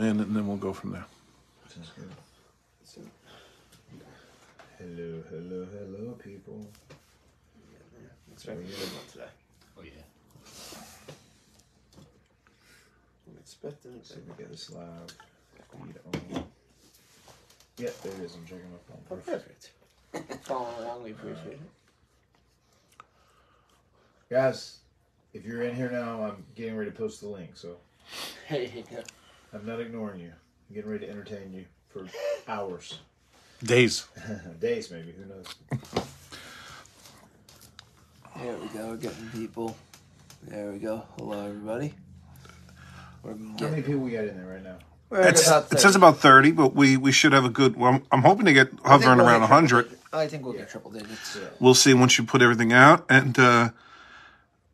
in, and then we'll go from there. Sounds good. Hello, people. That's right. Today. Oh yeah. I'm expecting it. So we get this live feed on. Yep, there it is. I'm checking my phone. Oh, perfect. Following along, we appreciate it. Guys, if you're in here now, I'm getting ready to post the link, so Hey, yeah. I'm not ignoring you. I'm getting ready to entertain you for hours. Days. Days, maybe. Who knows? There we go. We're getting people. There we go. Hello, everybody. How many people we got in there right now? It says about 30, but we should have a good. Well, I'm hoping to get hovering around 100. I think we'll get triple digits. Yeah. We'll see once you put everything out, and it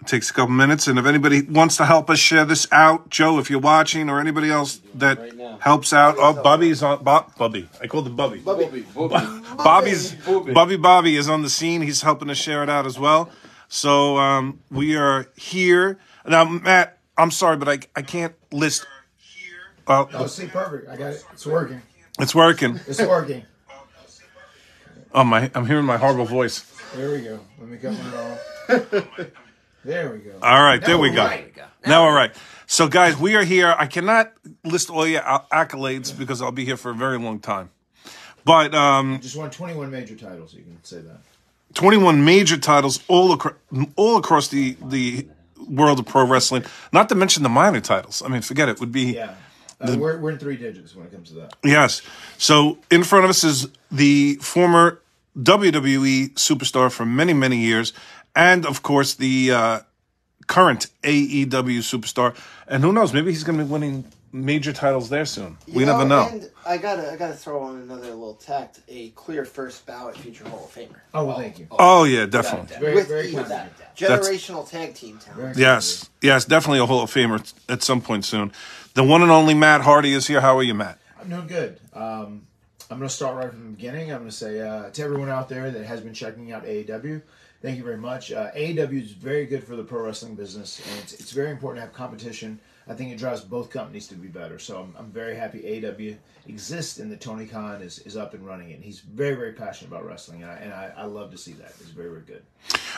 takes a couple minutes. And if anybody wants to help us share this out, Joe, if you're watching, or anybody else that helps out, Bubby's on. Bubby, I called him Bubby. Bobby is on the scene. He's helping us share it out as well. So we here now, Matt. I'm sorry, but I can't list. Oh, see, perfect. I got it. It's working. It's working. It's working. Oh I'm hearing my horrible voice. There we go. Let me cut mine off. There we go. All right, there we go. Right. Now we're right. So, guys, we are here. I cannot list all your accolades because I'll be here for a very long time. But just won 21 major titles. You can say that. 21 major titles all across the world of pro wrestling. Not to mention the minor titles. I mean, forget it. Would be we're in 3 digits when it comes to that. Yes. So in front of us is the former WWE superstar for many, many years, and of course the current AEW superstar. And who knows? Maybe he's going to be winning major titles there soon. We never know. And I gotta throw on another little tact: a clear first ballot future Hall of Famer. Oh, well, thank you. Oh yeah, definitely. Very with kind. generational tag team talent. Yes, definitely a Hall of Famer at some point soon. The one and only Matt Hardy is here. How are you, Matt? I'm doing good. I'm going to start right from the beginning. I'm going to say to everyone out there that has been checking out AEW, thank you very much. AEW is very good for the pro wrestling business, and it's very important to have competition. I think it drives both companies to be better. So I'm very happy AEW exists and that Tony Khan is up and running. And he's very, very passionate about wrestling. And I love to see that. It's very, very good.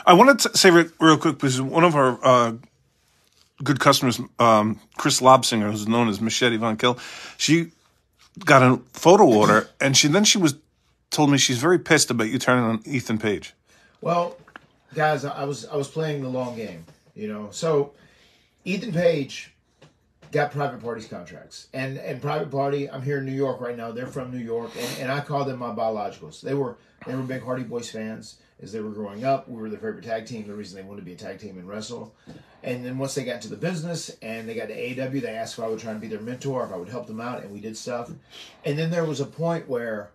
I wanted to say real quick, because one of our good customers, Chris Lobsinger, who's known as Machete Von Kill, she got a photo order, and she told me she's very pissed about you turning on Ethan Page. Well, guys, I was playing the long game, So Ethan Page got Private Party's contracts. And Private Party, I'm here in New York right now. They're from New York, and I call them my biologicals. They were big Hardy Boys fans as they were growing up. We were their favorite tag team, the reason they wanted to be a tag team and wrestle. And then once they got into the business and they got to AEW, they asked if I would try and be their mentor, if I would help them out, and we did stuff. And then there was a point where,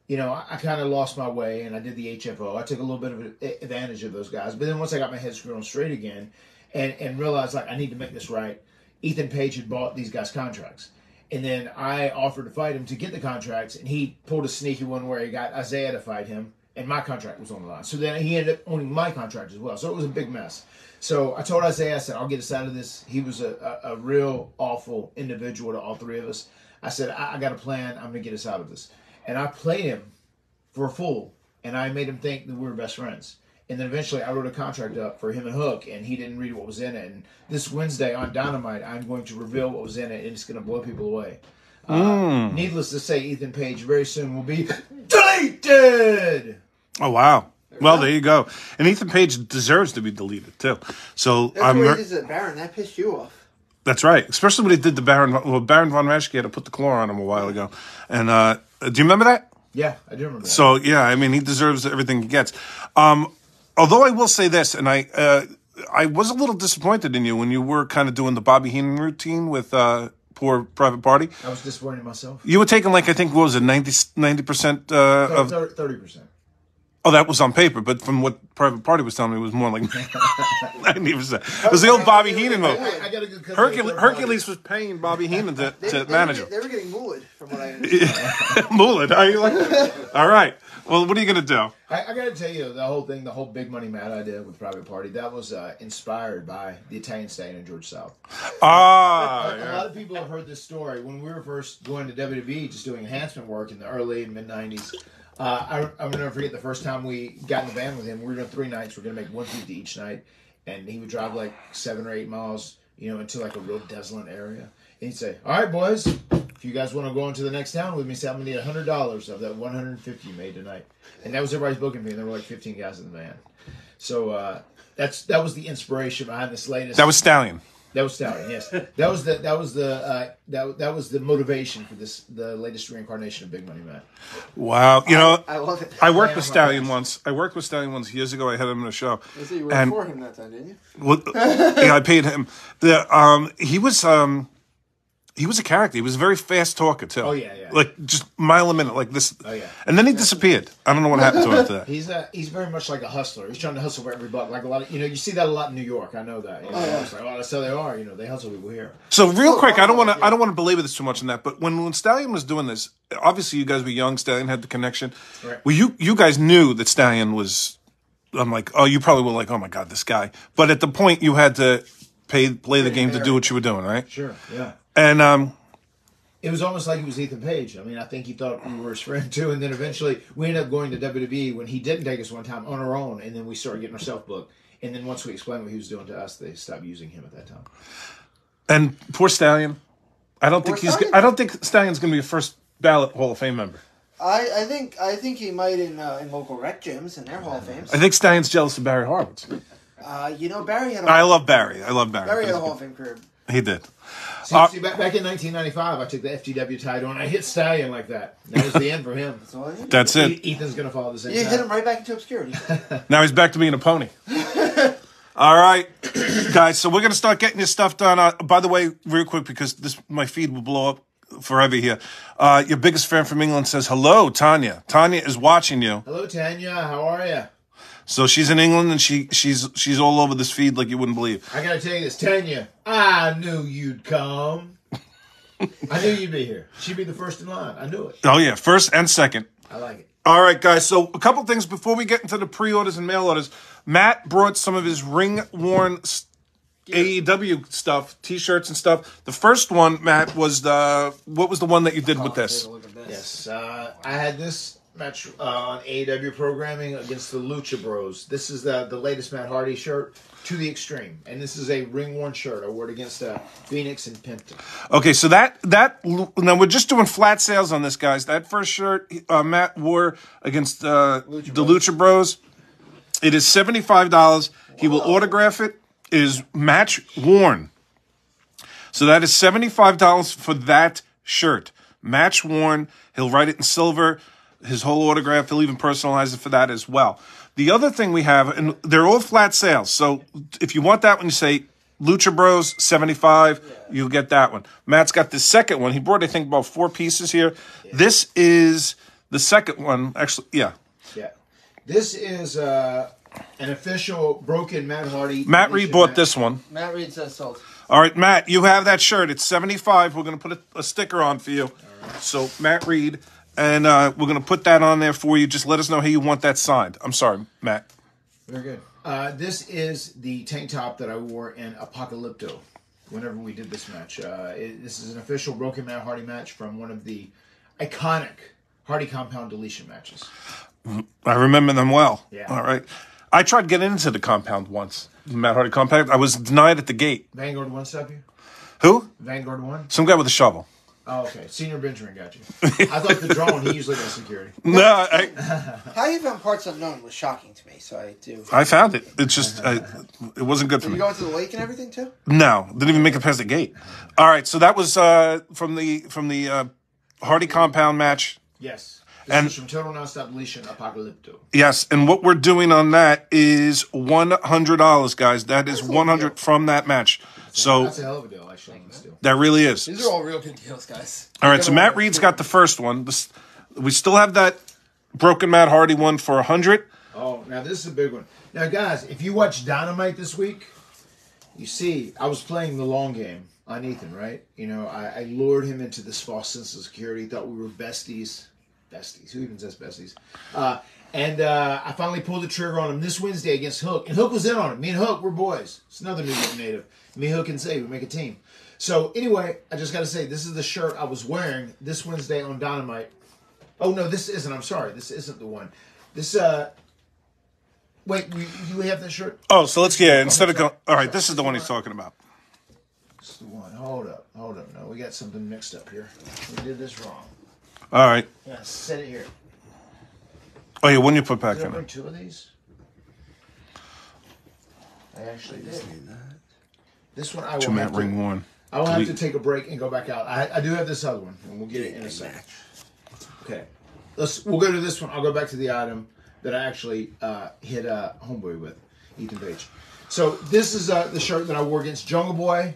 I kind of lost my way, and I did the HFO. I took a little bit of advantage of those guys. But then once I got my head screwed on straight again and realized, I need to make this right, Ethan Page had bought these guys' contracts. And then I offered to fight him to get the contracts, and he pulled a sneaky one where he got Isaiah to fight him, and my contract was on the line. So then he ended up owning my contract as well. So it was a big mess. So I told Isaiah, I said, I'll get us out of this. He was a real awful individual to all three of us. I said, I got a plan. I'm going to get us out of this. And I played him for a fool, and I made him think that we were best friends. And then eventually I wrote a contract up for him and Hook, and he didn't read what was in it. And this Wednesday on Dynamite, I'm going to reveal what was in it, and it's going to blow people away. Needless to say, Ethan Page very soon will be deleted! Oh, wow. Well, there you go. And Ethan Page deserves to be deleted, too. So that's what he did, Baron. That pissed you off. That's right. Especially when he did the Baron. Well, Baron Von Raschke had to put the claw on him a while ago. And do you remember that? Yeah, I do remember that. So, yeah, I mean, he deserves everything he gets. Although I will say this, and I was a little disappointed in you when you were kind of doing the Bobby Heenan routine with poor Private Party. I was disappointed in myself. You were taking, I think, what was it, 90% of... 30%. Oh, that was on paper, but from what Private Party was telling me, it was more like 90%. It was the old Bobby Heenan move. I got a good Hercules was paying Bobby Heenan to manage him. They were getting muled, from what I understand. Muled? Are you like that? All right. Well, what are you gonna do? I got to tell you, the whole thing, the whole big money Matt idea with Private Party, that was inspired by the Italian Stallion and George South. Ah, A lot of people have heard this story. When we were first going to WWE, just doing enhancement work in the early and mid '90s, I'll never forget the first time we got in the van with him. We were doing 3 nights. We are going to make 150 each night, and he would drive like 7 or 8 miles, into like a real desolate area. And he'd say, "All right, boys, if you guys want to go into the next town with me, say I'm gonna need $100 of that 150 you made tonight." And that was everybody's booking fee. And there were like 15 guys in the van. So that was the inspiration behind this latest. that was Stallion. That was Stallion, yes. That was the motivation for the latest reincarnation of Big Money Matt. Wow, I love it. I worked with Stallion once. Years ago. I had him in a show. You worked for him that time, didn't you? Well, yeah, I paid him. He was a character. He was a very fast talker too. Oh, yeah. Like just mile a minute, like this. Oh, yeah. And then he disappeared. I don't know what happened to him after that. He's very much like a hustler. He's trying to hustle for every buck. Like a lot of you see that a lot in New York. I know that. It's like, that's how they are. They hustle people here. So real quick, I don't want to belabor this too much in that. But when Stallion was doing this, obviously you guys were young. Stallion had the connection. Right. Well, you guys knew that Stallion was. I'm like, oh, you probably were like, oh my god, this guy. But at the point, you had to play the game to do what you were doing, right? Sure. Yeah. And it was almost like he was Ethan Page. I mean, I think he thought we were his friend too, and then eventually we ended up going to WWE when he didn't take us one time on our own, and then we started getting ourselves booked. And then once we explained what he was doing to us, they stopped using him at that time. And poor Stallion. I don't think Stallion's going to be a first ballot Hall of Fame member. I think he might in local rec gyms and their Hall of Fames. I think Stallion's jealous of Barry Horowitz. Barry had. I love Barry. Barry had a Hall of Fame career. He did. See, back in 1995, I took the FTW title and I hit Stallion like that. That was the end for him. That's it. Ethan's going to follow the same. You hit him right back into obscurity. Now he's back to being a pony. All right, guys. So we're going to start getting your stuff done. By the way, real quick, because my feed will blow up forever here. Your biggest fan from England says hello, Tanya. Tanya is watching you. Hello, Tanya. How are you? So she's in England and she's all over this feed like you wouldn't believe. I gotta tell you this, Tanya. I knew you'd come. I knew you'd be here. She'd be the first in line. I knew it. Oh yeah, first and second. I like it. All right, guys. So a couple things before we get into the pre-orders and mail orders. Matt brought some of his ring-worn AEW stuff, T-shirts and stuff. The first one, Matt, was what was the one that you did with this? Yes, I had this match on AEW programming against the Lucha Bros. This is the latest Matt Hardy shirt to the extreme, and this is a ring-worn shirt. I wore it against Phoenix and Penta. Okay, so that now we're just doing flat sales on this, guys. That first shirt Matt wore against the Lucha Bros. It is $75. He will autograph it. It is match worn. So that is $75 for that shirt. Match worn. He'll write it in silver. His whole autograph. He'll even personalize it for that as well. The other thing we have, and they're all flat sales. So if you want that one, you say Lucha Bros, $75. You'll get that one. Matt's got the second one. He brought, I think, about 4 pieces here. Yeah. This is the second one. Actually, yeah. Yeah. This is an official broken Matt Hardy. Matt Reed bought this one. Matt Reed says sold. All right, Matt, you have that shirt. It's $75. We're going to put a sticker on for you. Right. So Matt Reed, and we're going to put that on there for you. Just let us know how you want that signed. I'm sorry, Matt. Very good. This is the tank top that I wore in Apocalypto whenever we did this match. This is an official broken Matt Hardy match from one of the iconic Hardy Compound deletion matches. I remember them well. Yeah. All right. I tried getting into the compound once, the Matt Hardy compound. I was denied at the gate. Vanguard 1 stop you? Who? Vanguard 1? Some guy with a shovel. Oh, okay. Senior Benjamin got you. I thought the drone, he usually does security. No, How you found Parts Unknown was shocking to me, so I do. I found it. It's just, it wasn't good for me. me. Did you go into the lake and everything, too? No. Didn't even make it past the gate. All right, so that was from the Hardy compound match. Yes. This is from Total Nonstop Deletion Apocalypto. Yes, and what we're doing on that is $100, guys. That is $100 from that match. So that's a hell of a deal, actually. That really is. These are all real good deals, guys. All right, so Matt Reed's got the first one. We still have that broken Matt Hardy one for $100. Oh, now this is a big one. Now, guys, if you watch Dynamite this week, you see I was playing the long game on Ethan, right? You know, I lured him into this false sense of security. Thought we were besties. besties. Who even says besties? And I finally pulled the trigger on him this Wednesday against Hook. And Hook was in on it. Me and Hook, we're boys. It's another New York native. Me, Hook, and Say, we make a team. So anyway, I just got to say, this is the shirt I was wearing this Wednesday on Dynamite. Oh, no, this isn't. I'm sorry. This isn't the one. This, wait, you have that shirt? Oh, so let's, instead of going, all right, this is the one he's talking about. This is the one. Hold up. No, we got something mixed up here. We did this wrong. All right. Yeah, set it here. Oh, yeah, when you put back Did I in bring it. 2 of these? I actually did. This one I will Two-man have to, ring one. I will have to Delete. take a break and go back out. I do have this other one, and we'll get it in a second. Okay, we'll go to this one. I'll go back to the item that I actually hit Homeboy with, Ethan Page. So this is the shirt that I wore against Jungle Boy.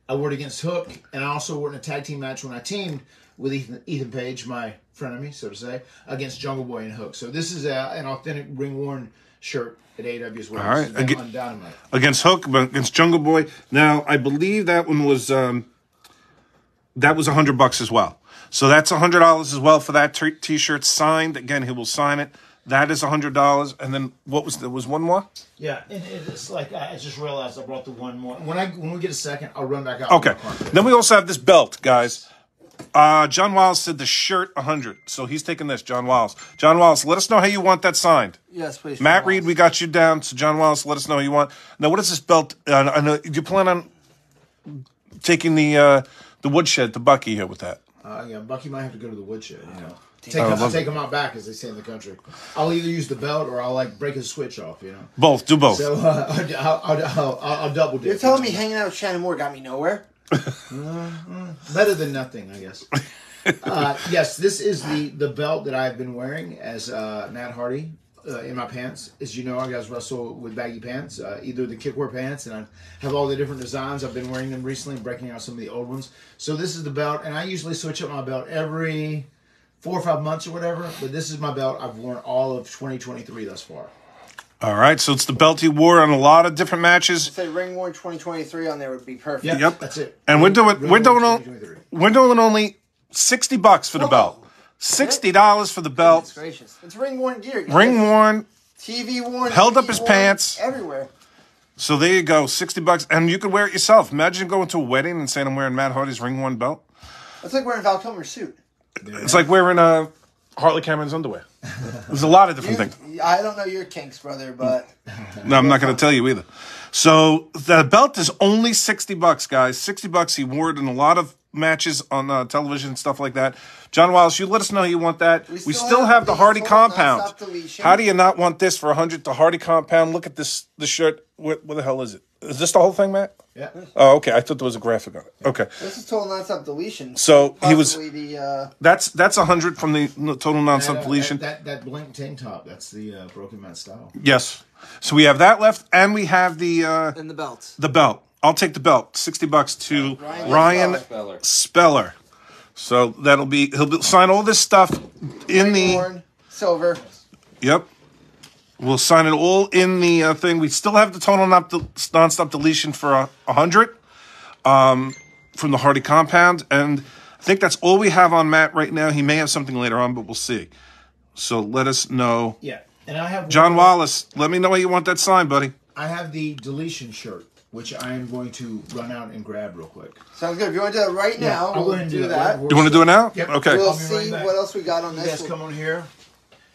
I wore it against Hook, and I also wore it in a tag team match when I teamed with Ethan Page, my frenemy, so to say, against Jungle Boy and Hook. So this is an authentic ring-worn shirt at AEW as well. All right. This is on Dynamite. Against Hook, but against Jungle Boy. Now, I believe that one was $100 as well. So that's $100 as well for that T-shirt signed. Again, he will sign it. That is $100. And then there was one more? Yeah, and it's like I just realized I brought the one more. When we get a second, I'll run back out. Okay. Then we also have this belt, guys. John Wiles said the shirt 100. So he's taking this, John Wiles. John Wiles, let us know how you want that signed. Yes, please. Matt Reed, we got you down. So John Wiles, let us know how you want. Now, what is this belt? I know, do you plan on taking the woodshed to Bucky here with that? Yeah, Bucky might have to go to the woodshed. I'll take him out back, as they say in the country. I'll either use the belt or I'll break his switch off. Both. Do both. So I'll double dip. You're telling me hanging out with Shannon Moore got me nowhere? Better than nothing, I guess. Yes, this is the belt that I've been wearing as Matt Hardy in my pants. As you know, I guys wrestle with baggy pants, either the kickwear pants, and I have all the different designs. I've been wearing them recently, breaking out some of the old ones. So this is the belt, and I usually switch up my belt every 4 or 5 months or whatever, but this is my belt I've worn all of 2023 thus far. All right, so it's the belt he wore on a lot of different matches. Say Ring War 2023 on there would be perfect. Yeah, Yep. that's it. And we're doing only $60 for the Whoa. belt. $60 for the Goodness belt. gracious. It's ring worn gear, guys. Ring worn. TV worn. Held up TV his worn, pants. everywhere. So there you go, $60, and you could wear it yourself. Imagine going to a wedding and saying I'm wearing Matt Hardy's ring worn belt. It's like wearing Val Kilmer's suit. It's like wearing Harley Cameron's underwear. There's a lot of different things. I don't know your kinks, brother, but No, I'm not going to tell you either. So the belt is only $60, guys. $60. He wore it in a lot of matches on television and stuff like that. John Wiles, you let us know you want that. We still have the Hardy compound. How do you not want this for $100? The Hardy compound. Look at this shirt. What the hell is it? Is this the whole thing, Matt? Yeah. Oh, okay. I thought there was a graphic on it. Okay. this is total nonstop deletion. So he was. Possibly the That's $100 from the total nonstop deletion. That blank tank top, that's the Broken Man style. Yes. So we have that left, and we have the and the belts. belt. I'll take the belt. $60 to Ryan Speller. So he'll sign all this stuff in the. Worn, silver. Yep. We'll sign it all in the thing. We still have the total nonstop deletion for 100 from the Hardy compound, and I think that's all we have on Matt right now. He may have something later on, but we'll see. So let us know. Yeah, and I have John Wallace, let me know how you want that signed, buddy. I have the deletion shirt, which I am going to run out and grab real quick. Sounds good. If you want to do it right now, I'll go ahead and do that. You want to do it now? Yep. Okay. We'll I'll be right see back. what else we got on You this. guys come on here.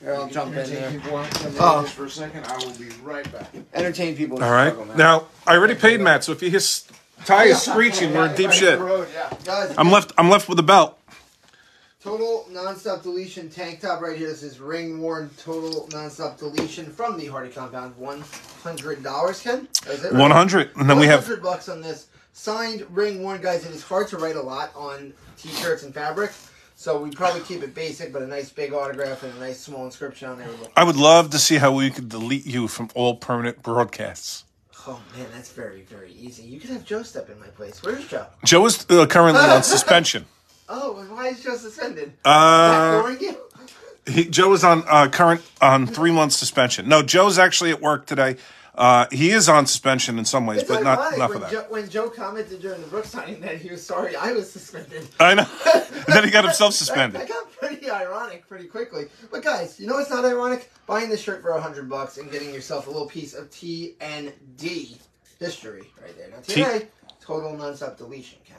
Here, I'll jump in there. People want to come Oh. in for a second. I will be right back. Entertain people. All right. Now, I already paid Matt, so if you hear tires screeching, we're in deep shit. Guys, I'm left with a belt. total nonstop deletion tank top right here. This is ring worn total nonstop deletion from the Hardy compound. $100, Ken? Is it right? 100. And then we have $100 on this signed ring worn, guys. It is hard to write a lot on t-shirts and fabric, so we probably keep it basic, but a nice big autograph and a nice small inscription on there. I would love to see how we could delete you from all permanent broadcasts. Oh man, that's very, very easy. You could have Joe step in my place. Where's Joe? Joe is currently on suspension. Oh, why is Joe suspended? Ignoring you? Joe is on 3-month suspension. No, Joe's actually at work today. He is on suspension in some ways, It's but not ironic for that. when Joe commented during the Brooks signing that he was sorry I was suspended. I know. And then he got himself suspended. That got pretty ironic pretty quickly. But guys, you know what's not ironic? Buying this shirt for $100 and getting yourself a little piece of TND history right there. Now today, total nonstop deletion, Ken.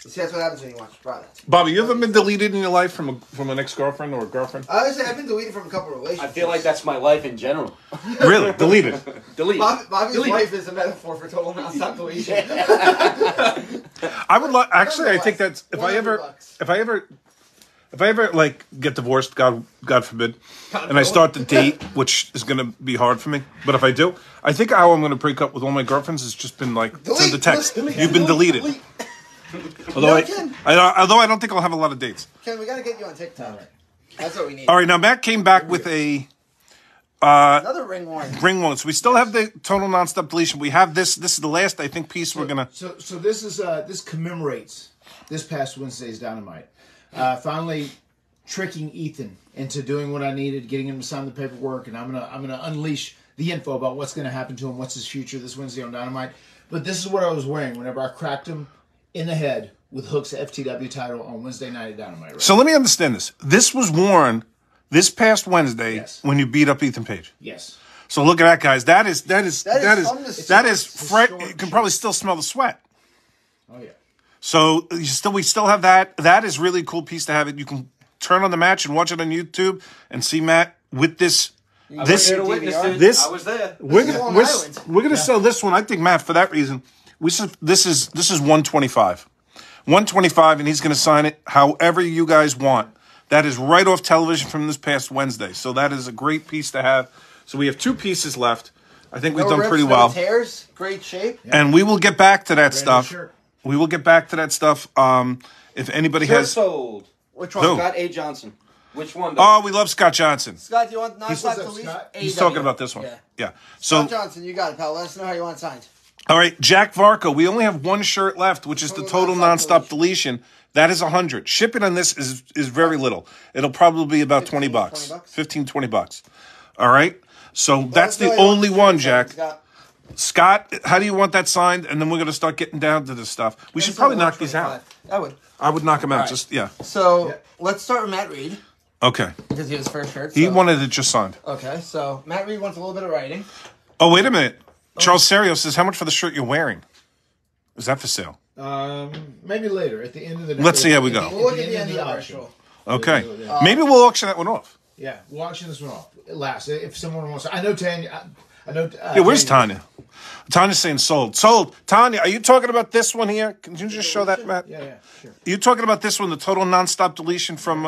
You see, that's what happens when you watch the product. Bobby, you ever been deleted in your life from an ex-girlfriend or a girlfriend? Honestly, I've been deleted from a couple of relationships. I feel like that's my life in general. Really? Deleted? Delete. Bobby's Delete. wife is a metaphor for total nonstop deletion. I would like. Actually, I think that's if I $100. ever like get divorced, God forbid, and I start to date, which is going to be hard for me. But if I do, I think how I'm going to break up with all my girlfriends has just been like send a text. You've been deleted. Although although I don't think I'll have a lot of dates. Ken, we got to get you on TikTok. That's what we need. All right, now Matt came back with a Another ring warning. ring one. So we still have the total nonstop deletion. We have this. This is the last, I think, piece we're gonna. So this is this commemorates this past Wednesday's Dynamite. Finally tricking Ethan into doing what I needed, getting him to sign the paperwork, and I'm gonna unleash the info about what's gonna happen to him, what's his future this Wednesday on Dynamite. But this is what I was wearing whenever I cracked him in the head with Hook's FTW title on Wednesday night at Dynamite. Right? So let me understand this. This was worn this past Wednesday Yes. when you beat up Ethan Page. Yes. So look at that, guys. That is something to see. fresh. You can probably still smell the sweat. Oh yeah. So we still have that. That is really a cool piece to have it. You can turn on the match and watch it on YouTube and see Matt with this. I was there to witness it. This I was there. we're Long gonna Island. sell this one. I think Matt, for that reason, this is 125, 125, and he's gonna sign it however you guys want. That is right off television from this past Wednesday. So that is a great piece to have. So we have two pieces left. I think we've No done rips, pretty no well. tears, great shape. And we will get back to that Brand new stuff. shirt. We will get back to that stuff. If anybody Shirt has, sold. Which Who? one? Scott A. Johnson. Which one? Though? oh, we love Scott Johnson. Scott, do you want nonstop What's up, deletion? Scott? He's AEW. talking about this one. Yeah. Yeah. So, Scott Johnson, you got it, pal. Let us know how you want it signed. all right, Jack Varco. We only have one shirt left, which is the total nonstop deletion. That is 100. Shipping on this is very little. It'll probably be about 20 bucks. 20 bucks? 15, 20 bucks. All right. So that's Let the us know how you only want it one, signed, Jack. Scott. Scott, how do you want that signed? And then we're going to start getting down to this stuff. We should probably knock these out. 125. I would knock them out. right. Just, yeah. So let's start with Matt Reed Okay. because he has first shirt. He so- wanted it just signed. Okay, so Matt Reed wants a little bit of writing. Oh, wait a minute. Charles Serio says, how much for the shirt you're wearing? Is that for sale? Maybe later at the end of the. Let's see how we go. We'll look at the end of the auction. virtual. Okay. Maybe we'll auction that one off. Yeah, we'll auction this one off. Last, if someone wants, I know Tanya. I know. Yeah, where's Tanya? Tanya's saying sold. Sold. Tanya, are you talking about this one here? Can you just show that, Matt? Yeah, sure. Are you talking about this one, the total nonstop deletion from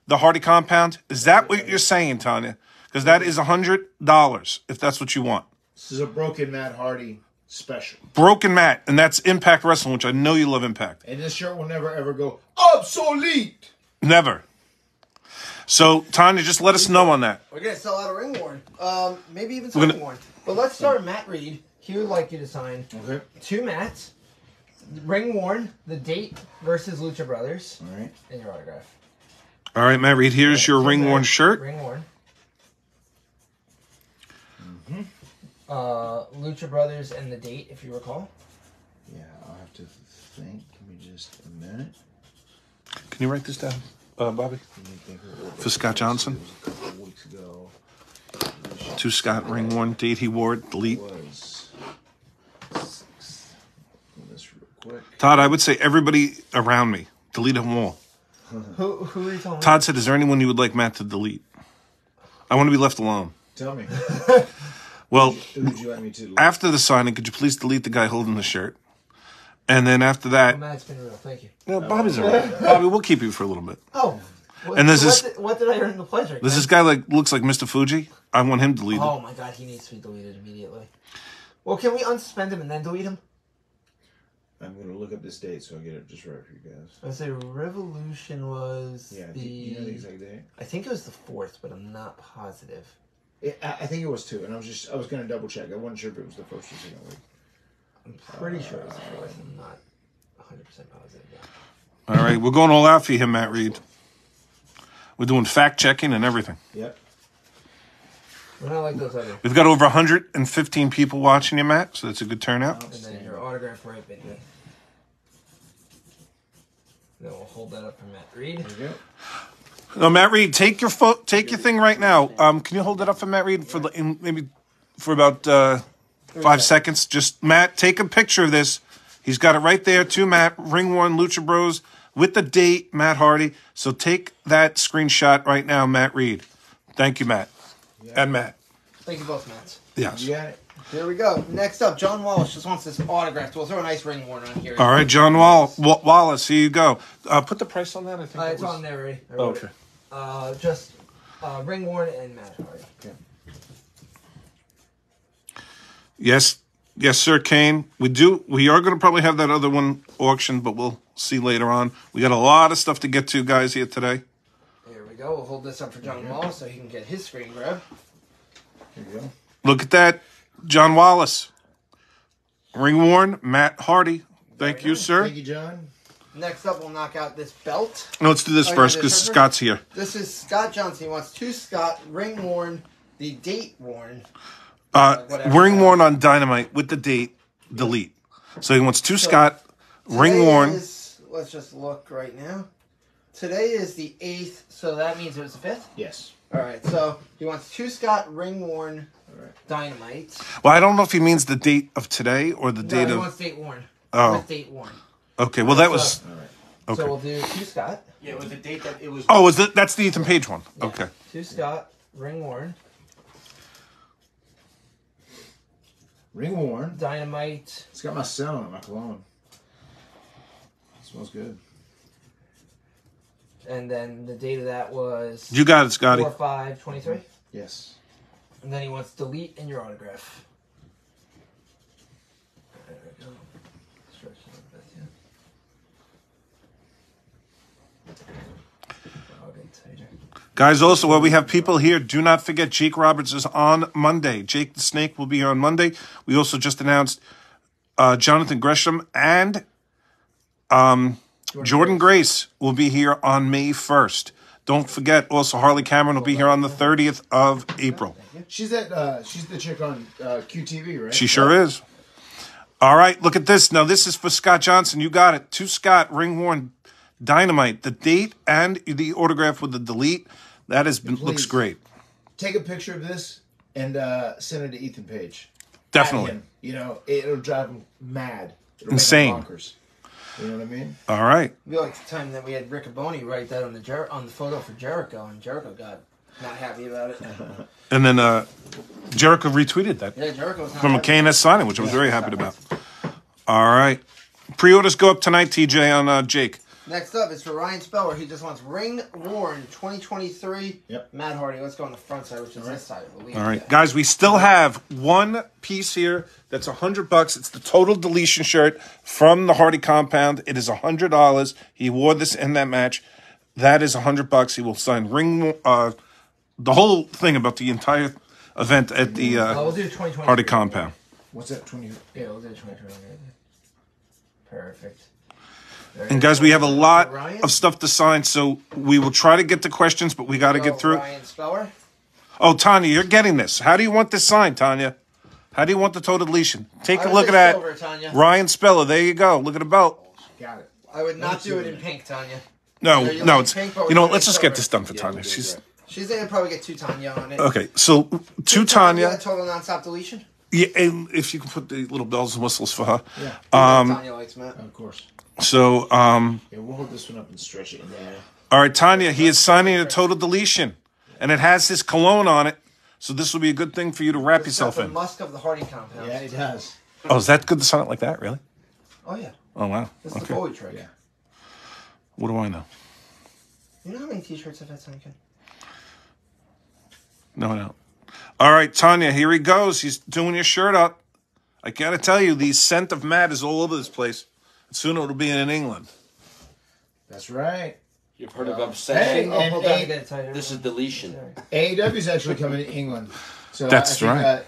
the Hardy compound? Is that what you're saying, Tanya? Because that is $100 if that's what you want. This is a broken Matt Hardy special, Broken Matt, and that's Impact Wrestling, which I know you love Impact. and this shirt will never ever go obsolete. Never. So, Tanya, just let us know on that. We're gonna sell out a ring worn. Maybe even We're some gonna- ring worn. But let's start with Matt Reed. He would like you to sign Okay. 2 mats, ring worn, the date versus Lucha Brothers, All right. and your autograph. All right, Matt Reed, here's your ring-worn shirt. Ring worn. Lucha Brothers and the date, if you recall. Yeah, I'll have to think. Give me just a minute. Can you write this down, Bobby? Let me think of what For Scott Johnson? it was a couple weeks ago. To Scott, ring-worn, date he wore it, delete. Was 6. This real quick. Todd, I would say everybody around me, delete them all. Who are you telling me? Todd said, is there anyone you would like Matt to delete? I want to be left alone. Tell me. Well, Who would you like me to? after the signing, could you please delete the guy holding the shirt? And then after that, Matt's been real. Thank you. no, Bobby's all right. Bobby, we'll keep you for a little bit. Oh. And this is- what did I earn the pleasure? There's this guy looks like Mr. Fuji. I want him deleted. Oh my god, he needs to be deleted immediately. Well, can we unsuspend him and then delete him? I'm gonna look up this date so I get it just right for you guys. I say Revolution was Yeah. the. Do you know the exact date? I think it was the 4th, but I'm not positive. I think it was 2, and I was gonna double check. I wasn't sure if it was the first or second week. I'm pretty sure it was the 4th. I'm not 100% positive. All right, we're going all out for him, Matt Reed. We're doing fact checking and everything. Yep. We're not like those other. We've got over 115 people watching you, Matt, so that's a good turnout. And then your autograph right baby. Then we'll hold that up for Matt Reed. There we go. No, Matt Reed, take your thing right now. Can you hold it up for Matt Reed for maybe for about 5 seconds? Just Matt, take a picture of this. He's got it right there to Matt. Ring Worn Lucha Bros with the date, Matt Hardy. So take that screenshot right now, Matt Reed. Thank you, Matt. Yeah. And Matt. Thank you both, Matt. Yes. You got it. Here we go. Next up, John Wallace just wants this autographed. We'll throw a nice ring worn on here. All right, John Wallace, here you go. Put the price on that, I think. It's on there already. Okay. Just ring worn and Matt Hardy. Okay. Yes, sir, Kane. We are going to probably have that other one auctioned, but we'll see later on. We got a lot of stuff to get to, guys, here today. Here we go. We'll hold this up for John Wallace so he can get his screen grab. Here you go. Look at that, John Wallace. Ring worn, Matt Hardy. Thank you, sir. Thank you, John. Next up, we'll knock out this belt. Let's do this first because Scott's here. This is Scott Johnson. He wants 2 Scott, ring worn, the date worn. Ring worn on Dynamite with the date, delete. So he wants 2 Scott, ring worn. Let's just look right now. Today is the 8th, so that means it was the 5th? Yes. All right, so he wants 2 Scott, ring worn, Dynamite. Well, I don't know if he means the date of today or the date he of... wants date worn. Oh. With date worn. Okay, well, that was... All right. Okay. So we'll do 2 Scott. Yeah, it was the date that it was. Oh, that's the Ethan Page one. Yeah. Okay. 2 Scott, ring worn, Ring worn. Dynamite. It's got my scent on it, my cologne. It smells good. And then the date of that was... You got it, Scotty. 4/5/23. Yes. And then he wants delete in your autograph. There we go. Stretch it a bit, yeah. I'll get tighter. Guys, also, while we have people here, do not forget Jake Roberts is on Monday. Jake the Snake will be here on Monday. We also just announced Jonathan Gresham and Jordan Grace will be here on May 1st. Don't forget, also, Harley Cameron will be here on the 30th of April. She's the chick on QTV, right? She sure is. All right, look at this. Now, this is for Scott Johnson. You got it. 2 Scott, ring worn, Dynamite. The date and the autograph with the delete. That looks great. Take a picture of this and send it to Ethan Page. Definitely. Him. You know, it'll drive him mad. It'll Insane. Make him bonkers. You know what I mean? All right. It'd be like the time that we had Riccaboni write that on the photo for Jericho, and Jericho got not happy about it. And then Jericho retweeted that Yeah, Jericho was not from a happy. KNS signing, which I was very happy about. All right. Pre-orders go up tonight, TJ, on Jake. Next up is for Ryan Speller. He just wants ring worn 2023. Yep. Matt Hardy. Let's go on the front side, which is this side. All right, guys, we still have one piece here that's $100. It's the total deletion shirt from the Hardy compound. It is $100. He wore this in that match. That is $100. He will sign the whole thing about the entire event at the we'll do 2023. Hardy compound. What's that? 20? Yeah, we'll do 2023. Perfect. And guys, we have a lot of stuff to sign, so we will try to get to questions, but we got to get through. Ryan Speller. Oh, Tanya, you're getting this. How do you want this signed, Tanya? How do you want the total deletion? Take a look at that. Silver, Tanya. Ryan Speller, there you go. Look at the belt. Got it. I would not do it in pink, Tanya. No, you no, like it's pink, but you know. we're Let's doing just get silver. this done for Tanya. She's gonna probably get 2 Tanya on it. Okay. So to Tanya, Total non-stop deletion. yeah, and if you can put the little bells and whistles for her. Yeah. Tanya likes Matt. Of course. So, Yeah, we'll hold this one up and stretch it in there. all right, Tanya, he is signing a total deletion, and it has his cologne on it. So this will be a good thing for you to wrap It's yourself got the in. musk of the Hardy compound. Yeah, it does. Oh, is that good to sign it like that? Really? Oh yeah. Oh wow. This is the Okay. Foley trick. Yeah. What do I know? You know how many T-shirts I've had signed, Ken? No, I don't. All right, Tanya, here he goes. He's doing your shirt up. I gotta tell you, the scent of Matt is all over this place. Soon it'll be in England. That's right. You've heard of obsession. Hey, Hold on, get it tighter. This is deletion. AEW's actually coming to England. So That's I think, right.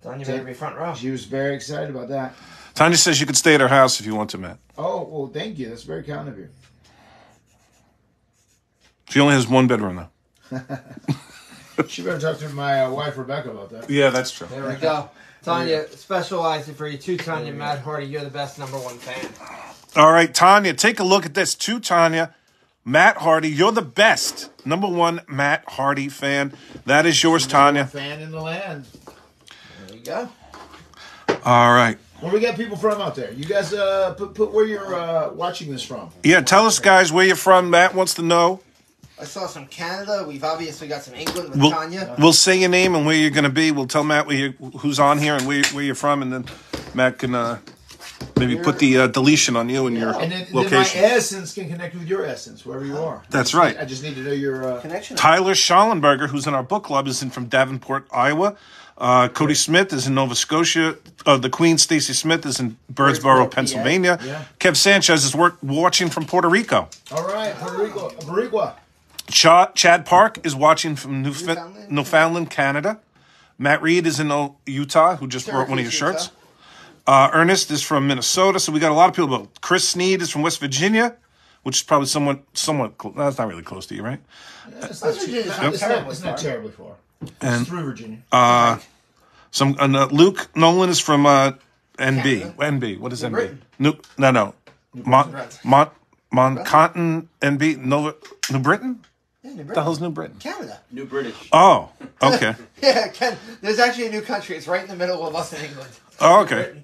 Tanya better be front row. She was very excited about that. Tanya says you could stay at her house if you want to, Matt. Oh, well, thank you. That's very kind of you. She only has one bedroom, though. She better talk to my wife, Rebecca, about that. Yeah, that's true. There we go. Tanya, specializing for you. 2 Tanya, Matt Hardy. You're the best #1 fan. All right, Tanya, take a look at this. To Tanya, Matt Hardy, you're the best. Number one Matt Hardy fan. That is yours, Tanya. Fan in the land. There you go. All right. Where we got people from out there? You guys put where you're watching this from. Yeah, tell us, guys, where you're from. Matt wants to know. I saw some Canada. We've obviously got some England with Tanya. We'll say your name and where you're going to be. We'll tell Matt who's on here and where you're from, and then Matt can maybe put the deletion on you and your And then location. my essence can connect with your essence, wherever you are. That's right. I just need to know your Connection. Tyler Schallenberger, who's in our book club, is from Davenport, Iowa. Cody Smith is in Nova Scotia. The Queen, Stacey Smith, is in Birdsboro, Pennsylvania. Yeah. Kev Sanchez is watching from Puerto Rico. All right, Puerto Rico, Boricua. Chad Park is watching from Newfoundland, Canada. Matt Reed is in Utah, who just brought one of your shirts. Ernest is from Minnesota, so we got a lot of people. But Chris Sneed is from West Virginia, which is probably somewhat. That's not really close to you, right? It's not terribly far. And it's through Virginia. Luke Nolan is from NB. NB. What is NB? No. Montcotton NB. New Britain. Yeah, New What the Britain. hell's New Britain? Canada. New British. Oh, okay. Yeah, Ken. There's actually a new country. It's right in the middle of us in England. Oh, okay.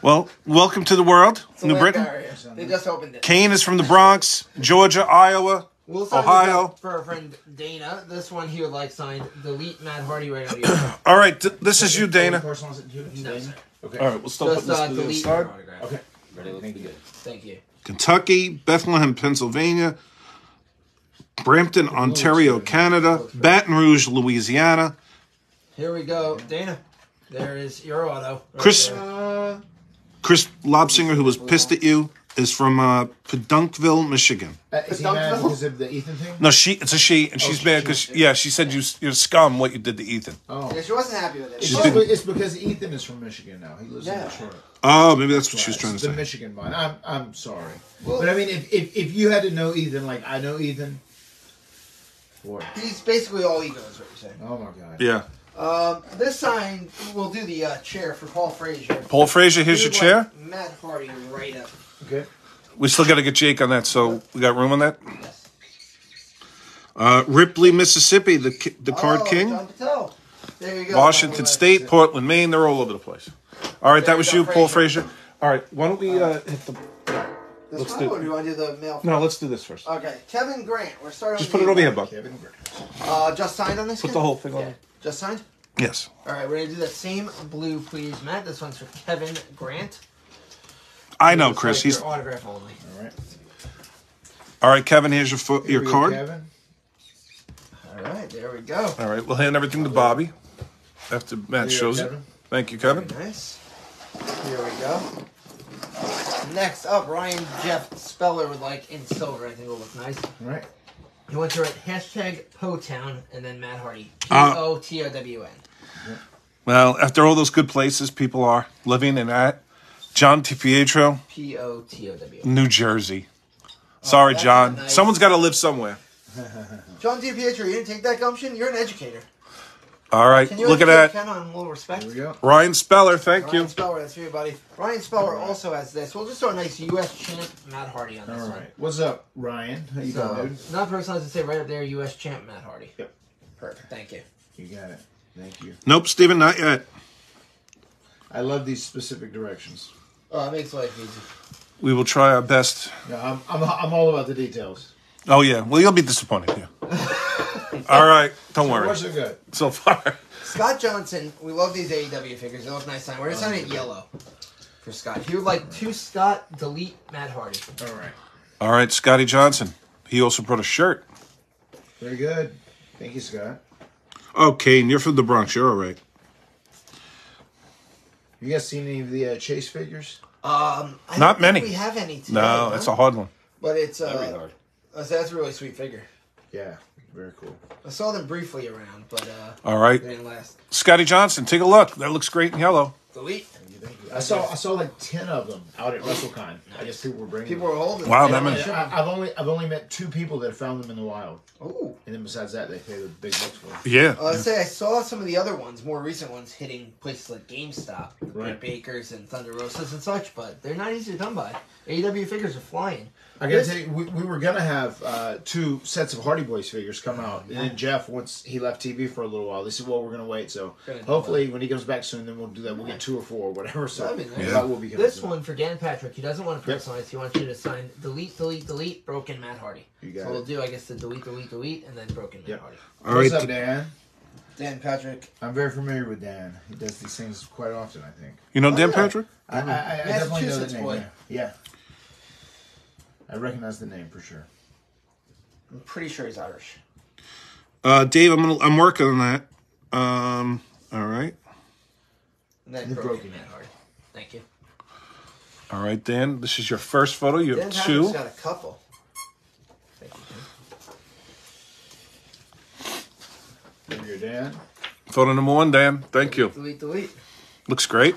Well, welcome to the world, It's a New land Britain. barrier. They just opened it. Kane is from the Bronx, Georgia, Iowa, We'll sign Ohio. this up for our friend Dana. This one he would like signed. Delete Matt Hardy right out of your All right, this is you, Dana. No, sir. Okay. All right, we'll still Just put this to the delete side. your autograph. Okay. Ready, looks good. Thank you. Kentucky, Bethlehem, Pennsylvania, Brampton, Ontario, Canada, Baton Rouge, Louisiana. Here we go. Dana, there is your auto. Right Chris- there. Chris Lobsinger, who was pissed at you, is from Pedunkville, Michigan. Is he mad because of the Ethan thing? No, it's a she, and she's mad because she said you're scum what you did to Ethan. Oh. Yeah, she wasn't happy with it. It's because Ethan is from Michigan now. He lives in Yeah. Detroit. Oh, maybe that's what she was trying to It's the say. Michigan one. I'm sorry, Well- but I mean, if you had to know Ethan like I know Ethan, boy, He's basically all ego, is what you're saying. oh my god. Yeah. This sign, we'll do the chair for Paul Frazier. Paul Frazier, here's your We'd chair. like Matt Hardy right up. Okay. We still got to get Jake on that, so we got room on that. Yes. Ripley, Mississippi, the Card King. John Patel. There you go. Washington State, Portland, Maine, they're all over the place. All right, that was you, Paul Frazier. All right, why don't we hit the... This let's one, do- or do you want to do the mail? No, let's do this first. Okay, Kevin Grant. We're starting. Just with put it you. over here, Buck. Kevin Grant. Just signed on this. Put Ken? the whole thing on. Yeah. Just signed. Yes. All right, we're gonna do that same blue, please, Matt. This one's for Kevin Grant. I know, Chris. Like He's your autograph only. All right. all right. Kevin, here's your Here we go, card. Kevin. All right, there we go. All right, we'll hand everything to Bobby after Matt Here you shows go, it. Kevin. Thank you, Kevin. Nice. Here we go. Next up, Ryan Jeff Speller would like in silver. I think will look nice. All right. You want to write hashtag Potown and then Matt Hardy. POTOWN. Well, after all those good places people are living and at, John DiPietro, POTOWN. New Jersey. Sorry, that's John. nice. Someone's got to live somewhere. John DiPietro, you didn't take that gumption? You're an educator. All right, Can you look at educate that. Ken on a little respect? Here we go. Ryan Speller, thank Ryan you. Speller, that's for you, buddy. Ryan Speller also has this. We'll just throw a nice U.S. champ Matt Hardy on this All one. right. What's up, Ryan? How you So, doing, dude? not personalized to say right up there, U.S. champ Matt Hardy. Yep. Perfect. Thank you. You got it. Thank you. Nope, Steven, not yet. I love these specific directions. Oh, it makes life easy. We will try our best. Yeah, I'm all about the details. Oh, yeah. Well, you'll be disappointed, yeah. All right, don't worry. What's so good? So far. Scott Johnson, we love these AEW figures. They look nice. We're going to sign it yellow for Scott. He would like to Scott delete Matt Hardy. All right. All right, Scotty Johnson. He also brought a shirt. Very good. Thank you, Scott. Oh, Kane, you're from the Bronx. You're all right. You guys seen any of the Chase figures? I Not don't think many. we have any today. No, that's a hard one. But it's Very hard. that's a really sweet figure. Yeah. Very cool. I saw them briefly around, but All right. they didn't last. Scotty Johnson, take a look. That looks great in yellow. Delete. Thank you. I saw like 10 of them out at WrestleCon. I guess people were bringing. People were holding. Wow, them. that means- I've only met 2 people that have found them in the wild, Ooh. and then besides that, they pay the big bucks for them. Yeah. I saw some of the other ones, more recent ones, hitting places like GameStop, Right. like Bakers and Thunder Rosas and such, but they're not easy to come by. AEW figures are flying. I gotta tell you, we were gonna have 2 sets of Hardy Boys figures come out, and then Jeff, once he left TV for a little while, they said, "Well, we're gonna wait." So Gonna do hopefully, when he comes back soon, then we'll do that. We'll get 2 or 4 or whatever. So That'd be nice. that will be coming This soon. one for Dan Patrick, he doesn't want to Yep. personalize. He wants you to sign delete, broken Matt Hardy. You got So it. we'll do, I guess, the delete, and then broken Matt Yep. Hardy. All What's right. up, Dan? Dan Patrick. I'm very familiar with Dan. He does these things quite often, I think. You know Dan yeah. Patrick? I definitely know the Massachusetts name. boy. Yeah. I recognize the name for sure. I'm pretty sure he's Irish. Dave, I'm working on that. All right. And then The broken broken Matt Hardy. Thank you. All right, Dan. This is your first photo. You Dan have Patrick's 2. got a couple. Thank you, Here, Dan. Photo number 1, Dan. Thank you. Delete. Looks great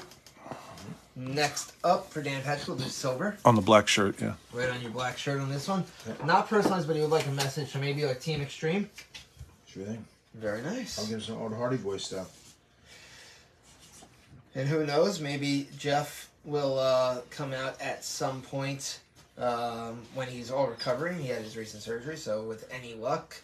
Next up for Dan Patrick, we'll do silver. on the black shirt. Yeah. Right on your black shirt on this one. Not personalized, but he would like a message to maybe like Team Extreme. Sure thing. Very nice. I'll give him some old Hardy Boy stuff. And who knows, maybe Jeff will come out at some point when he's all recovering. He had his recent surgery, so with any luck,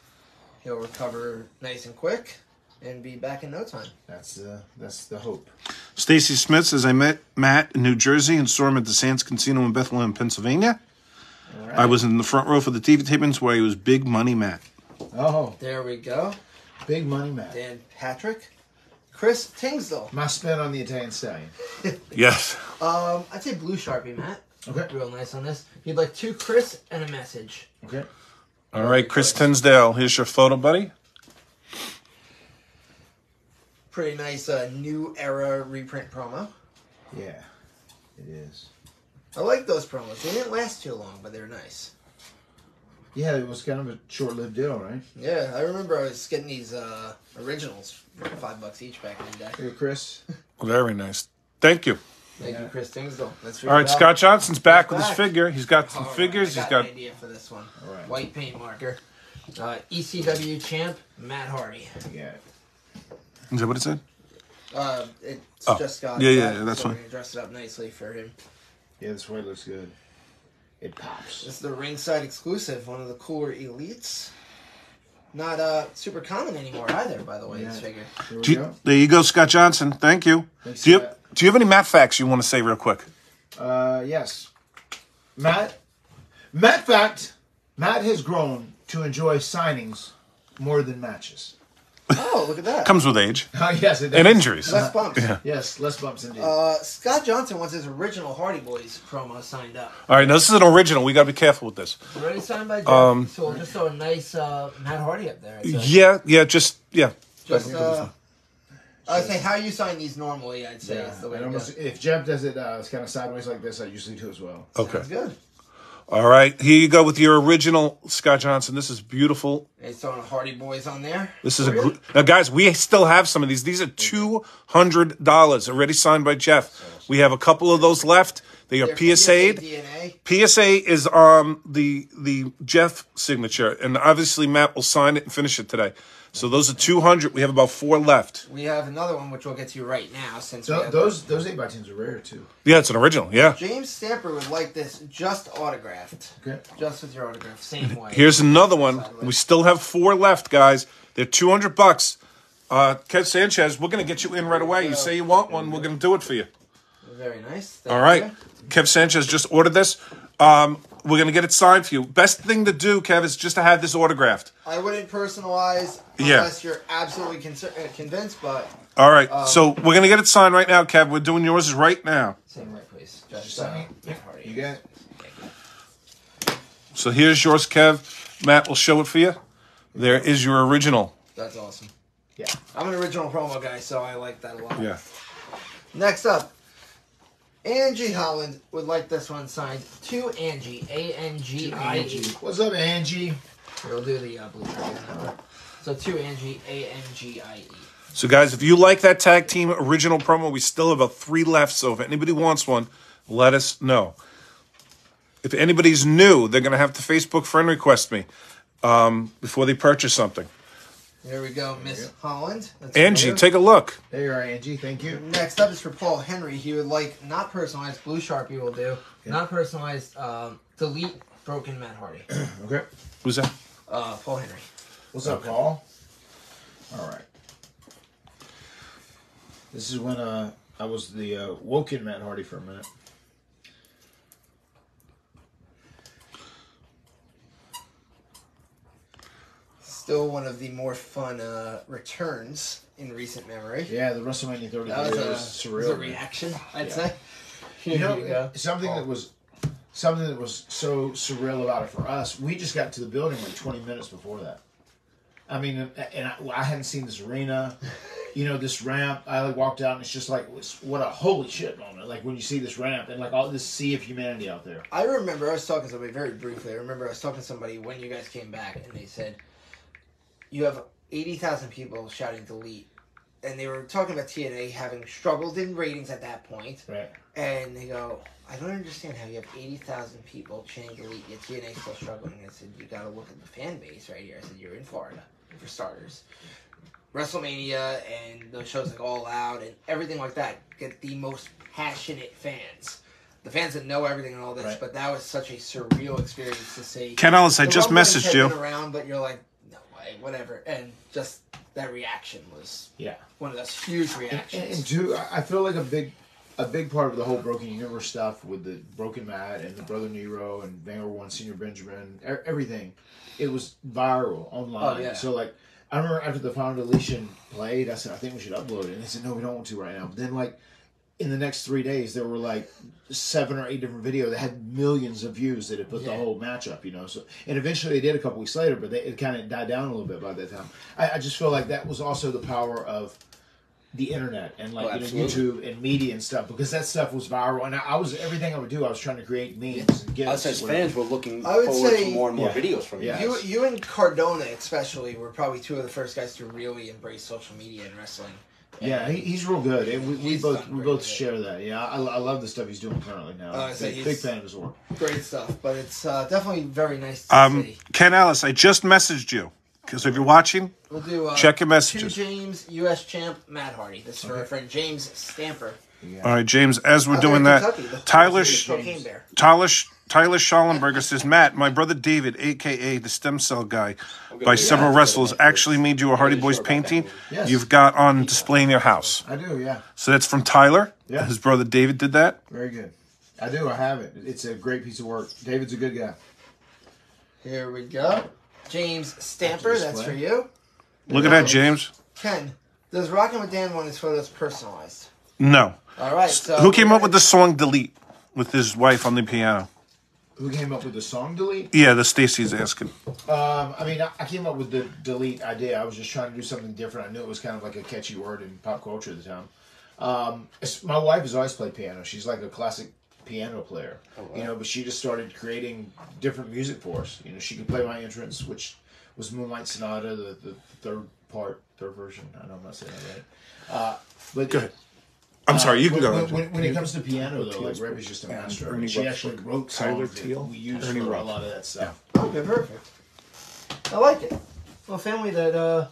he'll recover nice and quick and be back in no time. That's the hope. Stacy Smith says, I met Matt in New Jersey and saw him at the Sands Casino in Bethlehem, Pennsylvania. All right. I was in the front row for the TV tapings where he was Big Money Matt. Oh, There we go. big money, Matt. Dan Patrick. Chris Tingsdale. My spin on the Italian Stallion. Yes. I'd say blue Sharpie, Matt. Okay. Real nice on this. He'd like 2 Chris and a message. Okay. All right, Chris Tinsdale. Here's your photo, buddy. Pretty nice new era reprint promo. Yeah, it is. I like those promos. They didn't last too long, but they're nice. Yeah, it was kind of a short-lived deal, right? Yeah, I remember I was getting these originals for $5 each back in the day. Here, Chris. Very nice. Thank you. Thank you, Chris Tingsdale. That's All right, Scott Johnson's back with his back. figure. He's got some All right, figures. I He's got got. an idea for this one. All right. White paint marker. ECW champ Matt Hardy. Yeah. Is that what it said? It's Oh. just got. Yeah, that's so fine. We're gonna dress it up nicely for him. Yeah, this white looks good. It pops. This is the ringside exclusive, one of the cooler elites. Not super common anymore either, by the way. This Yeah. figure. Here we Do you- go. there you go, Scott Johnson. Thank you. Thanks, Do you Scott. do you have any Matt facts you want to say real quick? Yes. Matt fact, Matt has grown to enjoy signings more than matches. Oh, look at that. Comes with age Oh, yes, it does. and injuries. Less bumps. Yes, less bumps indeed. Scott Johnson wants his original Hardy Boys promo signed up. All right, now this is an original. We got to be careful with this. Already signed by Jeff. So we'll just throw a nice Matt Hardy up there. I'd say. Yeah, Just, I'd say how you sign these normally, I'd say yeah. is the way And to go. almost, if Jeff does it kind of sideways like this, I usually do as well. Okay. Sounds good. All right, here you go with your original Scott Johnson. This is beautiful. And he's throwing Hardy Boys on there. This is a Oh, really? now, guys. We still have some of these. These are $200 already signed by Jeff. We have a couple of those left. They are They're PSA'd. DNA. PSA is the Jeff signature, and obviously Matt will sign it and finish it today. So those are 200. We have about 4 left. We have another one which we'll get to right now since we So have those 8x10s are rare too. Yeah, it's an original. Yeah. James Stamper would like this just autographed. Okay. Just with your autograph. Same way. Here's another one. We still have 4 left, guys. They're $200. Kev Sanchez, we're gonna get you in right away. You say you want one, we're gonna do it for you. Very nice. Thank All right. you. Kev Sanchez just ordered this. We're gonna get it signed for you. Best thing to do, Kev, is just to have this autographed. I wouldn't personalize Yeah. unless you're absolutely convinced, but All right. So we're gonna get it signed right now, Kev. We're doing yours right now. same way, please. Just sign Matt Hardy. You got it? So here's yours, Kev. Matt will show it for you. There is your original. That's awesome. Yeah. I'm an original promo guy, so I like that a lot. Yeah. Next up, Angie Holland would like this one signed to Angie. A-N-G-I-E. What's up, Angie? We'll do the blue shirt on that one. So to Angie, A-N-G-I-E. So, guys, if you like that tag team original promo, we still have 3 left. So, if anybody wants one, let us know. If anybody's new, they're going to have to Facebook friend request me before they purchase something. There we go, Miss Holland. That's Angie, for you. take a look. There you are, Angie. Thank you. Next up is for Paul Henry. He would like not personalized, Blue Sharpie will do. Yeah. Not personalized, delete broken Matt Hardy. Okay. Who's that? Paul Henry. What's up, Paul? All right. This is when I was the woken Matt Hardy for a minute. Still one of the more fun returns in recent memory. Yeah, the WrestleMania 30 That video was was a surreal. man. reaction, I'd Yeah. say. You Here know, you go. something that was so surreal about it for us. We just got to the building like 20 minutes before that. I mean, and I hadn't seen this arena, this ramp. I like walked out and it's just like, what a holy shit moment! Like when you see this ramp and like all this sea of humanity out there. I remember I was talking to somebody very briefly. I remember I was talking to somebody when you guys came back, and they said, you have 80,000 people shouting delete. And they were talking about TNA having struggled in ratings at that point. Right. And they go, I don't understand how you have 80,000 people chanting delete, yet TNA still struggling. I said, you got to look at the fan base right here. I said, you're in Florida, for starters. WrestleMania and those shows like All Out and everything like that get the most passionate fans. The fans that know everything and all this, Right. but that was such a surreal experience to see. Ken Ellis, I The just rumblings messaged had you. been around, but you're like, no way, whatever. And just that reaction was Yeah. one of those huge And reactions. two, I feel like a big part of the whole Broken Universe stuff with the Broken Matt and the Brother Nero and Vanguard One Senior Benjamin, everything, it was viral online. Oh, yeah. So like, I remember after the Final Deletion played, I said, I think we should upload it. And they said, no, we don't want to right now. But then like, in the next 3 days, there were like 7 or 8 different videos that had millions of views that had put the whole match up, So, and eventually they did a couple weeks later, but it kind of died down a little bit by that time. I just feel like that was also the power of the internet and like YouTube and media and stuff, because that stuff was viral. And I was, everything I would do, I was trying to create memes and gifs. Us as fans were looking I would forward say- to more and more Yeah. videos from you. Yeah. You and Cardona especially were probably 2 of the first guys to really embrace social media and wrestling. Yeah, he's real good, and we He's both done we great both with it. share that. Yeah, I love the stuff he's doing currently now. I say Big he's- fan of his work. Great stuff, but it's definitely very nice to see. Ken Ellis, I just messaged you. Because if you're watching, We'll do check your 2 messages. James, U.S. champ, Matt Hardy. This is for our friend James Stamper. All right, James, as we're Out there doing in that, Kentucky, the Tyler Cocaine Bear. Schallenberger says, Matt, my brother David, a.k.a. the stem cell guy, by several wrestlers, actually made you a Hardy Boys painting Yes. you've got on display in your house. I do, yeah. So that's from Tyler. Yeah. His brother David did that. Very good. I do. I have it. It's a great piece of work. David's a good guy. Here we go. James Stamper, that's display. for you. Look at that, James. Ken, does Rockin' with Dan want his photos personalized? No. All right, so... Who came up with the song Delete with his wife on the piano? Who came up with the song Delete? Yeah, the Stacy's asking. I mean, I came up with the Delete idea. I was just trying to do something different. I knew it was kind of like a catchy word in pop culture at the time. My wife has always played piano. She's like a classic piano player, but she just started creating different music for us. She could play my entrance, which was Moonlight Sonata, the third version. I know I'm not saying that right. But Go ahead. I'm sorry, you can go. When it comes to piano, though, like Reb is just a master. Ernie She Ruff- actually wrote Tyler songs that Teal? we use Ernie for a Ruff. lot of that stuff. Okay, perfect. I like it. Well, family that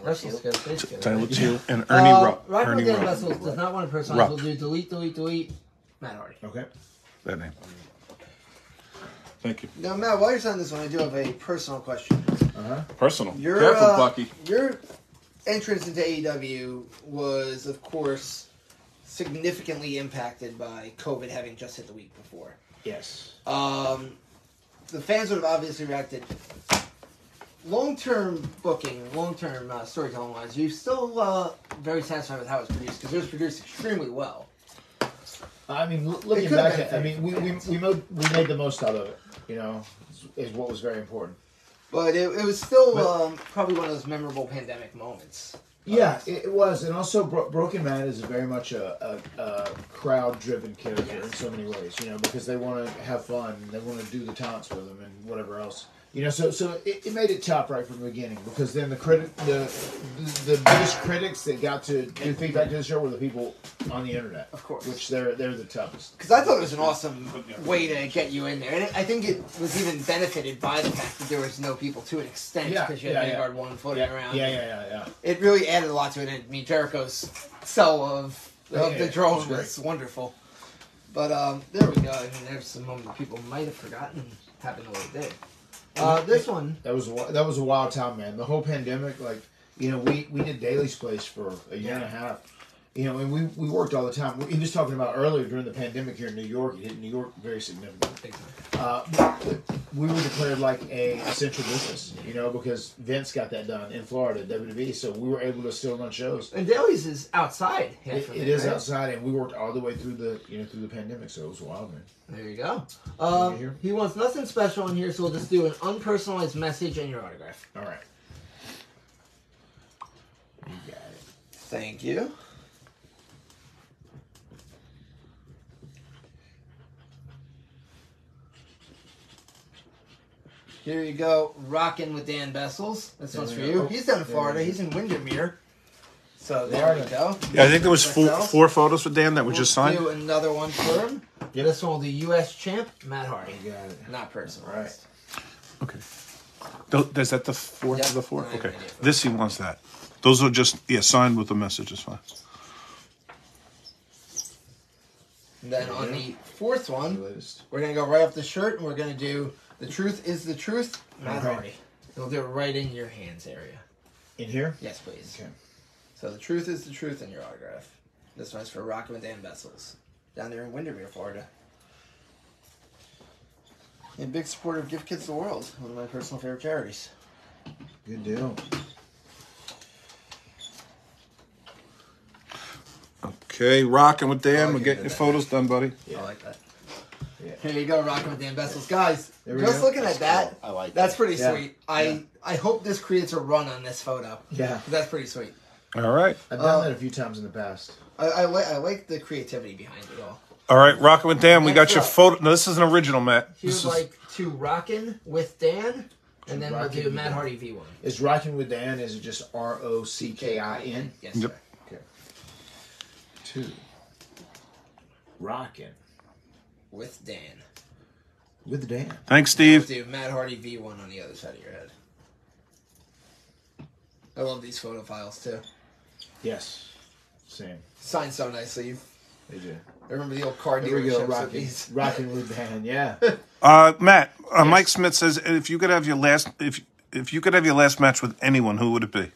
wrestles together, plays together. Tyler Teal and Ernie Ruff. Rockin' Ernie with Dan Ruff. Wrestles does not want to personalize. Rupp. We'll do delete, Matt Hardy. Okay. That name. Thank you. Now, Matt, while you're signing this one, I do have a personal question. Personal. Your, Careful, Bucky. Your entrance into AEW was, of course, significantly impacted by COVID having just hit the week before. Yes. The fans would have obviously reacted. Long-term booking, long-term storytelling wise, you're still very satisfied with how it's produced because it was produced extremely well. I mean, looking could've back, been I mean, we made the most out of it. Is what was very important. But it was still probably one of those memorable pandemic moments. Yeah, it was, and also Broken Man is very much a crowd-driven character in so many ways. Because they want to have fun, and they want to do the taunts with them, and whatever else. You know, so it made it tough right from the beginning because then the biggest critics that got to do feedback to the show were the people on the internet, Of course. which they're the toughest. Because I thought it was an awesome way to get you in there. And I think it was even benefited by the fact that there was no people to an extent because you had Vanguard 1 floating around. Yeah. It really added a lot to it. And I mean, Jericho's sell of the drone was wonderful. But there we go. I mean, there's some moment that people might have forgotten happened the way it did. This one. That was a wild time, man. The whole pandemic, like, you know, we did Daly's Place for a year and a half. You know, and we worked all the time. He was talking about earlier during the pandemic here in New York. It hit New York very significantly. We were declared like a essential business, you know, because Vince got that done in Florida, WWE. So we were able to still run shows. And Daly's is outside. It is outside, and we worked all the way through the pandemic. So it was wild, man. There you go. He wants nothing special in here, so we'll just do an unpersonalized message and your autograph. All right. You got it. Thank you. Here you go, rocking with Dan Bessels. This one's for you. He's down in Florida. He's in Windermere. So there we go. Yeah, I think there was four photos with Dan that were just signed. Do another one for him. Yep. This one will do U.S. champ, Matt Hardy. You got it. Not personal. Right. Okay. Is that the fourth of the four? I have Okay. an idea. This he wants that. Those are just signed with the message is fine. And then on the fourth one, Latest. we're going to go right off the shirt, and we're going to do The Truth is the Truth, Matt Okay. Hardy. We'll do it right in your hands area. In here? Yes, please. Okay. So The Truth is the Truth in your autograph. This one's for Rockin' with Dan Bessels. Down there in Windermere, Florida. A big supporter of Give Kids the World, one of my personal favorite charities. Good deal. Okay, rocking with Dan. Oh, We're you getting did your that. photos done, buddy. I like that. Yeah. Here you go, Rockin' with Dan Bessels. Guys, There we just go. looking at that, I like that's that. pretty Yeah. sweet. I hope this creates a run on this photo. Yeah. That's pretty sweet. All right. I've done that a few times in the past. I like the creativity behind it all. All right, rocking with Dan. We got Next your up. photo. No, this is an original, Matt. He This would is, like to Rockin' with Dan, and then we'll Rockin' do with Matt Dan. Hardy V1. Is Rockin' with Dan, is it just ROCKIN? Yes, Yep. sir. Okay. 2. Rockin' With Dan. with Dan. Thanks, We'll Steve. do Matt Hardy V1 on the other side of your head. I love these photo files too. Yes. Same. Signed so nicely. They do. I remember the old car There we go. dealerships with Rockin'. these. Rockin' with Dan. Yeah. Matt, Mike Smith says if you could have your last match with anyone, who would it be?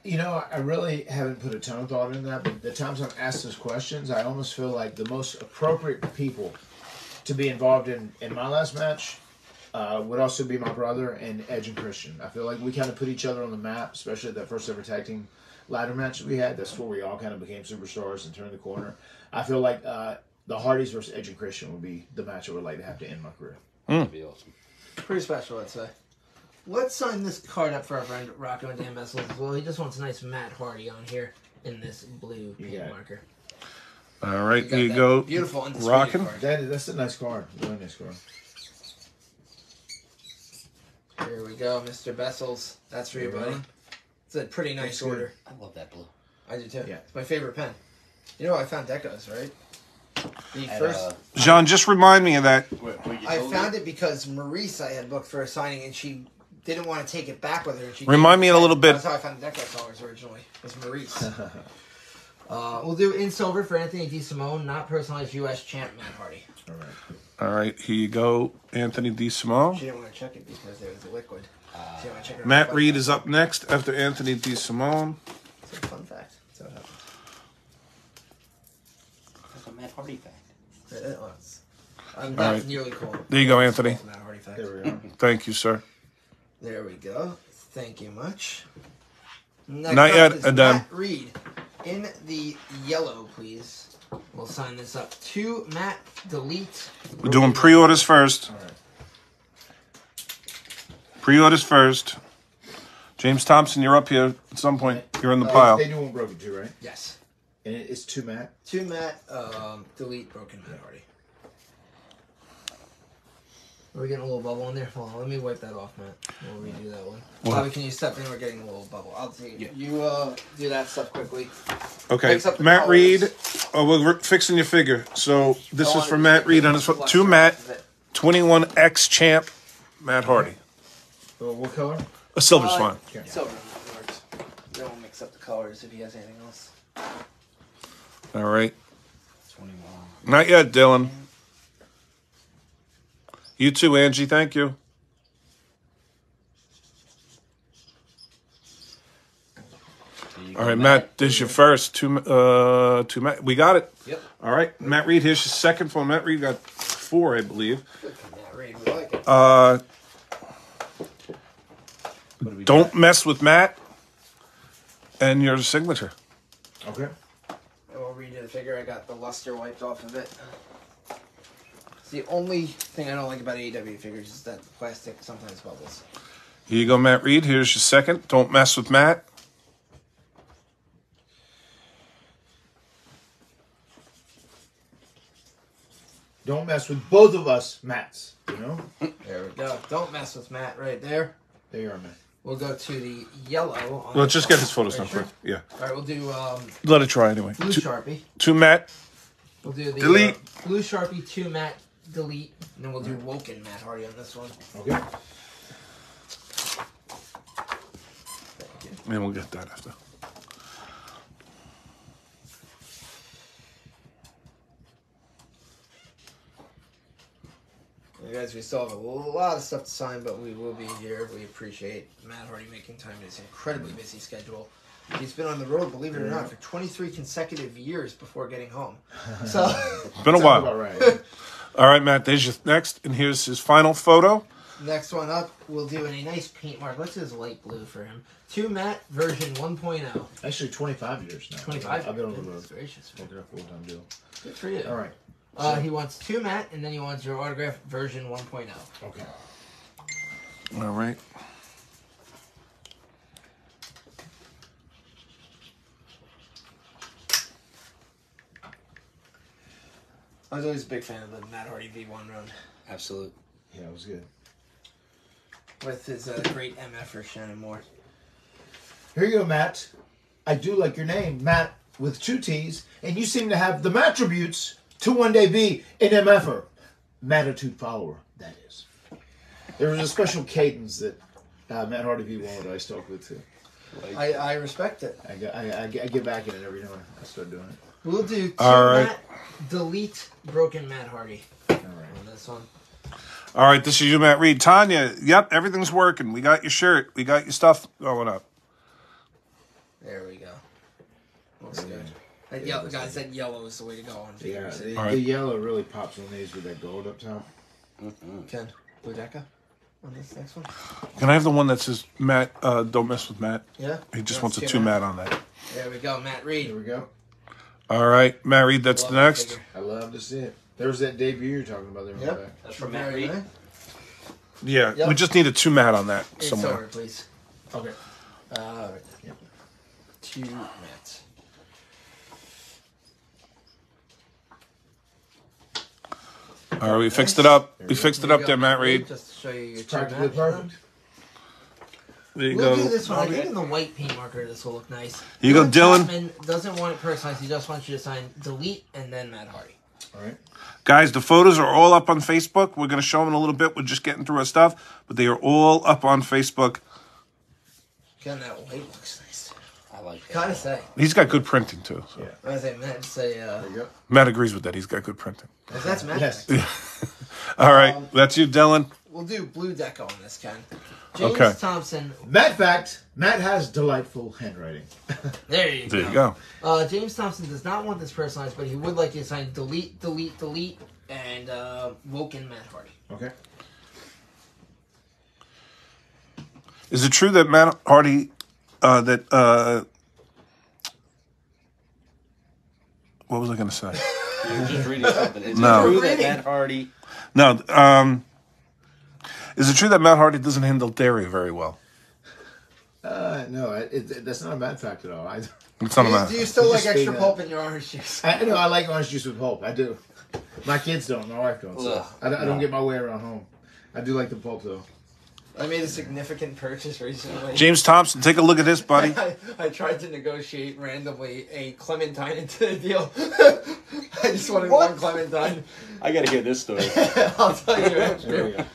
You know, I really haven't put a ton of thought into that, but the times I'm asked those questions, I almost feel like the most appropriate people to be involved in my last match would also be my brother and Edge and Christian. I feel like we kind of put each other on the map, especially that first ever tag team ladder match that we had. That's where we all kind of became superstars and turned the corner. I feel like the Hardys versus Edge and Christian would be the match I would like to have to end my career. That'd be awesome. Pretty special, I'd say. Let's sign this card up for our friend Rocco and Dan Bessels as well. He just wants a nice Matt Hardy on here in this blue got paint it. marker. All right, got here you that go. Beautiful undisputed Rockin'. card. That's a nice card. Really nice card. Here we go, Mr. Bessels. That's for you, There we buddy. go. It's a pretty nice Looks good. order. I love that blue. I do too. Yeah. It's my favorite pen. You know I found Deco's, right? The At, first John, just remind me of that. I found it because Maurice I had booked for a signing and she didn't want to take it back with her. And she Remind me a little bit. That's how I found the Deco colors originally. Was Maurice. We'll do in silver for Anthony DeSimone, not personalized U.S. champ Matt Hardy. All right. All right, here you go, Anthony DeSimone. She didn't want to check it because there was a liquid. She didn't want to check it on Matt the Reed website. is up next after Anthony DeSimone. It's a fun fact. That's how it happens. That's a Matt Hardy fact. It was. I'm All not right. nearly cool. There you go, Anthony. It's Matt Hardy fact. There we go. Thank you, sir. There we go. Thank you much. Next Not up yet, is Adam. Matt Reed in the yellow, please. We'll sign this up to Matt. Delete. We're doing pre-orders first. All right. Pre-orders first. James Thompson, you're up here at some point. You're in the pile. They do want broken too, right? Yes. And it's 2 Matt. To Matt. Delete broken Matt Hardy. Are we getting a little bubble in there? Hold on, let me wipe that off, Matt. We'll redo that one. What? Bobby, can you step in? We're getting a little bubble. I'll take it. You do that stuff quickly. Okay, Mix up the Matt colors. Reed. Oh, we're fixing your figure. So this is for Matt Reed on his foot. To Matt, 21X champ, Matt Hardy. Oh, what color? A silver's fine. Silver works. We don't mix up the colors if he has anything else. All right. 21. Not yet, Dylan. You too, Angie. Thank you. All right, Matt, this is your first. To Matt. We got it. Yep. All right, Matt Reed, here's your second for Matt Reed. Got 4, I believe. Good for Matt Reed. We like it. Don't mess with Matt. And your signature. Okay. And we'll redo the figure. I got the luster wiped off of it. It's the only thing I don't like about AEW figures is that the plastic sometimes bubbles. Here you go, Matt Reed. Here's your second. Don't mess with Matt. Don't mess with both of us, Matts. You know? There we go. Don't mess with Matt right there. There you are, man. We'll go to the yellow. On Let's the just get his photos Are done you sure? first. Yeah. All right, we'll do Let it try anyway. blue Sharpie. To Matt. We'll do the Delete. blue Sharpie, 2 Matt, delete. And then we'll do Woken Matt Hardy on this one. Okay. And we'll get that after. You guys, we still have a lot of stuff to sign, but we will be here. We appreciate Matt Hardy making time in his incredibly busy schedule. He's been on the road, believe it or not, for 23 consecutive years before getting home. So, Been a Sounds while. about right. All right, Matt, there's your next. And here's his final photo. next one up, we'll do a nice paint mark. Let's do this light blue for him. 2 Matt version 1.0. Actually, 25 years now. 25. I've been on the road. Goodness gracious. Working a full-time deal. Good for you. All right. He wants 2 Matt, and then he wants your autograph version 1.0. Okay. All right. I was always a big fan of the Matt Hardy V1 run Absolute. Yeah, it was good. with his great MFer Shannon Moore. Here you go, Matt. I do like your name, Matt, with 2 T's, and you seem to have the Mattributes to one day be an MFer. Mattitude follower, that is. There was a special cadence that Matt Hardy V1 that I stuck with too. I respect it. I get back in it every time I start doing it. We'll do 2 All right. Matt, delete broken Matt Hardy All right. on this one. All right, this is you, Matt Reed. Tanya, yep, everything's working. We got your shirt. We got your stuff going up. There we go. Looks good. That yellow, guys, that yellow is the way to go on Yeah, figures. the, All right. the yellow really pops on these with that gold up top. Ken, Blue Deca on this next one? Can I have the one that says Matt, don't mess with Matt? Yeah? He just Let's wants a get 2 it. Matt on that. There we go, Matt Reed. There we go. All right, Matt Reed, that's Love the that next. figure. I love to see it. There was that debut you're talking about there. in the Yep. back. That's from Matt Very Reed. nice. Yeah, Yep. we just need a 2 Matt on that It's somewhere. over, please. Okay. Right there. Yep. 2 Matts. All right, we fixed it up. There We we go. fixed it There up you there, go, Matt Reed. Just to show you your 2 Practically Matt. perfect. There you We'll go. do this one. I think in the white paint marker, this will look nice. Here you go, Dylan. Chapman doesn't want it personalized. He just wants you to sign delete and then Matt Hardy. All right. Guys, the photos are all up on Facebook. We're going to show them in a little bit. We're just getting through our stuff, but they are all up on Facebook. Again, that white looks nice. I like that. Gotta say. He's got good printing, too. So. Yeah. I say, Matt, say, There you go. Matt agrees with that. He's got good printing. if that's Matt. Yes. All right, that's you, Dylan. We'll do blue deco on this, Ken. James Okay. Thompson. Matt fact, Matt has delightful handwriting. There you There you go. James Thompson does not want this personalized, but he would like you to sign delete, delete, delete, and Woken Matt Hardy. Okay. Is it true that Matt Hardy, what was I going to say? You're just reading something. Is No. it true that Reading. Matt Hardy? No, is it true that Matt Hardy doesn't handle dairy very well? No, that's not a bad fact at all. It's not a Do matter. you still You like just extra say that. pulp in your orange juice? I like orange juice with pulp. I do. My kids don't. My wife don't. So Ugh. I don't get my way around home. I do like the pulp though. I made a significant purchase recently. James Thompson, take a look at this, buddy. I tried to negotiate randomly a clementine into the deal. I just wanted one clementine. I gotta hear this story. I'll tell you There after. we go.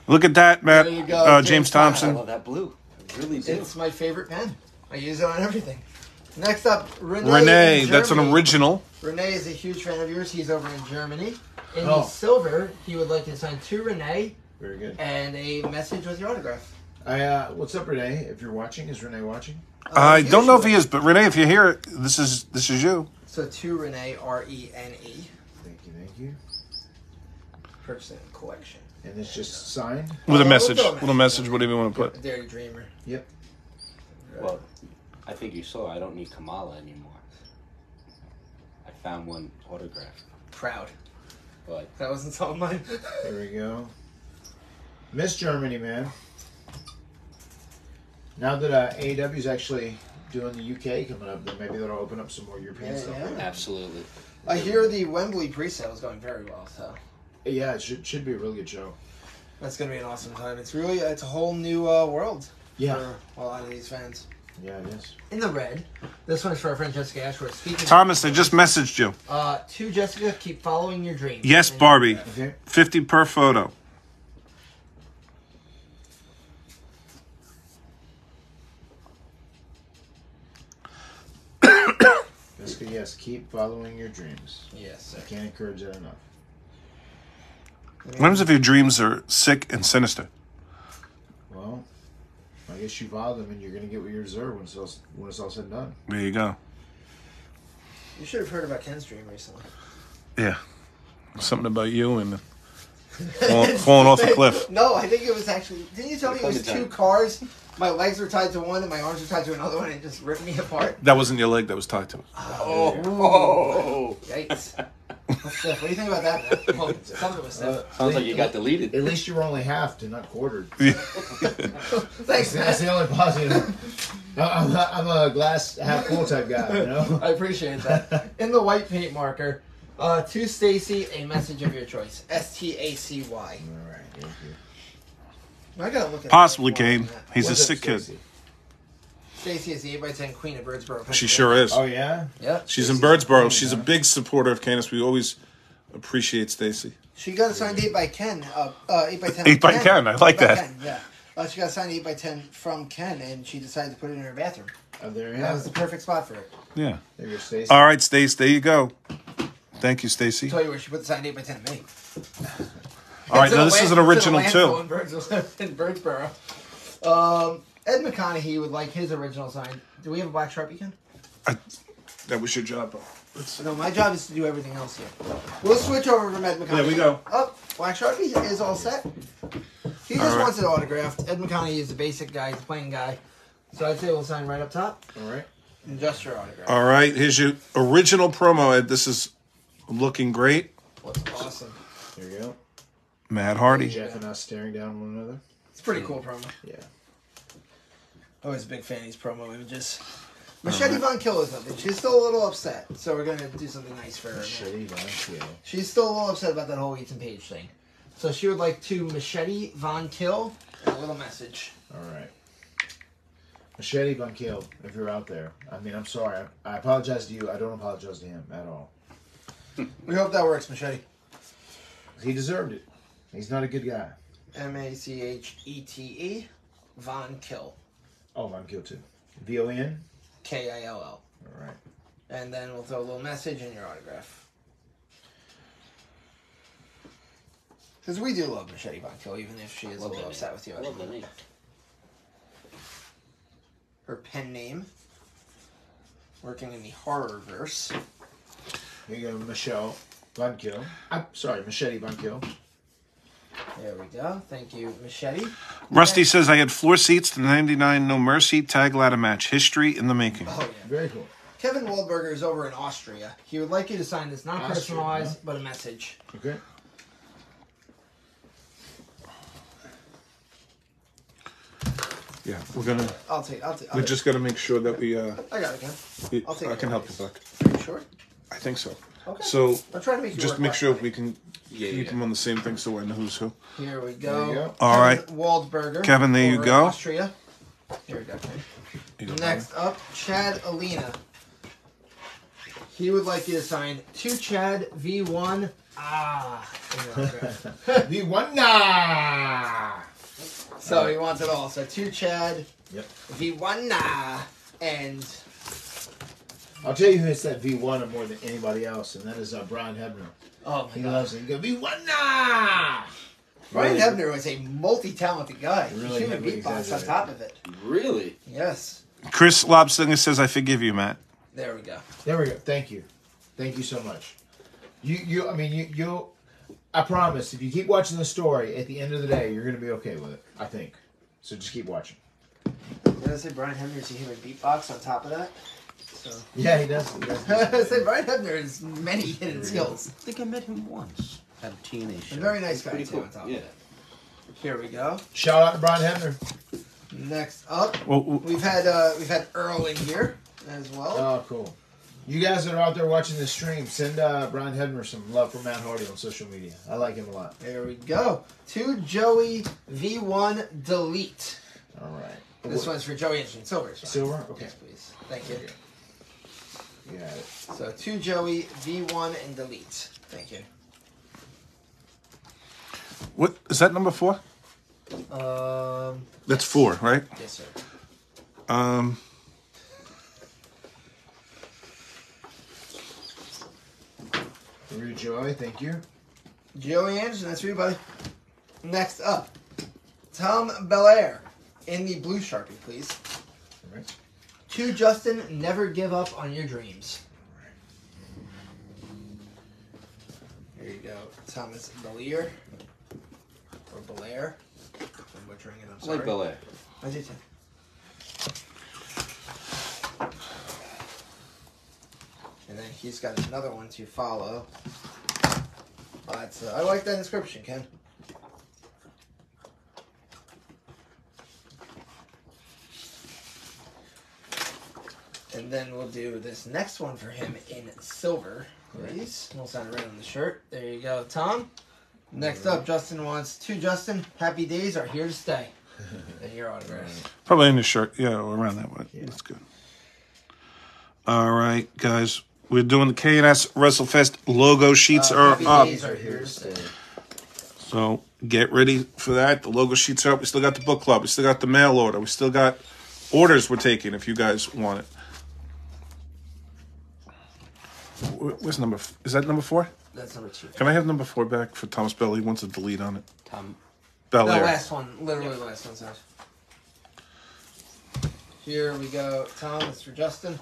Look at that, Matt. There you go, James I Thompson. love that blue. I really do. It's my favorite pen. I use it on everything. Next up, Renee, in that's an Germany. original. Renee is a huge fan of yours. He's over in Germany. In Oh. the silver, he would like to sign to Renee Very good. and a message with your autograph. What's up, Renee? If you're watching, is Renee watching? I don't know if he usually. is, but Renee, if you hear it, this is you. So to Renee, R-E-N-E. Thank you. Purchasing collection. And it's just signed. With a we'll message. throw a With a message, whatever you want to put. Dirty Dreamer. Yep. Well, I think you saw I don't need Kamala anymore. I found one autographed, Proud. but That wasn't some of mine. There we go. Miss Germany, man. Now that AEW is actually doing the UK coming up, then maybe that'll open up some more European stuff. Yeah. absolutely. I hear the Wembley pre-sale is going very well, so Yeah, it should be a really good show. that's going to be an awesome time. It's a whole new world Yeah. for a lot of these fans. Yeah, it is. In the red, this one is for our friend Jessica Ashworth. Speaking Thomas, I just messaged you. to Jessica, keep following your dreams. Yes, And- Barbie. Okay. 50 per photo. Jessica, yes, keep following your dreams. Yes, I sir. can't encourage that enough. What happens if your dreams are sick and sinister? Well, I guess you follow them and you're going to get what you deserve when it's all said and done. There you go. You should have heard about Ken's dream recently. Yeah. Something about you and falling off a cliff. No, I think it was actually. Didn't you tell me it was Clementine. 2 cars? My legs were tied to one and my arms were tied to another one, and it just ripped me apart. That wasn't your leg that was tied to it. Oh, Yikes! What do you think about that? Man? Well, something was stiff. sounds like you got deleted. At least you were only halved and not quartered. Thanks, That's man. the only positive. I'm a glass half full type guy, you know? I appreciate that. In the white paint marker, to Stacy, a message of your choice. STACY. All right, thank you. I gotta look at Possibly, that. Kane. He's a What's up, sick kid. Stacey? Stacy is the 8x10 queen of Birdsboro. She sure is. Oh, yeah? Yep. She's in Birdsboro. She's a big supporter of Candace. We always appreciate Stacy. She got signed 8x10. 8x10. 8 by Ken. I like 8 by that. 10, yeah. She got signed 8x10 from Ken, and she decided to put it in her bathroom. Oh, there you That have was the it. perfect spot for it. Yeah. There you go, Stacey. All right, Stace. There you go. Thank you, Stacy. I'll tell you where she put the signed 8x10 of me. All right, It's in now a this is an land- original it's in a too. landfill in Birdsboro. Ed McConaughey would like his original sign. Do we have a black Sharpie, Ken? That was your job. No, my job is to do everything else here. We'll switch over from Ed McConaughey. There we go. Oh, black Sharpie is all set. He just right. wants it autographed. Ed McConaughey is a basic guy. He's a plain guy. So I'd say we'll sign right up top. All right. And just your autograph. All right, here's your original promo, Ed. This is looking great. What's awesome. There you go. Matt Hardy. Jeff and us staring down one another. It's a pretty cool promo. Yeah. Always a big fan of these promo images. Machete Von Kill is nothing. She's still a little upset, so we're gonna do something nice for her. Shitty, man. Yeah. She's still a little upset about that whole Ethan Page thing. So she would like to Machete Von Kill and a little message. All right. Machete Von Kill, if you're out there. I mean, I'm sorry. I apologize to you. I don't apologize to him at all. We hope that works, Machete. He deserved it. He's not a good guy. Machete Von Kill. Oh, Von Kill too. VON? Kill. All right. And then we'll throw a little message in your autograph. Because we do love Machete Von Kill, even if she is a Love little that upset name. with you. I love the name. Her pen name. Working in the horror verse. Here you go, Michelle Von Kill. I'm sorry, Machete Von Kill. There we go. Thank you, Machete. Rusty says, I had floor seats to the 99 No Mercy tag ladder match. History in the making. Oh, yeah. Very cool. Kevin Waldberger is over in Austria. He would like you to sign this, not Austria, personalized, huh? but a message. Okay. Yeah, we're gonna. I'll take. We just got to make sure that we. I got it, Ken. I'll take I it. can help you, Buck. Are you sure? I think so. Okay. So I'm trying to make you just work make less, sure buddy. we can Keep them on the same thing so I know who's who. Here we There go. you go. All right. Waldberger. Kevin, there you over go. Austria. Here we go. You go, Next up, Chad Alina. He would like you to sign 2 Chad V1. The one nah. So he wants it all. So 2 Chad Yep. V1 and I'll tell you who hits that V1 more than anybody else, and that is Brian Hebner. oh my He god. loves it. He goes V1 nah. Brian Really- Hebner was a multi-talented guy. Really Human heavily beatbox on exaggerated. top of it. Really? Yes. Chris Lobsinger says, I forgive you, Matt. There we go. There we go. Thank you so much. You. I promise, if you keep watching the story, at the end of the day, you're gonna be okay with it. I think. So just keep watching. Did I say Brian Hebner is a human beatbox on top of that? So. Yeah, he does. I said Brian Hebner has many hidden skills. I think I met him once at a TNA show. A very nice guy Pretty too cool. on top Yeah. of it. Here we go. Shout out to Brian Hebner. Next up, Well, we've had Earl in here as well. Oh, cool. You guys that are out there watching this stream, send Brian Hebner some love from Matt Hardy on social media. I like him a lot. There we go. 2 Joey V1 Delete. All right. This one's for Joey Anderson. Silver. Sorry. Silver? Okay. Yes, please. Thank you. You got it. So 2 Joey V1 and Delete. Thank you. what is that number 4? That's 4, right? Yes, sir. Rudy Joy, thank you. Joey Anderson, that's for you, buddy. Next up, Tom Belair in the blue Sharpie, please. All right. 2 Justin, never give up on your dreams. Here you go. Thomas Belair. Or Belair. I'm butchering it, I'm I sorry. like Belair. I do too. And then he's got another one to follow. But I like that inscription, Ken. And then we'll do this next one for him in silver, please. We'll sign it right on the shirt. There you go, Tom. Next up, Justin wants 2 Justin. Happy days are here to stay. And your autograph. Probably in the shirt. Yeah, around that way. Yeah. That's good. All right, guys. We're doing the K&S WrestleFest logo sheets are Happy up. days are here to stay. So get ready for that. The logo sheets are up. We still got the book club. We still got the mail order. We still got orders we're taking if you guys want it. Where's number? Is that number 4? That's number 2. Can I have number 4 back for Thomas Bell? He wants a delete on it. Tom. The Belair. last one. Literally the last one, sorry. Here we go. Tom, it's for Justin.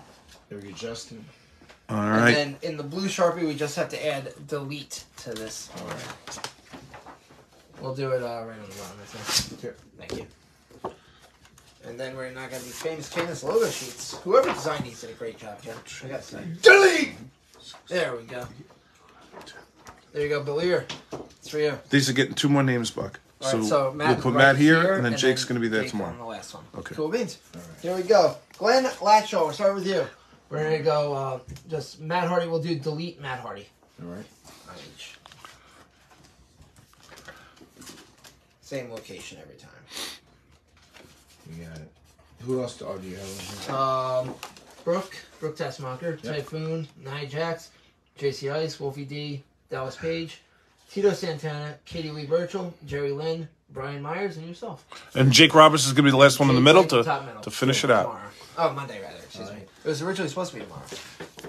There we go, Justin. All And right. then in the blue Sharpie, we just have to add delete to this. All right. We'll do it right on the bottom. That's it. Here. Thank you. And then we're not going to be famous Candace logo sheets. Whoever designed these did a great job, Jen. I got to say. Delete! There we go. There you go, Belair. It's for you. These are getting 2 more names, Buck. All right, so Matt we'll put right Matt here, and then Jake's going to be there Jake tomorrow. on the last one. Okay. Cool beans. All right. Here we go. Glenn Latcho, we'll start with you. We're going to go just Matt Hardy. We'll do delete Matt Hardy All right. on each. Same location every time. You got it. Who else do you have on here? Brooke Tessmacher, Typhoon, Nia Jax, JC Ice, Wolfie D, Dallas Page, Tito Santana, Katie Lee Burchell, Jerry Lynn, Brian Myers, and yourself. And Jake Roberts is going to be the last one in the Jake middle White, top middle. to finish it out. Tomorrow. Oh, Monday rather. Excuse me. It was originally supposed to be tomorrow.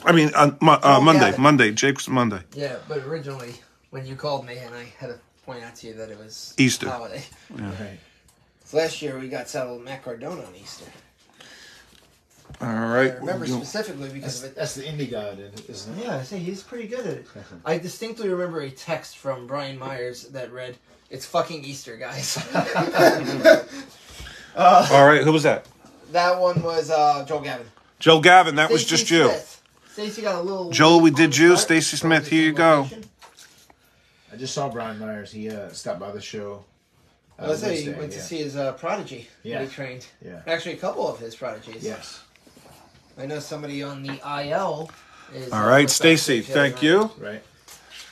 I mean, Monday. Gavin. Monday. Jake's Monday. Yeah, but originally when you called me and I had to point out to you that it was Easter. holiday. Right. So last year we got settled Matt Cardona on Easter. All I right. remember specifically because of it. That's the indie god, isn't it? Yeah, I say he's pretty good at it. I distinctly remember a text from Brian Myers that read, "It's fucking Easter, guys." All right. Who was that? That one was Joel Gavin. Joe Gavin. That was Stacey just you. Smith. Stacey got a little. Joel, we did you. start. Stacey Smith, here you go. I just saw Brian Myers. He stopped by the show. I was saying he Wednesday, went to yeah. see his prodigy Yeah. that he trained. Yeah. Actually, a couple of his prodigies. Yes. I know somebody on the IL is. All right, with Stacey. backstage Thank the other you. Right.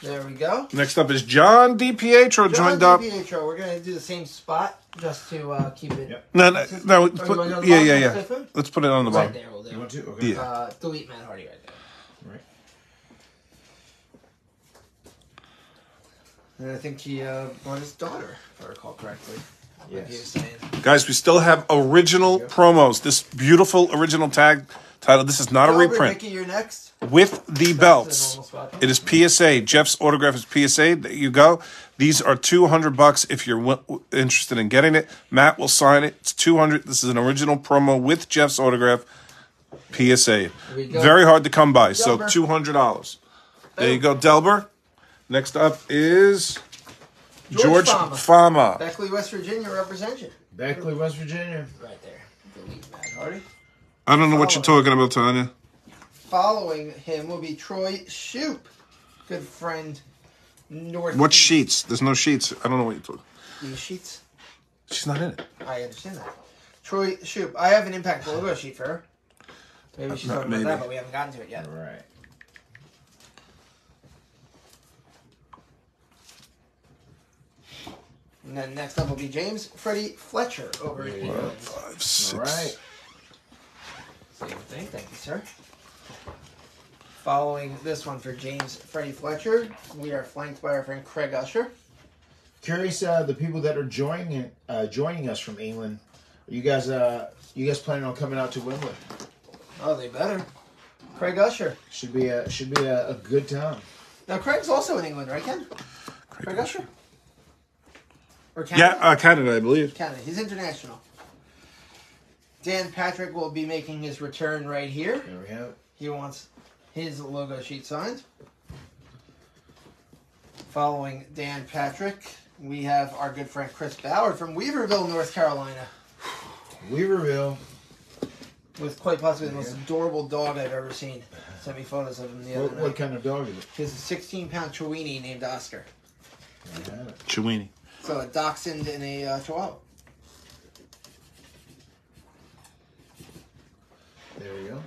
There we go. Next up is John DiPietro joined up. DiPietro. We're going to do the same spot just to keep it. Yep. No. You Put, wanna go to the yeah. bottom, Stefan? Let's put it on the Right bottom. there, we'll do. You want to? Okay. Yeah. Delete Matt Hardy right there. Right. And I think he brought his daughter, if I recall correctly. Like he was Yes. saying. Guys, we still have original promos. This beautiful original tag title. This is not a Gilbert, reprint. Mickey, you're next. With the belts. normal spot. It is PSA. Jeff's autograph is PSA. There you go. These are $200 if you're interested in getting it. Matt will sign it. It's $200. This is an original promo with Jeff's autograph. PSA. we go. Very hard to come by. So Delbert. $200. There you go, Delbert. Next up is George George Fama. Fama. Beckley, West Virginia representation. Beckley, West Virginia. Right there. Delete Matt Hardy. I don't know what you're talking about, Tanya. Following him will be Troy Shoup. Good friend. North. What sheets? There's no sheets. I don't know what you're talking. These sheets. She's not in it. I understand that. Troy Shoup. I have an Impact logo sheet for her. Maybe she's talking Maybe. about that, but we haven't gotten to it yet. All right. And then next up will be James Freddie Fletcher over in England. 5, 6. All right. Same thing. Thank you, sir. Following this one for James Freddie Fletcher, we are flanked by our friend Craig Usher. Curious, the people that are joining us from England. Are you guys planning on coming out to Wembley? Oh, they better. Craig Usher. Should be a good time. Now, Craig's also in England, right, Ken? Craig Usher? Or Canada? Yeah, Canada, I believe. Canada. He's international. Dan Patrick will be making his return right here. There we have it. He wants his logo sheet signed. Following Dan Patrick, we have our good friend Chris Ballard from Weaverville, North Carolina, Weaverville. with quite possibly the most adorable dog I've ever seen. Sent me photos of him the other What night. kind of dog is it? He's a 16-pound Chiweenie named Oscar. There we have it. Chiweenie. So a dachshund and a Chihuahua. There we go.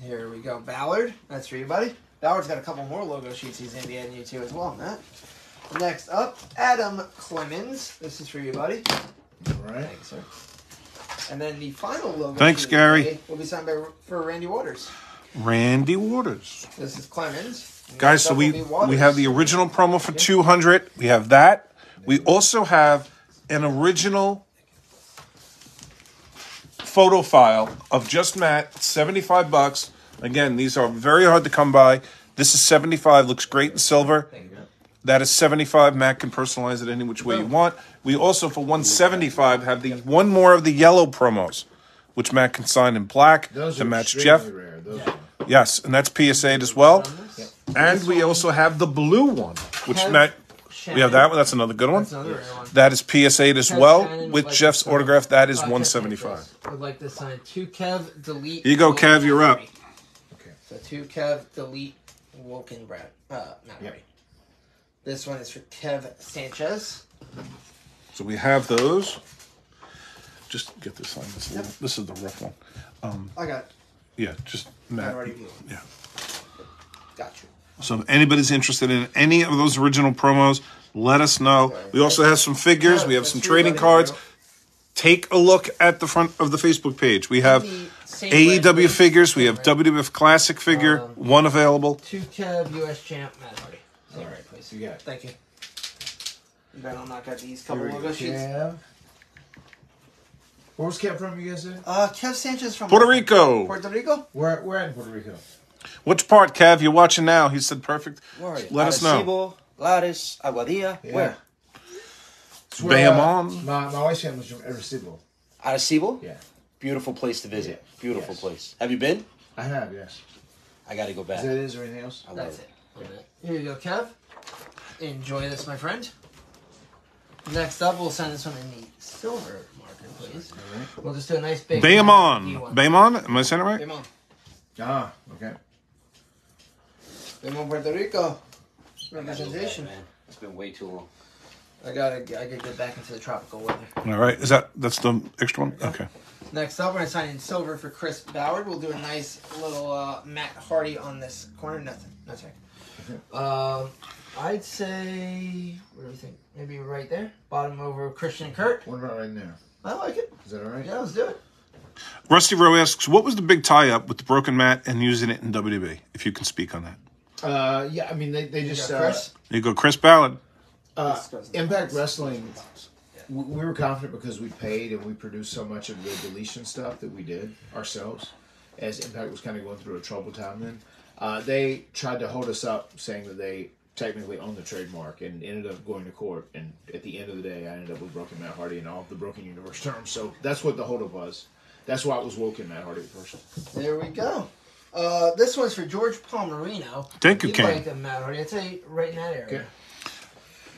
Here we go, Ballard. That's for you, buddy. Ballard's got a couple more logo sheets he's going to be adding you to as well, Matt. Next up, Adam Clemens. This is for you, buddy. All right. Thanks, sir. And then the final logo Thanks, sheet Gary. today will be signed for Randy Waters. Randy Waters. This is Clemens. Guys, so Next up we will be Waters. have the original promo for 200. We have that. We also have an original photo file of just Matt, $75. Again, these are very hard to come by. This is 75, looks great in silver. Thank you. That is 75. Matt can personalize it any which way you want. We also, for 175, have the one more of the yellow promos, which Matt can sign in black Those to are match extremely Jeff. rare. Those are. Yes, and that's PSA'd as well. Yep. And we also have the blue one, which Kev Matt. Shannon. We have that one. That's another good one. That's another rare one. That is PSA'd as Kev well Shannon would with like Jeff's to sign- autograph. That is Kev 175. Sanchez would like to sign two Kev, delete. Here you go, Kev, you're up. Okay. So two Kev, delete, Woken Brad. Matt Yep. Hardy. This one is for Kev Sanchez. So we have those. Just get this on. This is the rough one. I got it. Yeah, just I Matt. already do. Yeah. Got you. So if anybody's interested in any of those original promos, let us know. We also have some figures. We have some trading cards. Take a look at the front of the Facebook page. We have AEW figures. We have WWF Classic figure, one available. Two Kev, US champ, Matt Hardy. All right, please. You got it. Thank you. And then I'll knock out these couple Here we logo go. sheets. Kev. Where was Kev from, you guys said? Kev Sanchez from Puerto Rico. Puerto Rico? Where in Puerto Rico? Which part, Kev? You're watching now. He said perfect. Where are you? Let us know. Arecibo, Gladys, Aguadilla. Yeah. Where? It's where, Bayamon. My wife's family's from Arecibo. Arecibo? Yeah. Beautiful place to visit. Yeah. Beautiful Yes. place. Have you been? I have, yes. I got to go back. Is that it? Is there anything else? I love That's it. it. Here you go, Kev. Enjoy this, my friend. Next up, we'll send this one in the silver marker, please. All right. We'll just do a nice big Bayamon. Bayamon? Am I saying it right? Bayamon. Ah, okay. Bayamon, Puerto Rico. I gotta go Representation. back, man. It's been way too long. I gotta get back into the tropical weather. All right. That's the extra one? Okay. Next up, we're gonna sign in silver for Chris Ballard. We'll do a nice little Matt Hardy on this corner. Nothing. That's right. I'd say, what do you think? Maybe right there, bottom over Christian and Kurt. What about right there? I like it. Is that all right? Yeah, let's do it. Rusty Rowe asks, what was the big tie-up with the broken mat and using it in WWE? If you can speak on that. Yeah, I mean, they just... Chris? There you go, Chris Ballard. Impact Wrestling, we were confident because we paid and we produced so much of the deletion stuff that we did ourselves, as Impact was kind of going through a troubled time then. They tried to hold us up, saying that they technically owned the trademark and ended up going to court. And at the end of the day, I ended up with Broken Matt Hardy and all of the Broken Universe terms. So that's what the holdup was. That's why it was Woken Matt Hardy first. There we go. This one's for George Palmerino. Thank you, He'd Ken. like a Matt Hardy. I'd say right in that area. Okay.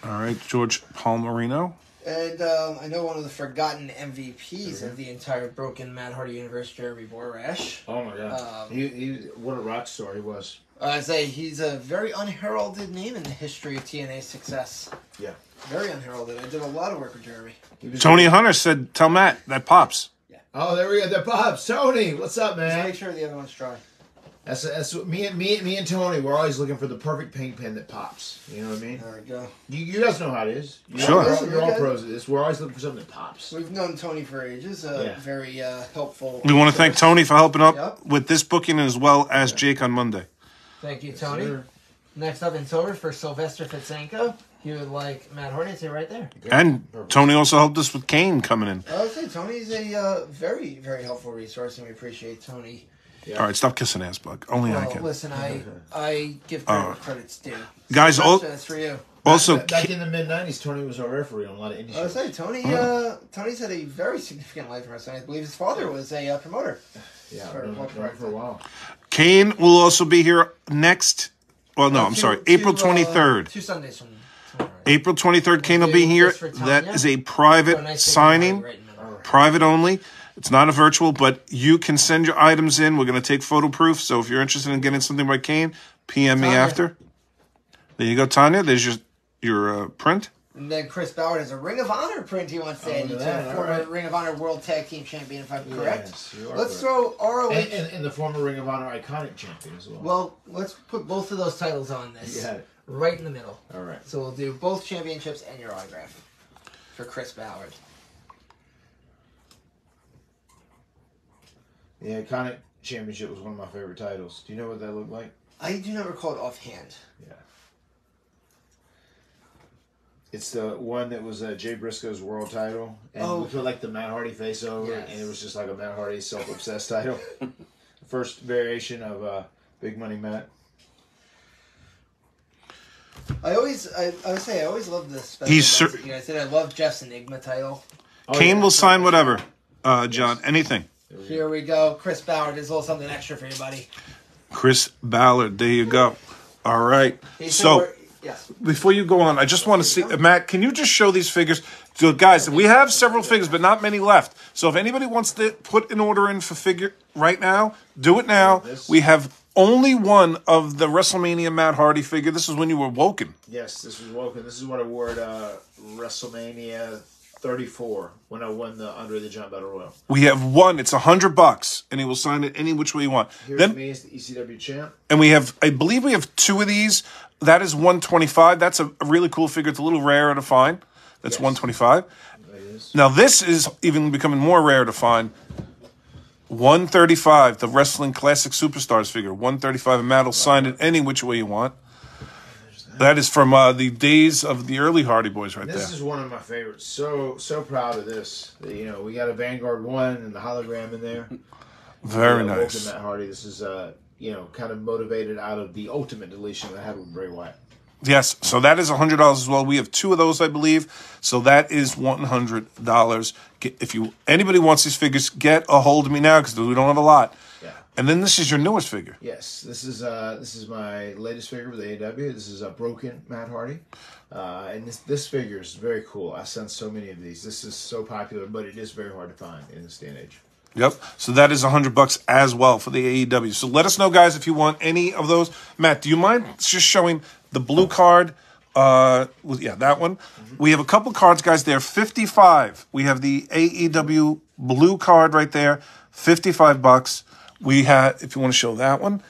All right, George Palmerino. And I know one of the forgotten MVPs of the entire Broken Matt Hardy universe, Jeremy Borash. Oh my God. He what a rock star he was. I say he's a very unheralded name in the history of TNA's success. Yeah. Very unheralded. I did a lot of work with Jeremy. Tony Hunter said, tell Matt, that pops. Oh, there we go. The Pops. Tony, what's up, Just man? make sure the other one's dry. That's what me and Tony. We're always looking for the perfect paint pen that pops. You know what I mean? There we go. You guys know how it is. Sure. You're all pros at this. We're always looking for something that pops. We've known Tony for ages. Yeah. Very helpful. We want to thank Tony for helping up Yep. with this booking as well as Jake on Monday. Thank you, Tony. Sir. Next up in silver for Sylvester Fitsenko. He would like Matt Hardy. I'd say right there. And Tony also helped us with Kane coming in. I would say Tony's a very, very helpful resource, and we appreciate Tony. Yeah. All right, stop kissing ass, Bug. Only I Well, can. listen, I give credit where credit's due. Guys, Sylvester, that's for you. also, Back in the mid '90s, Tony was our referee on a lot of indie I would shows. say Tony's had a very significant life in wrestling. I believe his father was a promoter. Yeah, For- known him for a while. Kane will also be here next. Well, no, I'm sorry. April 23rd. 2 Sundays from tomorrow. April 23rd, Kane will be here. That is a private So nice signing. right in the middle. Private only. It's not a virtual, but you can send your items in. We're going to take photo proof. So if you're interested in getting something by Kane, PM me Tanya. after. There you go, Tanya. There's your print. And then Chris Ballard has a Ring of Honor print he wants to add you look to. at that, Former alright. Ring of Honor World Tag Team Champion, if I'm correct. Yes, you are Let's correct. throw ROH. And the former Ring of Honor Iconic Champion as well. Well, let's put both of those titles on this. You had it. Right in the middle. All right. So we'll do both championships and your autograph for Chris Ballard. The Iconic Championship was one of my favorite titles. Do you know what that looked like? I do not recall it offhand. Yeah. It's the one that was Jay Briscoe's world title, and we put like the Matt Hardy face over it, Yes. and it was just like a Matt Hardy self-obsessed title. First variation of Big Money Matt. I always love the special He's events that you guys did. I love Jeff's Enigma title. Oh, Kane yeah. will sign whatever, John. Anything. Here we go. Chris Ballard. There's a little something extra for you, buddy. Chris Ballard. There you go. All right. So yes. before you go on, I just want to see, Matt, can you just show these figures? So, guys, we have several figures, but not many left. So if anybody wants to put an order in for figure right now, do it now. We have only one of the WrestleMania Matt Hardy figure. This is when you were woken. Yes, this was Woken. This is what I wore at WrestleMania 34 when I won the Andre the Giant Battle Royal. We have one. It's $100, and he will sign it any which way you want. Here's me as the ECW champ. And we have, I believe we have two of these. That is 125. That's a really cool figure. It's a little rarer to find. That's 125. That is. Now this is even becoming more rare to find. 135, the Wrestling Classic Superstars figure. 135, and Matt will sign it any which way you want. That is from the days of the early Hardy Boys right This there. is one of my favorites. So proud of this. You know, we got a Vanguard 1 and the hologram in there. Very Woken nice. Matt Hardy. This is, kind of motivated out of the ultimate deletion that I had with Bray Wyatt. Yes, so that is $100 as well. We have two of those, I believe. So that is $100. If anybody wants these figures, get a hold of me now because we don't have a lot. Yeah. And then this is your newest figure. Yes, this is my latest figure with AEW. This is a broken Matt Hardy, and this figure is very cool. I sent so many of these. This is so popular, but it is very hard to find in this day and age. Yep. So that is $100 as well for the AEW. So let us know, guys, if you want any of those. Matt, do you mind just showing the blue card? That one. We have a couple cards, guys. They're 55. We have the AEW blue card right there, $55. We have, if you want to show that one,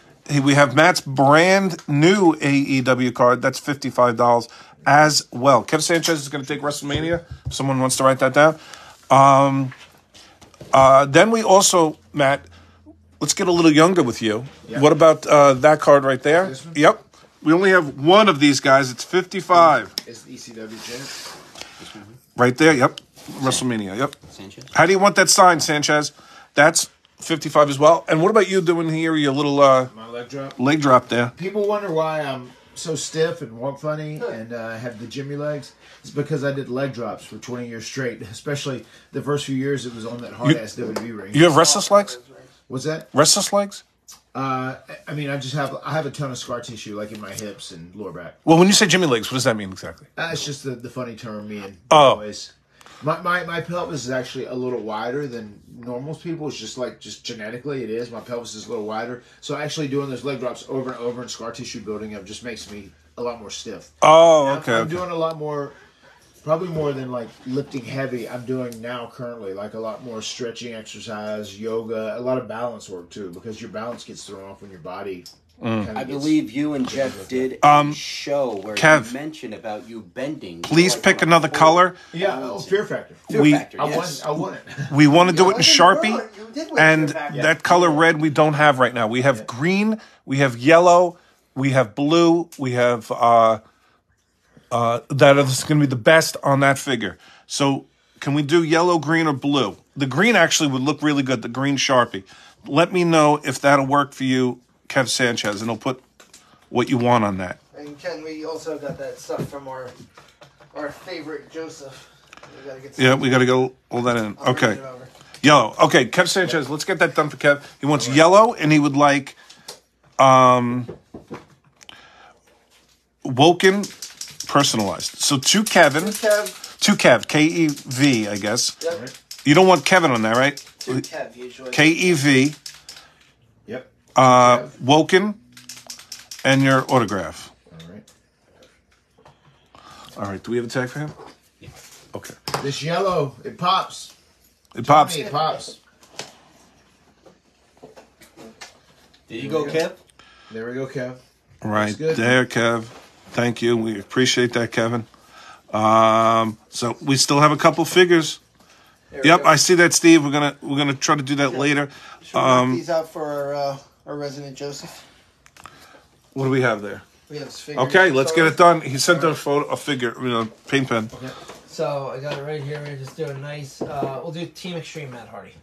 we have Matt's brand new AEW card. That's $55 as well. Kev Sanchez is going to take WrestleMania. If someone wants to write that down. Then we also, Matt, let's get a little younger with you. Yeah. What about that card right there? This one? Yep. We only have one of these guys. It's 55. Is the ECW champ? Right there. Yep. WrestleMania. Yep. Sanchez. How do you want that signed, Sanchez? That's 55 as well. And what about you doing here? Your little My leg drop. leg drop there. People wonder why I'm so stiff and walk funny and have the Jimmy legs. It's because I did leg drops for 20 years straight. Especially the first few years it was on that hard ass WWE ring. You have restless legs? What's that? Restless legs? I mean, I have a ton of scar tissue, like in my hips and lower back. Well, when you say Jimmy legs, what does that mean exactly? That's just the funny term me and Oh. boys. My pelvis is actually a little wider than normal people. It's just genetically it is. My pelvis is a little wider. So actually doing those leg drops over and over and scar tissue building up just makes me a lot more stiff. Oh, I'm okay. doing a lot more, probably more than like lifting heavy. I'm doing now currently like a lot more stretching exercise, yoga, a lot of balance work too, because your balance gets thrown off when your body. I believe you and Jeff did a show where Kev, you mentioned about you bending. Please like pick on a another full color. Yeah, Fear Factor. We- Factor, I yes. won it. We want to do it in You Sharpie. did win And Fear Factor. that color red we don't have right now. We have green, we have yellow, we have blue, we have that is going to be the best on that figure. So can we do yellow, green, or blue? The green actually would look really good, the green Sharpie. Let me know if that'll work for you, Kev Sanchez, and I'll put what you want on that. And Ken, we also got that stuff from our favorite Joseph. We gotta get some. Yeah, we got to go all that in. I'll bring Okay. it over. Yellow. Okay, Kev Sanchez, let's get that done for Kev. He wants yellow, and he would like Woken personalized. So to Kevin, Kev. to Kev, K-E-V, I guess. Yep. You don't want Kevin on there, right? To Kev usually. K-E-V, Yep. Woken, and your autograph. All right. All right, do we have a tag for him? Yeah. Okay. This yellow, it pops. It pops. It pops. There you go, Kev. There we go, Kev. Right good. there, Kev. Thank you. We appreciate that, Kevin. So we still have a couple figures. There we Yep, go. I see that, Steve. We're gonna try to do that later. Should we mark these out for our resident Joseph? What do we have there? We have his figure. Okay, let's get it done. He sent a photo, a figure, paint pen. So I got it right here. We're just doing nice. We'll do Team Extreme Matt Hardy.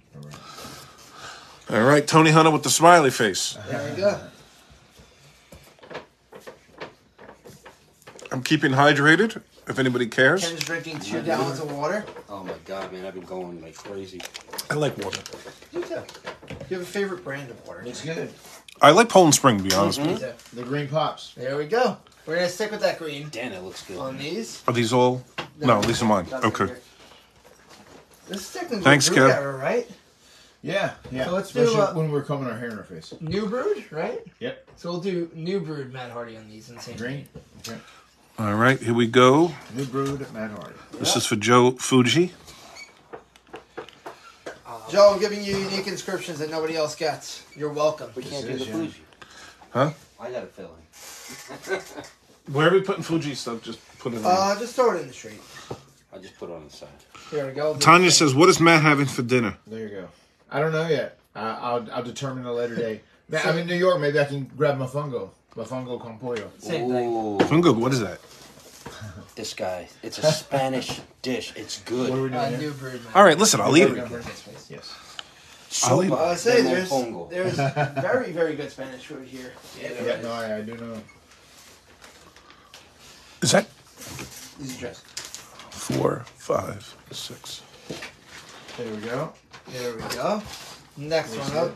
All right, Tony Hunter with the smiley face. There we go. I'm keeping hydrated. If anybody cares, Ken's drinking 2 gallons of water. Oh my god, man, I've been going like crazy. I like water. You too. You have a favorite brand of water? It's good. I like Poland Spring, to be honest with you. Me too. The green pops. There we go. We're gonna stick with that green Dan, it looks good. on these. Are these all? No, these are mine. That's Okay. right here. This is technically Thanks, brew Kev. error, right? Yeah, yeah. So let's do, Especially when we're combing our hair in our face. New Brood, right? Yep. So we'll do New Brood Matt Hardy on these. Insane. Green. Okay. All right, here we go. New brood, Matt Hardy. This is for Joe Fuji. Joe, I'm giving you unique inscriptions that nobody else gets. You're welcome. We can't do is, the yeah. Fuji. Huh? I got a feeling. Where are we putting Fuji stuff? Just put it in. Just throw it in the street. I'll just put it on the side. Here we go. Tanya says, "What is Matt having for dinner?" There you go. I don't know yet. I'll determine at a later date. I'm in New York. Maybe I can grab mofongo con pollo. Same thing. Ooh, Fungo, what is that? this guy. It's a Spanish dish. It's What are good. we doing here? New Brood Matt All right, listen, I'll eat it. Yes. I'll eat it. I say de there's mofongo. very, very good Spanish food here. Yeah, no, I do know. Is that These are just. 4, 5, 6? There we go. There we go. Next one up.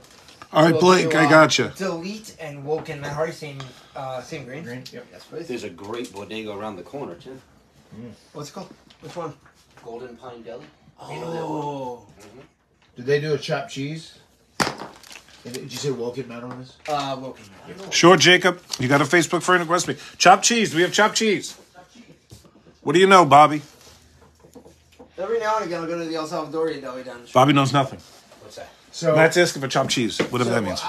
All right, We'll Blake, do, I gotcha. Delete and Woken Matt Hardy. Same green. Green. Yep. Yes, please. There's a great bodega around the corner too. What's it called? Which one? Golden Pine Deli. Oh. Did they do a chopped cheese? Did you say Woken Matt on this? Woken. Sure, Jacob. You got a Facebook friend request me. Chopped cheese. Do we have chopped cheese? What do you know, Bobby? Every now and again, I'll go to the El Salvadorian deli down the street. Bobby knows nothing. What's that? So Matt's asking for chopped cheese, whatever that means.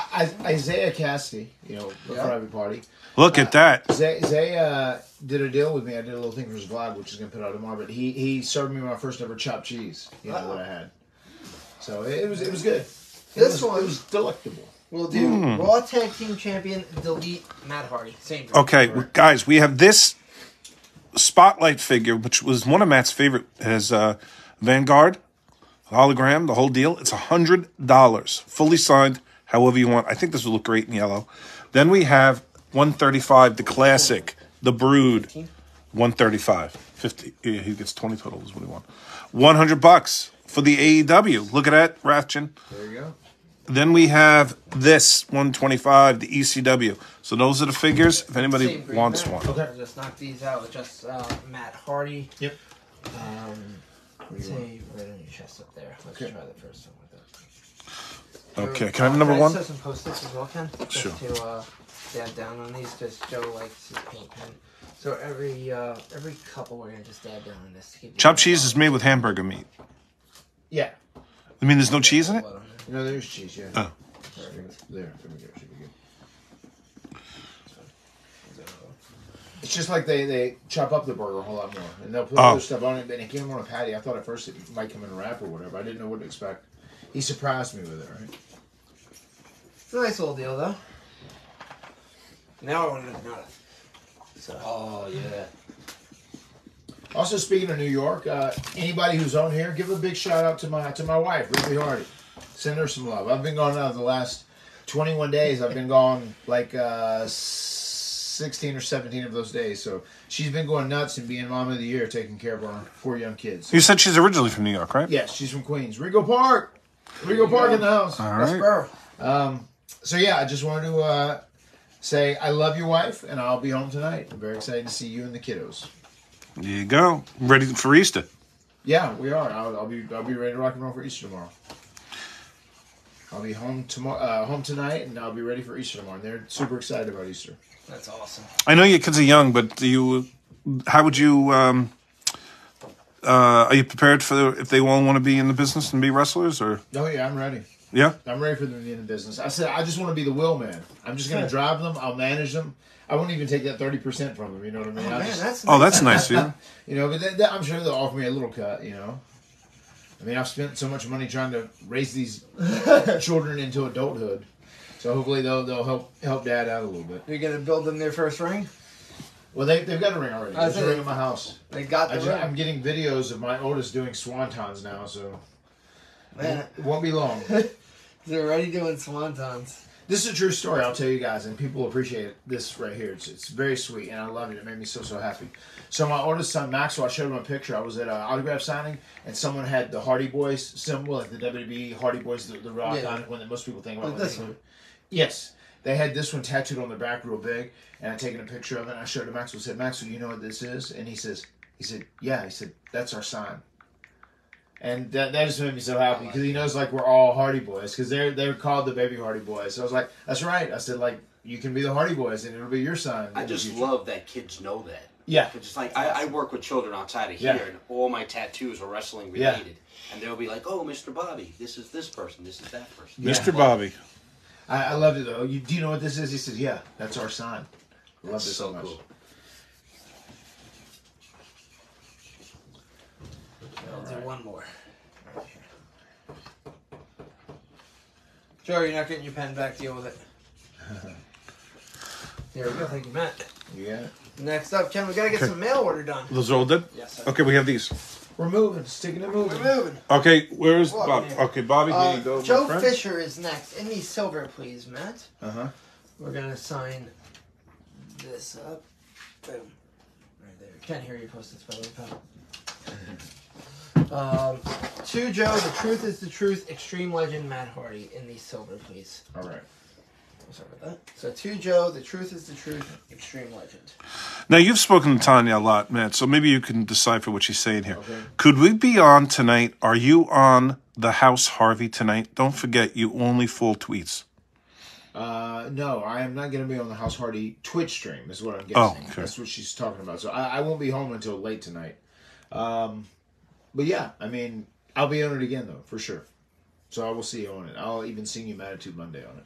Isaiah Cassidy, the private party. Look at that. Zay did a deal with me. I did a little thing for his vlog, which is going to put out tomorrow. But he served me my first ever chopped cheese, that I had. So it was good. This it one was delectable. we'll do Raw Tag Team Champion Delete Matt Hardy. Same thing. Okay, guys, we have this Spotlight figure, which was one of Matt's favorite, as Vanguard, hologram, the whole deal. It's $100, fully signed, however you want. I think this will look great in yellow. Then we have 135, the classic, the Brood, 135, 50. Yeah, he gets 20 total is what he wants. $100 for the AEW. Look at that, Ratchin. There you go. Then we have this 125, the ECW. So those are the figures. If anybody Same green wants mat. one. Okay. I'll just knock these out with just Matt Hardy. Yep. Say right on your chest up there. Let's try the first one with it. Okay, can I have number one? Can I some post-its as well, Ken? Just Sure. to dab down on these, because Joe likes his paint pen. So every couple, we're gonna just dab down on this to keep. Chopped cheese is made with hamburger meat. Yeah. I mean, there's no cheese in it? No, there's cheese. Yeah. Oh. There we go. Should be good. It's just like they chop up the burger a whole lot more, and they'll put other stuff on it. And it came on a patty. I thought at first it might come in a wrap or whatever. I didn't know what to expect. He surprised me with it. Right. It's a nice little deal, though. Now I want to know. So. Oh yeah. Also, speaking of New York, anybody who's on here, give a big shout out to my wife, Ruby Hardy. Send her some love. I've been gone out the last 21 days. I've been gone like 16 or 17 of those days. So she's been going nuts and being mom of the year, taking care of our 4 young kids. You said she's originally from New York, right? Yes, she's from Queens. Rego Park. Rego Park in the house. All Let's right. go. So yeah, I just wanted to say I love your wife, and I'll be home tonight. I'm very excited to see you and the kiddos. There you go. Ready for Easter. Yeah, we are. I'll be ready to rock and roll for Easter tomorrow. I'll be home tonight, and I'll be ready for Easter tomorrow. And they're super excited about Easter. That's awesome. I know your kids are young, but how would you, are you prepared for if they all want to be in the business and be wrestlers, or? Oh yeah, I'm ready. Yeah? I'm ready for them to be in the business. I said I just want to be the wheel man. I'm just going to drive them. I'll manage them. I won't even take that 30% from them. You know what I mean? That's nice, yeah. But I'm sure they'll offer me a little cut. I mean, I've spent so much money trying to raise these children into adulthood, so hopefully they'll help Dad out a little bit. You're gonna build them their first ring. Well, they've got a ring already. There's a ring in my house. They got the ring. I'm getting videos of my oldest doing swantons now, so Man, it won't be long. they're already doing swantons. This is a true story, I'll tell you guys, and people appreciate this right here. It's very sweet, and I love it. It made me so happy. So my oldest son, Maxwell, I showed him a picture. I was at an autograph signing, and someone had the Hardy Boys symbol, like the WWE Hardy Boys, the rock icon, one that most people think about. Like this one. Yes. They had this one tattooed on their back real big, and I taken a picture of it, and I showed it to Maxwell. I said, Maxwell, you know what this is? And he said, yeah. He said, that's our sign. And that just made me so happy because he knows like we're all Hardy Boys because they're called the Baby Hardy Boys. So I was like, that's right. I said like you can be the Hardy Boys and it'll be your sign. I just love that kids know that. Yeah. It's just like I work with children outside of here, and all my tattoos are wrestling related, and they'll be like, "Oh, Mr. Bobby, this is this person, this is that person." Yeah. Mr. Bobby. I loved it though. Do you know what this is? He said, yeah, that's our sign. I love this so much. Cool. I'll do one more. Joe, you're not getting your pen back. Deal with it. There we go. Thank you, Matt. Yeah. Next up, Ken, we gotta get some mail order done. Those are all done? Yes, sir. Okay, we have these. We're moving. Sticking and moving. We're moving. Okay, where's What? Bob? Okay, Bobby, here you go. Joe my friend. Fisher is next. In the silver, please, Matt. Uh-huh. We're gonna sign this up. Boom. Right there. Can't hear you post this, by the way, pal. To Joe, the truth is the truth. Extreme legend Matt Hardy in the silver, please. All right. Sorry about that. So to Joe, the truth is the truth. Extreme legend. Now, you've spoken to Tanya a lot, Matt, so maybe you can decipher what she's saying here. Okay. Could we be on tonight? Are you on the House Harvey tonight? Don't forget, you only full tweets. No, I am not going to be on the House Hardy Twitch stream, is what I'm guessing. Oh, okay. That's what she's talking about. So I won't be home until late tonight. But yeah, I mean, I'll be on it again, though, for sure. So I will see you on it. I'll even sing you Attitude Monday on it.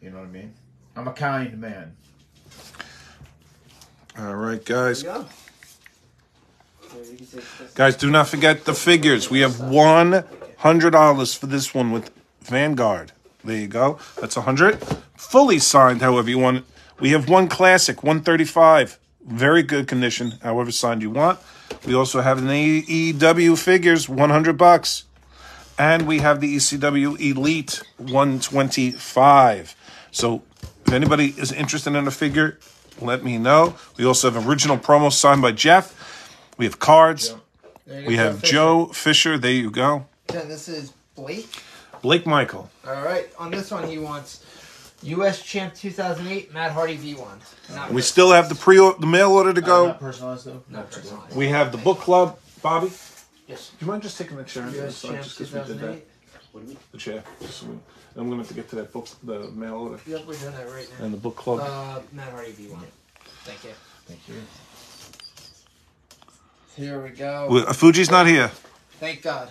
You know what I mean? I'm a kind man. All right, guys. There you go. Guys, do not forget the figures. We have $100 for this one with Vanguard. There you go. That's 100. Fully signed, however you want it. We have one classic, 135. Very good condition, however signed you want. We also have an AEW figures, $100. And we have the ECW Elite, 125. So if anybody is interested in a figure, let me know. We also have original promos signed by Jeff. We have cards. We have Joe Fisher. There you go. Then this is Blake. Blake Michael. All right. On this one, he wants U.S. Champ 2008 Matt Hardy V1. We still have the mail order to go. Not personalized, though? Not personalized. We have the book club. Bobby, Yes. do you mind just taking the chair? U.S. Champ Just 'cause we did that. 2008. What do you mean? The chair. I'm going to have to get to that book, the mail order, Yep, we're doing that right now. and the book club. Matt Hardy V1. Thank you. Thank you. Here we go. Fuji's not here. Thank God.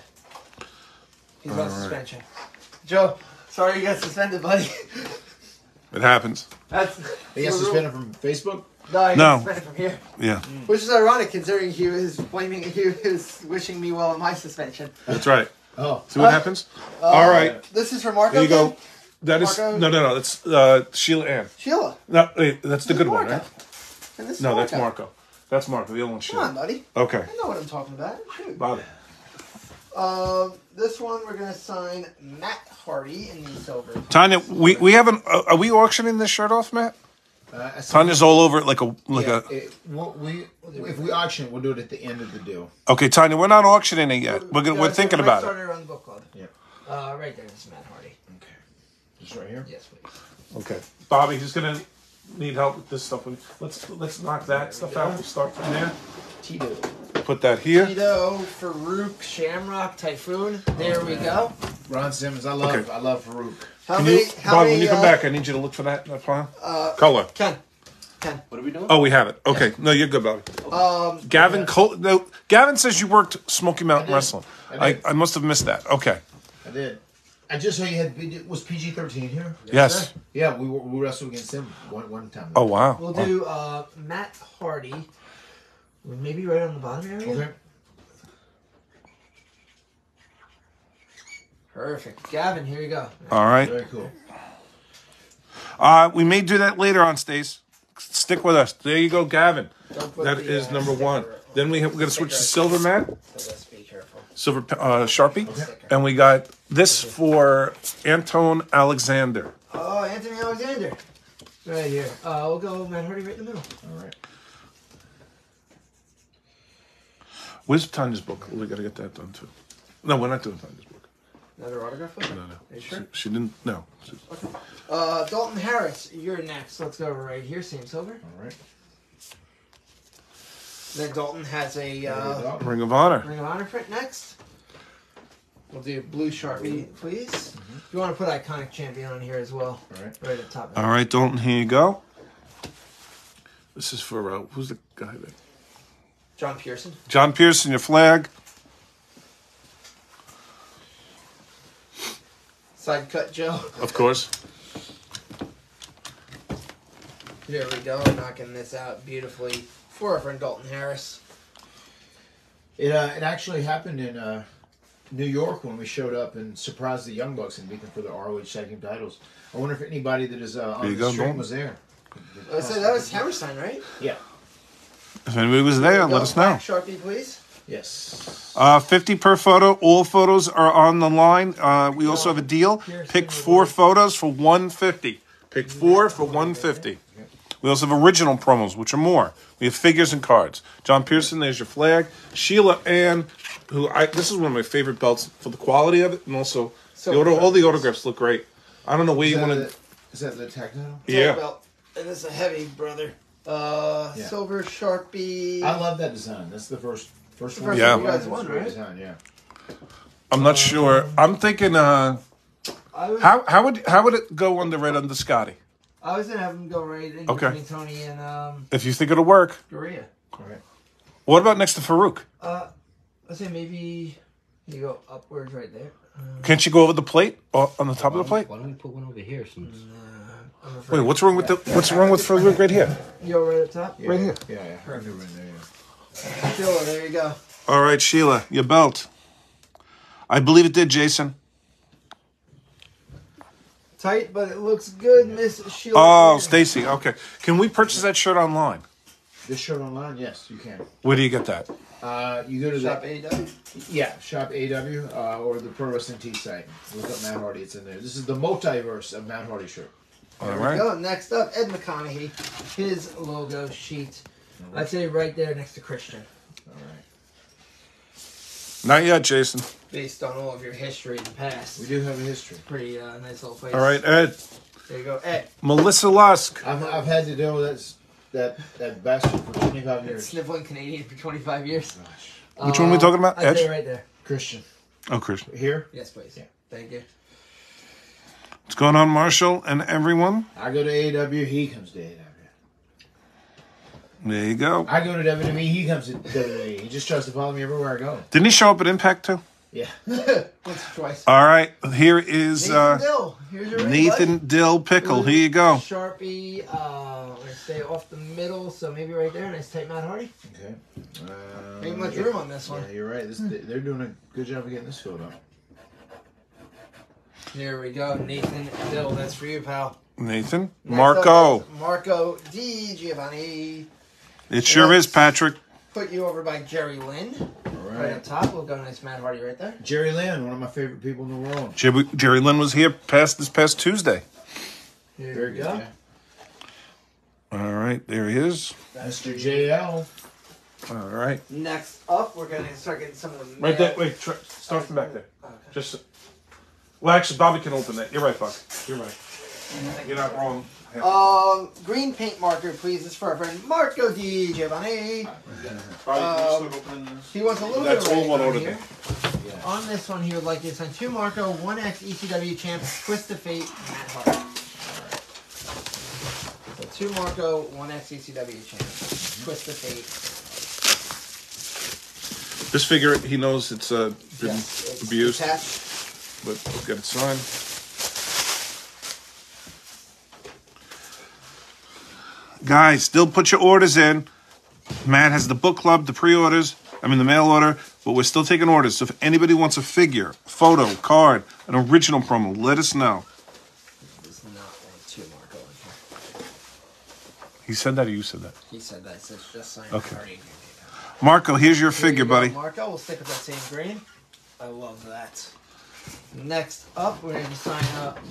He's on suspension. Joe, sorry you got suspended, buddy. It happens. That's He got suspended from Facebook? No, he No. got suspended from here. Yeah, Which is ironic considering he was wishing me well in my suspension. that's right. Oh. See what happens? All right. This is for Marco. There you go. then? That is Marco? no. That's Sheila Ann. Sheila. No, wait, that's the good one, Marco. right? And this is No, that's Marco. That's Marco. The other one's Come on, Sheila. buddy. Okay, I know what I'm talking about. Shoot. Bobby. This one we're gonna sign Matt Hardy in the silver. Tanya, we haven't. Are we auctioning this shirt off, Matt? Tanya's all over it like a. If we auction it, we'll do it at the end of the deal. Okay, Tanya, we're not auctioning it yet. We're thinking about it. Starter on the book club. Yeah. Right there is Matt Hardy. Okay. Just right here? Yes, please. Okay, Bobby, who's gonna need help with this stuff? Let's knock that stuff out. We'll start from there. Tito. Put that here. Tito, Farouk, Shamrock, Typhoon. There we go. Ron Simmons, I Okay. love Farouk. How Can many? you, How Bob, many? when you come back, I need you to look for that in that pile. Color. Ken. What are we doing? Oh, we have it. Okay, no, you're good, Bobby. Gavin no, Gavin says you worked Smoky Mountain Wrestling. I did. I must have missed that. Okay. I did. I just saw you had. Was PG-13 here? Yes. Yeah, we wrestled against him one time. Oh wow. We'll do Matt Hardy. Maybe right on the bottom area. Okay. Perfect. Gavin, here you go. All right. Very cool. We may do that later on, Stace. Stick with us. There you go, Gavin. Don't put That the, is number sticker one. on. Then we're gonna switch to silver, Matt. So just be careful. Silver Sharpie, and we got this for Anton Alexander. Oh, Anthony Alexander. Right here. We'll go Matt Hardy right in the middle. All right. Where's Tanya's book? We gotta get that done too. No, we're not doing Tanya's book. Another autograph? Okay. No. Are you sure? She didn't. No. Dalton Harris, you're next. Let's go right here. Same silver. All right. Then Dalton has a Ring of Honor. Ring of Honor print next. We'll do blue Sharpie, please. You want to put Iconic Champion on here as well. All right. Right at the top. All right, Dalton. Here you go. This is for who's the guy there? John Pearson. John Pearson, your flag. Side cut Joe. Of course. There we go. Knocking this out beautifully for our friend Dalton Harris. It actually happened in New York when we showed up and surprised the Young Bucks and beat them for the ROH tag team titles. I wonder if anybody that is on you the go, stream Dalton. was there. So that was Hammerstein, right? Yeah. If anybody was there, Go let us know. Black Sharpie, please. Yes. 50 per photo. All photos are on the line. We also have a deal. Pick 4 photos for $150. Pick 4 for $150. We also have original promos, which are more. We have figures and cards. John Pearson, there's your flag. Sheila Ann, this is one of my favorite belts for the quality of it, and also all the autographs look great. I don't know where you want to. Is that the tag title? Yeah. Belt. And it's a heavy brother. Silver Sharpie. I love that design. That's the first one. Yeah. you guys won, right? Design, yeah. I'm not sure. I'm thinking. I was, How would it go right under Scotty? I was gonna have him go right in Okay. between Tony and If you think it'll work. Doria. All right. What about next to Farouk? I'd say maybe you go upwards right there. Can't you go over the plate or on the top of the plate? Why don't we put one over here? Since I'm afraid. Wait, what's wrong with Farouk right here? You're right up top? Yeah, Right here. Yeah, yeah. Perfect. Right there, yeah. Sheila, there you go. All right, Sheila, your belt. I believe it did, Jason. Tight, but it looks good, Miss Sheila. Oh, Stacy. Okay. Can we purchase that shirt online? This shirt online, yes, you can. Where do you get that? You go to Shop the AEW. yeah Shop AW or the Pro Wrestling Tee site. Look up Matt Hardy. It's in there. This is the multiverse of Matt Hardy shirt. All There we right. go. Next up, Ed McConaughey. His logo sheet. I'd say right there next to Christian. All right. Not yet, Jason. Based on all of your history in the past. We do have a history. Pretty nice little place. All right, Ed. There you go. Ed. Melissa Lusk. I've had to deal with that bastard for 25 Been years. sniffling Canadian for 25 years. Gosh. Which one are we talking about? I'd say Edge? right there. Christian. Oh, Christian. Here, Yes, please. Yeah. Thank you. What's going on, Marshall and everyone? I go to AW, he comes to AW. There you go. I go to WWE, he comes to WWE. He just tries to follow me everywhere I go. Didn't he show up at Impact too? Yeah. Once or twice. All right. Here is Nathan Dill. Here's your ring, Nathan Dill Pickle. Here you go. Sharpie. I'm going to stay off the middle, so maybe right there. Nice tight Matt Hardy. Okay. Ain't much yeah. room on this one. Yeah, you're right. They're doing a good job of getting this filled up. Here we go. Nathan Dill. That's for you, pal. Nathan. Next Marco. up is Marco Di Giovanni. It sure is, Patrick. Put you over by Jerry Lynn. All Right right. up top. We'll go nice Matt Hardy right there. Jerry Lynn, one of my favorite people in the world. Jerry Lynn was here this past Tuesday. Here Very we good. go. Yeah. All right. There he is. Mr. JL. All right. Next up, we're going to start getting some of the Right there. Wait. Start from back there. Okay. Just. Well, actually, Bobby can open that. You're right, Buck. You're right. You're not wrong. Green paint marker, please. This is for our friend Marco Di Giovanni. He wants a little That's bit of all one rating on order here. On this one, he would like to sign 2 Marco, 1X ECW champ, Twist of Fate, Matt Hardy. So 2 Marco, 1X ECW champ, Twist of Fate. This figure, he knows it's been It's abused, attached. but we'll get it signed. Guys, still put your orders in. Matt has the book club, the pre-orders, the mail order, but we're still taking orders. So if anybody wants a figure, photo, card, an original promo, let us know. Does not want 2 Marco in here. He said that or you said that? He said that. It says just sign Okay. Hardy. Marco, here's your Here figure, you go, buddy. Marco, we'll stick with that same green. I love that. Next up, we're going to sign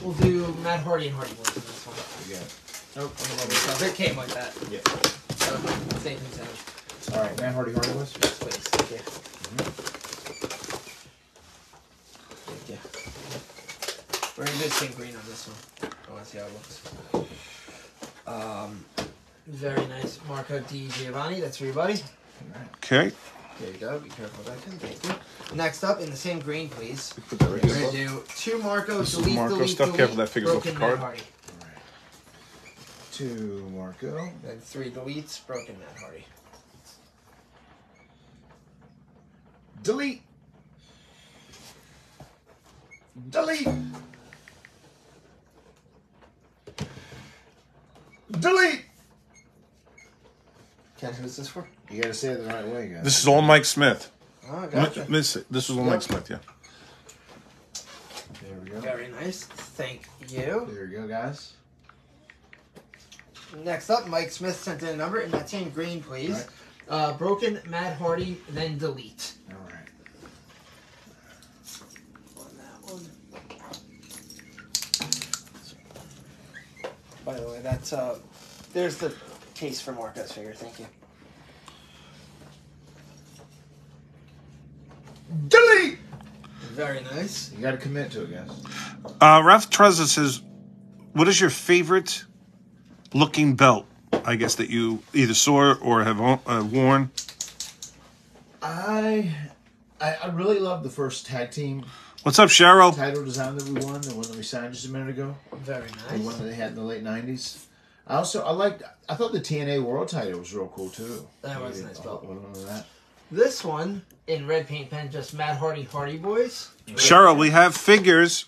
we'll do Matt Hardy and Hardy Boys in this one. You got it. Nope, I love myself. It came like that. Yeah. Safe and sound. All right, Matt Hardy was. Yes, please. Thank you. Thank you. We're going to do the same green on this one. I want to see how it looks. Very nice. Marco Di Giovanni. That's for you, buddy. Okay. There you go. Be careful with that. Thank you. Next up, in the same green, please. Put that right We're here. going to do 2 Marco, This is delete, Marco delete, stuff. delete, Careful, that figure's off the broken card. Matt Hardy. 2 Marco. Then 3 deletes, broken Matt Hardy. Delete. Delete. Delete. Ken, who's this for? You got to say it the right way, guys. This is all Mike Smith. Oh, gotcha. This was all Mike Smith, yeah. There we go. Very nice. Thank you. There we go, guys. Next up, Mike Smith sent in a number in that same green, please. Broken Matt Hardy, then delete. All right. On that one. By the way, that's there's the case for Marco's figure. Thank you. Delete. Very nice. You got to commit to it, guys. Ralph Trezor says, what is your favorite looking belt, I guess, that you either saw or have worn? I really love the first tag team What's up, Cheryl? title design that we won, the one that we signed just a minute ago, Very the one nice. that they had in the late '90s. I thought the TNA World title was real cool too. That was a nice belt. Remember that? This one in red paint pen, just Matt Hardy Boys. Cheryl, we have figures.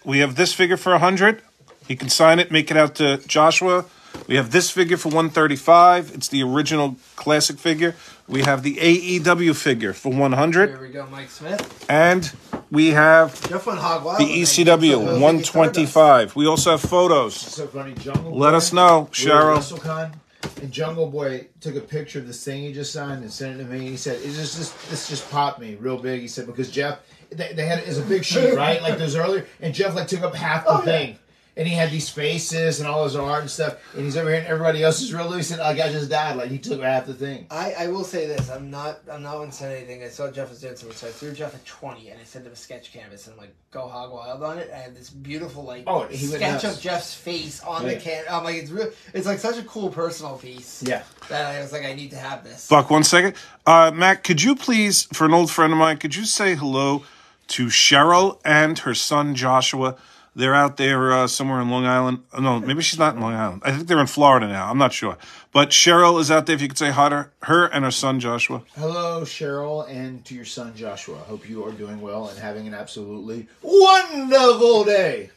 We have this figure for 100. He can sign it, make it out to Joshua. We have this figure for 135. It's the original classic figure. We have the AEW figure for 100. Here we go, Mike Smith. And we have Jeff went hog wild. the ECW 125. We also have photos. It's so funny. Jungle Let Boy, us know, we were at Cheryl. WrestleCon, and Jungle Boy took a picture of this thing he just signed and sent it to me. And he said, this just popped me real big. He said, because Jeff, they had it's a big sheet, right? Like those earlier. And Jeff like took up half the thing. And he had these faces and all his art and stuff. And he's over here and everybody else is real loose. And like, I just died. Like, he took half the thing. I will say this. I'm not one to say anything. I saw Jeff was doing something, so I threw Jeff a 20 and I sent him a sketch canvas and I'm like, go hog wild on it. I have this beautiful he went sketch nuts. of Jeff's face on the can. I'm like, it's like such a cool personal piece. Yeah. That I was like, I need to have this. Buck, 1 second. Matt, could you please, for an old friend of mine, could you say hello to Cheryl and her son Joshua? They're out there somewhere in Long Island. No, maybe she's not in Long Island. I think they're in Florida now. I'm not sure. But Cheryl is out there. If you could say hi to her and her son Joshua. Hello, Cheryl, and to your son Joshua. Hope you are doing well and having an absolutely wonderful day.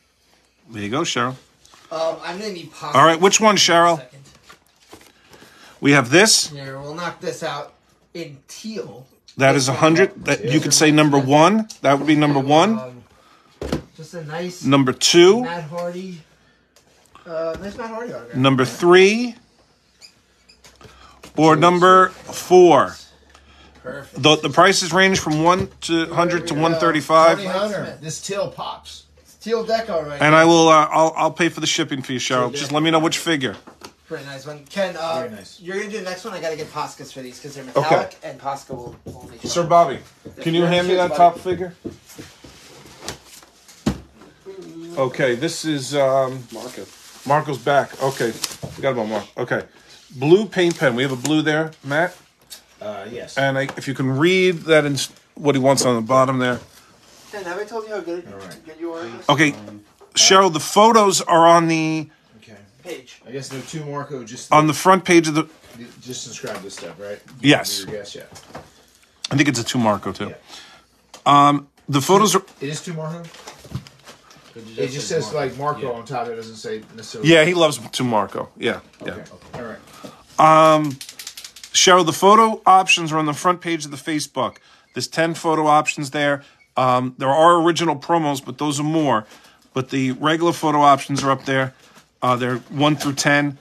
There you go, Cheryl. I'm gonna need pasta. All right, which one, Cheryl? We have this. Here, we'll knock this out in teal. That is 100. That you could say number 1. That would be number 1. Just a nice Number 2. Matt Hardy. Nice Matt Hardy autograph. Number 3. Or number 4. Perfect. The prices range from 100 to 135. Tony Hunter, this till pops. It's teal deco right And now. I will. I'll pay for the shipping fee, Cheryl. Just let me know which figure. Pretty nice one. Ken, Very nice. you're going to do the next one. I got to get Poscas for these because they're metallic and Posca will only show. Sir Bobby, can you hand me that top figure? Okay, this is Marco. Marco's back. Okay, forgot about Marco. Okay, blue paint pen. We have a blue there, Matt. Yes. And if you can read that in what he wants on the bottom there. Ken, have I told you how good you are at this? Okay, Cheryl, the photos are on the Okay. Page. I guess there are two Marco just on the front page of the. just describe this stuff, right? Yes. Your guess, yeah. I think it's a 2 Marco too. Yeah. The photos are. It is two Marco. It just says like Marco on top. It doesn't say necessarily. Yeah, he loves 2 Marco. Yeah, yeah. Okay. All right. Cheryl, the photo options are on the front page of the Facebook. There's 10 photo options there. There are original promos, but those are more. But the regular photo options are up there. They're 1 through 10.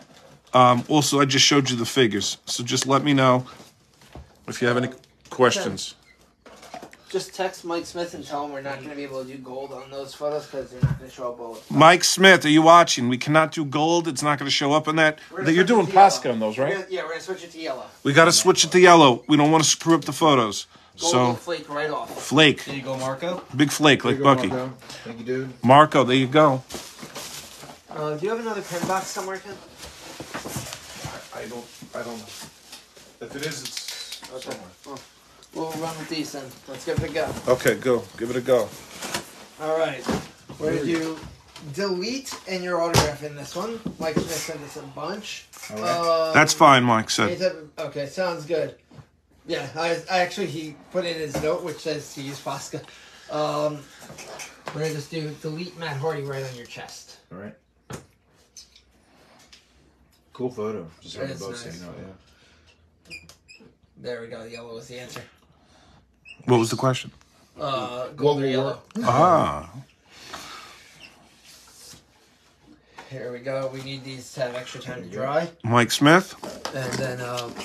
Also, I just showed you the figures. So just let me know if you have any questions. Just text Mike Smith and tell him we're not going to be able to do gold on those photos because they're not going to show up all. Mike Smith, are you watching? We cannot do gold. It's not going to show up on that. You're doing Posca on those, right? Yeah, we're going to switch it to yellow. We got to switch it to yellow. We don't want to screw up the photos. Gold So, will flake right off. flake. There you go, Marco. Big flake like There you go, Bucky. Marco. Thank you, dude. Marco, there you go. Do you have another pen box somewhere, Ken? I don't. If it is, it's somewhere. We'll run with these then. Let's give it a go. Okay, go. Give it a go. All right. We're going to do delete and your autograph in this one. Mike Smith sent us a bunch. All right. That's fine, Mike said. Okay, sounds good. Yeah, he put in his note which says to use Posca. We're going to just do delete Matt Hardy right on your chest. All right. Cool photo. Just That on the is boat, nice. so you know, yeah. There we go. Yellow was the answer. What was the question? Gold or yellow. Ah. Here we go. We need these to have extra time to dry. Mike Smith. And then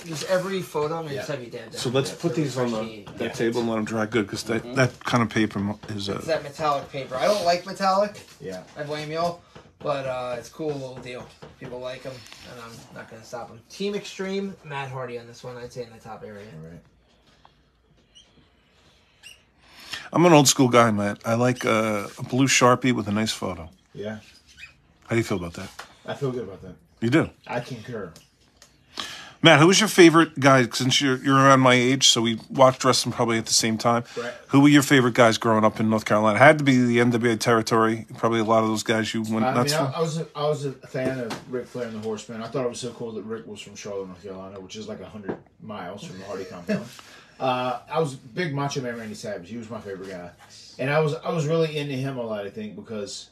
just every photo, I'm going to just have you dab down. So let's put these on that table and let them dry good, because that kind of paper is. It's that metallic paper. I don't like metallic. Yeah. I blame y'all. But it's a cool little deal. People like them, and I'm not going to stop them. Team Extreme, Matt Hardy on this one. I'd say in the top area. All right. I'm an old school guy, Matt. I like a blue Sharpie with a nice photo. Yeah. How do you feel about that? I feel good about that. You do. I concur. Matt, who was your favorite guy? Since you're around my age, so we watched wrestling probably at the same time. Right. Who were your favorite guys growing up in North Carolina? Had to be the NWA territory. Probably a lot of those guys you went I nuts mean, for. I was a fan of Ric Flair and the Horsemen. I thought it was so cool that Rick was from Charlotte, North Carolina, which is like 100 miles from the Hardy compound. I was a big Macho Man Randy Savage. He was my favorite guy, and I was really into him a lot. I think because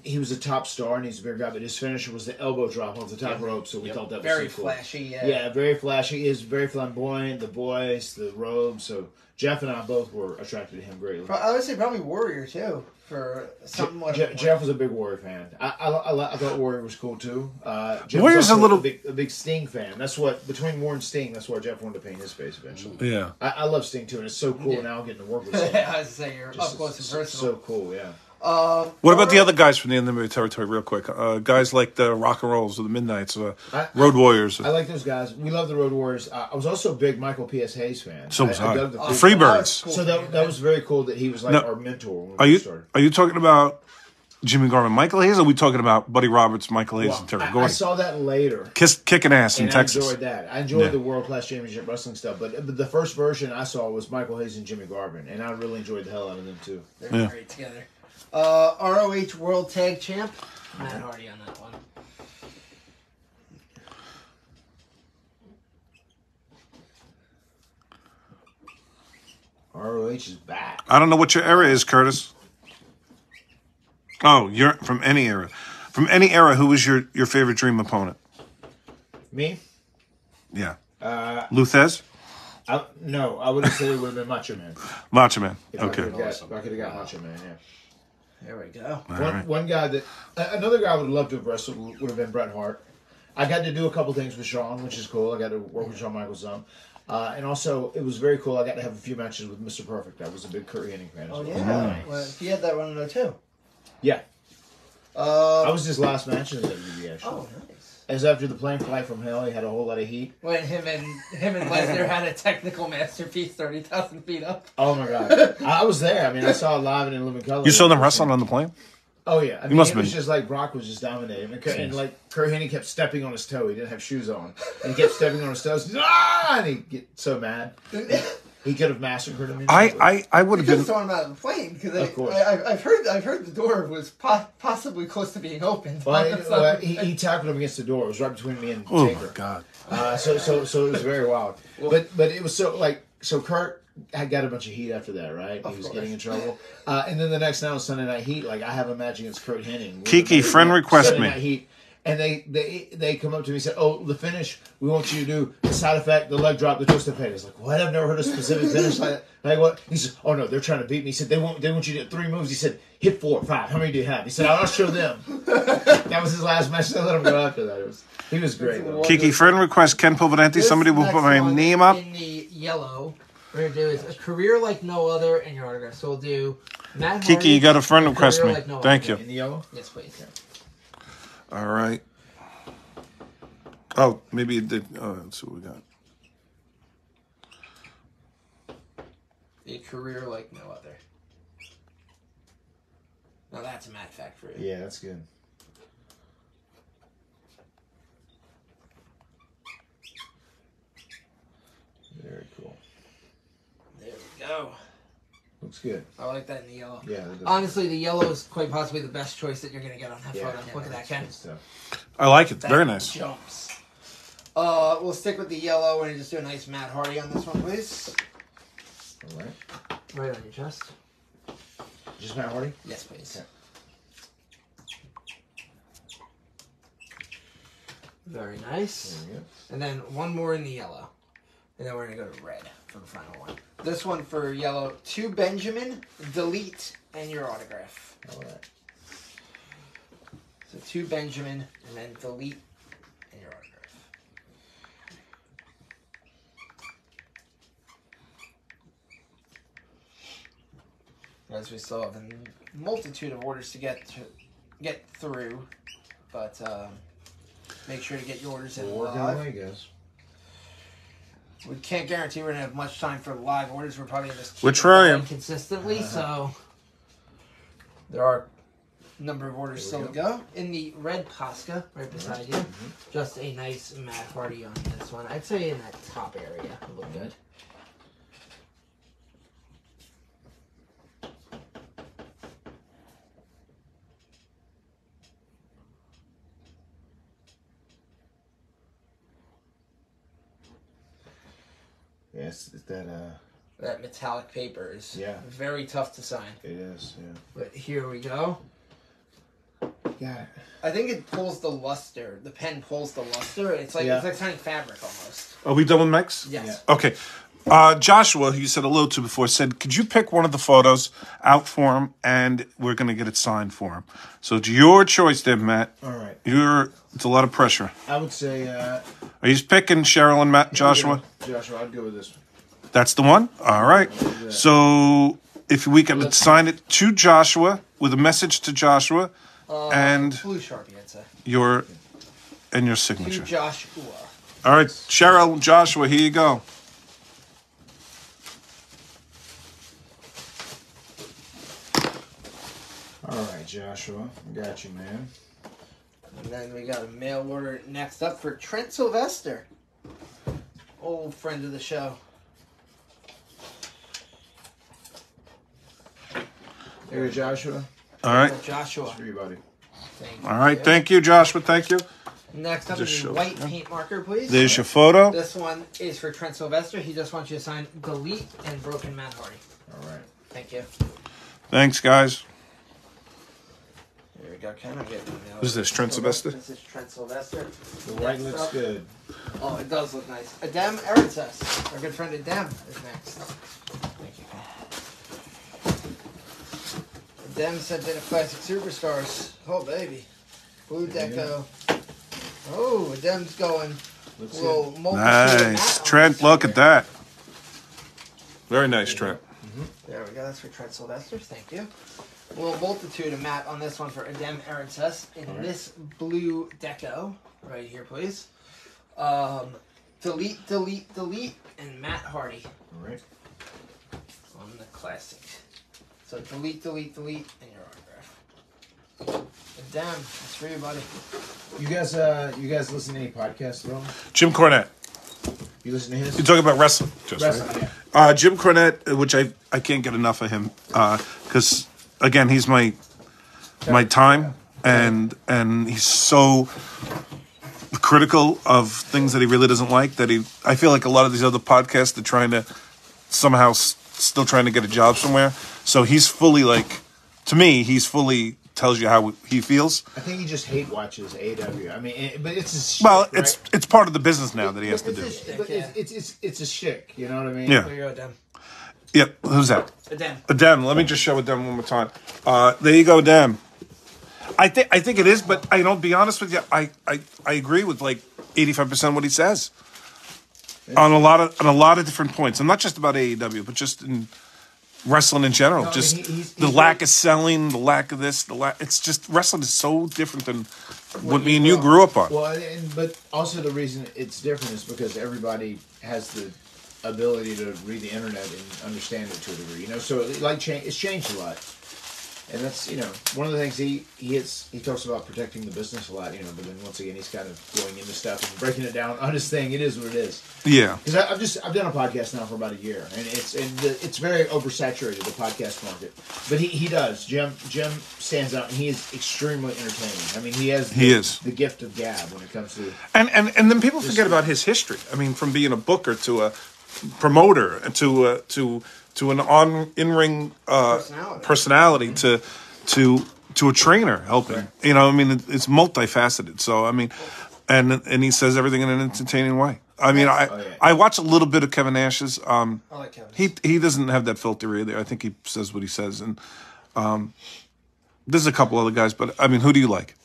he was a top star and he's a bigger guy, but his finisher was the elbow drop off the top rope. So we thought that was Very so cool. flashy. Yeah, very flashy. He is very flamboyant. The voice, the robe. So Jeff and I both were attracted to him greatly. I would say probably Warrior too for something more. Jeff was a big Warrior fan. I thought Warrior was cool too. Jeff Warrior's was also a a big Sting fan. That's what between War and Sting. That's why Jeff wanted to paint his face eventually. Yeah. I love Sting too, and it's so cool now getting to work with Sting. I was saying you're up close and personal. So cool, yeah. What about the other guys from the enemy territory, real quick? Guys like the Rock and Rolls or the Midnights, Road Warriors. I like those guys. We love the Road Warriors. I was also a big Michael P.S. Hayes fan. So was I. dug The Freebirds. Freebirds. So that was very cool that he was like our mentor when we started. Are you talking about Jimmy Garvin, Michael Hayes, or are we talking about Buddy Roberts, Michael Hayes, and Terry Gordy? I saw that later. Kicking ass in And Texas. I enjoyed that. I enjoyed the World Class Championship Wrestling stuff, but the first version I saw was Michael Hayes and Jimmy Garvin, and I really enjoyed the hell out of them too. They're great together. ROH World Tag Champ. Matt Hardy on that one. ROH is back. I don't know what your era is, Curtis. Oh, you're from any era. From any era, who was your favorite dream opponent? Me? Yeah. Luthez? No, I wouldn't say it would have been Macho Man. Macho Man. If Okay. if I could have got Macho Man, yeah. There we go. One guy that another guy I would love to have wrestled would have been Bret Hart. I got to do a couple things with Shawn, which is cool. I got to work with Shawn Michaels some. And also, it was very cool. I got to have a few matches with Mr. Perfect. I was a big Kurt Hennig fan. Oh yeah, well, he had that one though too. Yeah. I was his last match in the WWE, actually. Oh, nice. As after the plane flight from hell, he had a whole lot of heat. When him and Lesnar had a technical masterpiece 30,000 feet up. Oh my god, I was there. I mean, I saw it live and in living color. You saw them wrestling on the plane? Oh yeah, I mean, must it have was been- just like Brock was just dominating, and like Kurt Hennig kept stepping on his toe. He didn't have shoes on, and he kept stepping on his toes. And he'd get so mad. He could have massacred him. I would You have could have been. thrown him out of the plane because Of course. I've heard the door was possibly close to being opened. Well, he tackled him against the door. It was right between me and Oh Taker. my God. So it was very wild. But it was so Kurt had got a bunch of heat after that, right? He was getting in trouble. And then the next night on Sunday Night Heat, like I have a match against Kurt Hennig. Kiki, friend request Sunday me. Night Heat. And they come up to me and said, "Oh, the finish. We want you to do the side effect, the leg drop, the twisted peg." I was like, "What? I've never heard a specific finish like that." Like what? He says, "Oh no, they're trying to beat me." He said, "They want you to hit 3 moves." He said, "Hit 4 or 5. How many do you have?" He said, "I'll show them." That was his last match. I let him go after that. He was great. Though. Kiki, friend request Ken Pulverenti. This Somebody will next put my one name up. In the yellow, we're going to do is a career like no other and your autograph. So we'll do Matt Kiki, Hardy, you got a friend career request me. like no Thank other. you. In the yellow. Yes, please. All right. Oh, maybe it did. Let's see what we got. A career like no other. Now that's a Matt fact for you. Yeah, that's good. Very cool. There we go. Looks good. I like that in the yellow. Yeah. that does- Honestly, the yellow is quite possibly the best choice that you're going to get on that Yeah. photo. Look at that, Ken. Good stuff. I like it. That Very nice. Jumps. We'll stick with the yellow and just do a nice Matt Hardy on this one, please. All right. Right on your chest. Just Matt Hardy. Yes, please. Okay. Very nice. There we go. And then one more in the yellow. And then we're going to go to red for the final one. This one for yellow. To Benjamin, delete, and your autograph. All right. So to Benjamin, and then delete, and your autograph. As we still have a multitude of orders to get through, but make sure to get your orders in We're working live. away, guys. We can't guarantee we're gonna have much time for live orders. We're probably gonna just keep We're it trying. going. Consistently, so There are a number of orders There still we to go. in the red Posca right beside you, just a nice Matt Hardy on this one. I'd say in that top area, it look good. Yes, that That metallic paper is Yeah. very tough to sign. it is. Yeah. But here we go. Yeah. I think it pulls the luster. The pen pulls the luster. It's like Yeah. signing fabric almost. Are we done with Mike's? Yes. Okay. Joshua, who you said hello to before, said, could you pick one of the photos out for him, and we're going to get it signed for him. So it's your choice then, Matt. All right. It's a lot of pressure. I would say. Are you picking Cheryl and Matt, Joshua? Joshua, I'd go with this one. That's the one? All right. So if we can sign it to Joshua with a message to Joshua and Blue Sharpie, I'd say. your To signature. Joshua. All right, Cheryl, Joshua, here you go. All right, Joshua. Got you, man. And then we got a mail order next up for Trent Sylvester. Old friend of the show. There you go, Joshua. All right. Joshua. For you, buddy. Thank you. All right. Thank you, Joshua. Thank you. Next up Just is show a it, white yeah. paint marker, please. There's your photo. This one is for Trent Sylvester. He just wants you to sign delete and broken Matt Hardy. All right. Thank you. Thanks, guys. Here we go, Ken. I'm getting the mail. Who's this, Trent Sylvester? This is Trent Sylvester. The white Next looks up- good. Oh, it does look nice. Adem Eritzes. Our good friend Adem is next. Thank you, Ken. Adem sent in a classic superstars. Oh, baby. Blue Deco. Oh, Adem's going. Looks Little good. multi-shade Nice. matte on Trent, this look here. at that. Very nice, Trent. There we go. That's for Trent Sylvester. Thank you. A little multitude of matte on this one for Adem Eritzes in Alright. this blue deco right here, please. Delete, delete, delete, and Matt Hardy All right. on the classic. So delete, delete, delete, and your autograph. Adem, that's for you, buddy. You guys listen to any podcasts at all? Jim Cornette. You listen to his? You're talking about wrestling, just Wrestling, right? yeah. Jim Cornette, which I can't get enough of him, because again he's my time, and he's so critical of things that he really doesn't like. I feel like a lot of these other podcasts are trying to somehow still trying to get a job somewhere. So he's fully to me, he's fully tells you how he feels. I think he just hate watches AEW. I mean, but it's a shtick, Well, right? it's part of the business now that he has to It's do. a shtick, but it's a shtick. You know what I mean? Yeah. There you go, Adem. Yep. Who's that? Adem. Adem, let me just show Adem one more time. There you go, Adem. I think it is, but I don't be honest with you. I agree with 85% what he says on a lot of different points, and not just about AEW, but just in wrestling in general. No, I just mean, he's the lack of selling, the lack of this, it's just wrestling is so different than what me and you grew up on. Well, but also the reason it's different is because everybody has the ability to read the internet and understand it to a degree. You know, so it's changed a lot. And that's, one of the things he talks about protecting the business a lot, but then once again, he's kind of going into stuff and breaking it down on his thing. It is what it is. Yeah. Because I've done a podcast now for about a year, and it's very oversaturated, the podcast market. But he does. Jim stands out, and he is extremely entertaining. I mean, he has the gift of gab when it comes to And then people forget about his history. I mean, from being a booker to a promoter to an in-ring personality to a trainer helping. Right. I mean, it's multifaceted. So I mean, and he says everything in an entertaining way. I mean, I watch a little bit of Kevin Nash's. I like Kevin. He doesn't have that filter either. I think he says what he says, and there's a couple other guys. But I mean, who do you like?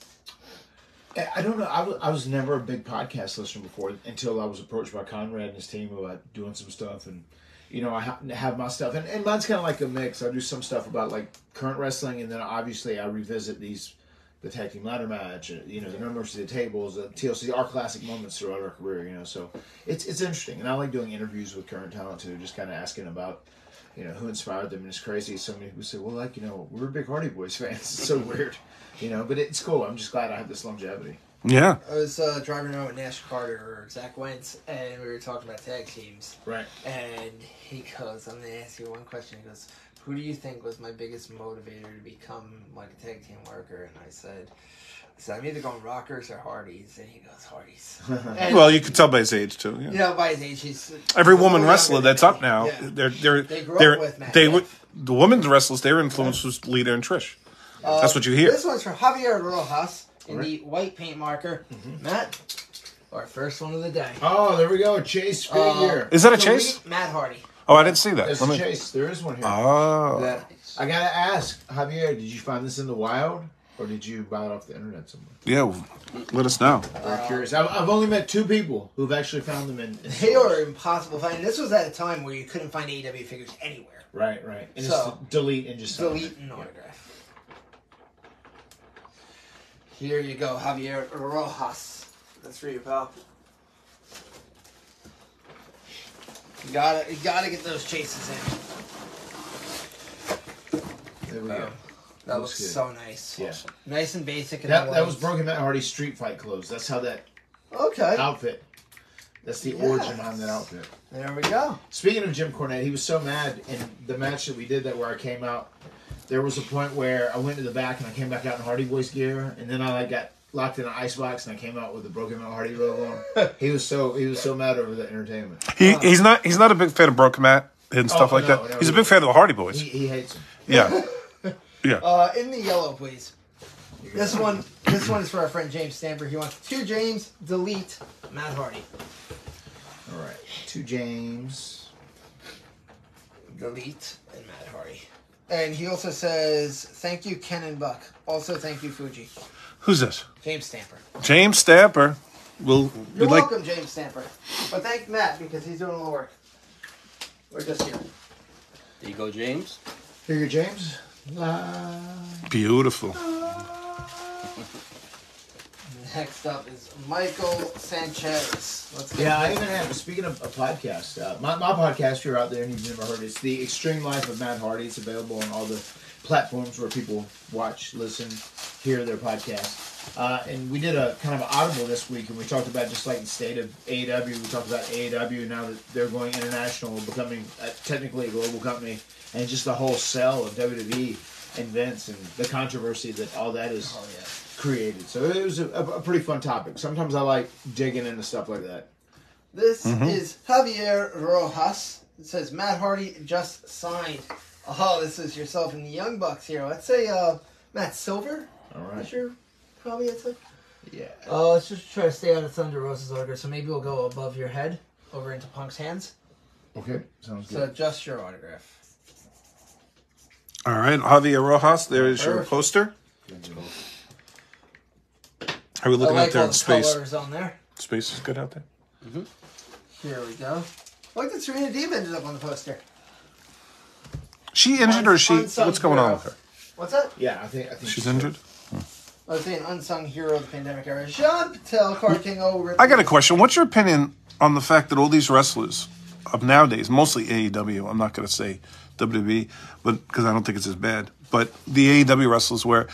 I don't know. I was never a big podcast listener before until I was approached by Conrad and his team about doing some stuff, and I have my stuff, and mine's kind of like a mix. I do some stuff about current wrestling, and then obviously I revisit the tag team ladder match, the numbers of the tables, the TLC, our classic moments throughout our career. So it's interesting, and I like doing interviews with current talent too, just kind of asking about who inspired them. And it's crazy. So many people say, well, we're big Hardy Boys fans. It's so weird. But it's cool. I'm just glad I have this longevity. Yeah. I was driving around with Nash Carter or Zach Wentz, and we were talking about tag teams. Right. And he goes, I'm going to ask you one question. He goes, who do you think was my biggest motivator to become like a tag team worker? And I said, I'm either going Rockers or Hardys. And he goes, Hardys. And, Well, you can tell by his age too. Yeah. you know, by his age, he's... Every he's a woman little wrestler younger that's than up me. now, Yeah. They grew they're up with Matt. they would the women's wrestlers. Their influence was Lita and Trish. That's what you hear. This one's from Javier Rojas in the white paint marker. Matt, our first one of the day. Oh, there we go. A Chase figure. Is that a Delete chase? Matt Hardy. Oh, I didn't see that. There's Let a me- Chase. There is one here. Oh, That I gotta ask, Javier, did you find this in the wild, or did you buy it off the internet somewhere? yeah. Well, let us know. Very curious. I've only met 2 people who've actually found them in They stores. are impossible to find. This was at a time where you couldn't find AEW figures anywhere. Right. And So, just delete and just Delete and autograph. Here you go, Javier Rojas. That's for you, pal. You gotta get those chases in. There we go. That Looks looks good. so nice. Yeah. Nice and basic. And That white. was Broken Matt Hardy's Street Fight clothes. That's how that Okay. outfit. That's the origin behind that outfit. There we go. Speaking of Jim Cornette, he was so mad in the match that we did that where I came out. There was a point where I went to the back and I came back out in Hardy Boys gear, and then I got locked in an icebox and I came out with the Broken Matt Hardy logo on. He was so mad over the entertainment. He's not a big fan of Broken Matt and stuff like no, that. no, He's a he- big fan of the Hardy Boys. He hates him. Yeah, yeah. In the yellow, please. This one is for our friend James Stamper. He wants 2 James, delete Matt Hardy. All right, 2 James. Delete and Matt Hardy. And he also says, thank you, Ken and Buck. Also, thank you, Fuji. Who's this? James Stamper. James Stamper. You're We'd like. welcome, James Stamper. But thank Matt because he's doing a little work. We're just here. There you go, James. Here you go, James. Beautiful. Next up is Michael Sanchez. Let's get Yeah, I even have, speaking of a podcast, my podcast, if you're out there and you've never heard it, it's The Extreme Life of Matt Hardy. It's available on all the platforms where people watch, listen, hear their podcast. And we did a kind of an audible this week, and we talked about just like the state of AEW. We talked about AEW now that they're going international, becoming technically a global company, and just the whole sell of WWE and Vince and the controversy that all that is created. So it was a pretty fun topic. Sometimes I like digging into stuff like that. This is Javier Rojas. It says Matt Hardy just signed. Oh, this is yourself and the Young Bucks here. Let's say Matt Silver. All I'm right. sure probably it's like. Yeah. Let's just try to stay out of Thunder Rosa's autograph. So maybe we'll go above your head over into Punk's hands. Okay. Sounds So good. just your autograph. All right, Javier Rojas. There is your Perfect. poster. How are we I looking like out there all in the space? colors on there. Space is good out there. Here we go. Look that Serena Deeb ended up on the poster. She injured or is she? Unsung What's going on hero. with her? What's that? Yeah, I think She's injured. I was saying unsung hero of the pandemic era. Jean Patel, Card King O. I got a question. What's your opinion on the fact that all these wrestlers of nowadays, mostly AEW, I'm not going to say WWE, but because I don't think it's as bad, but the AEW wrestlers where,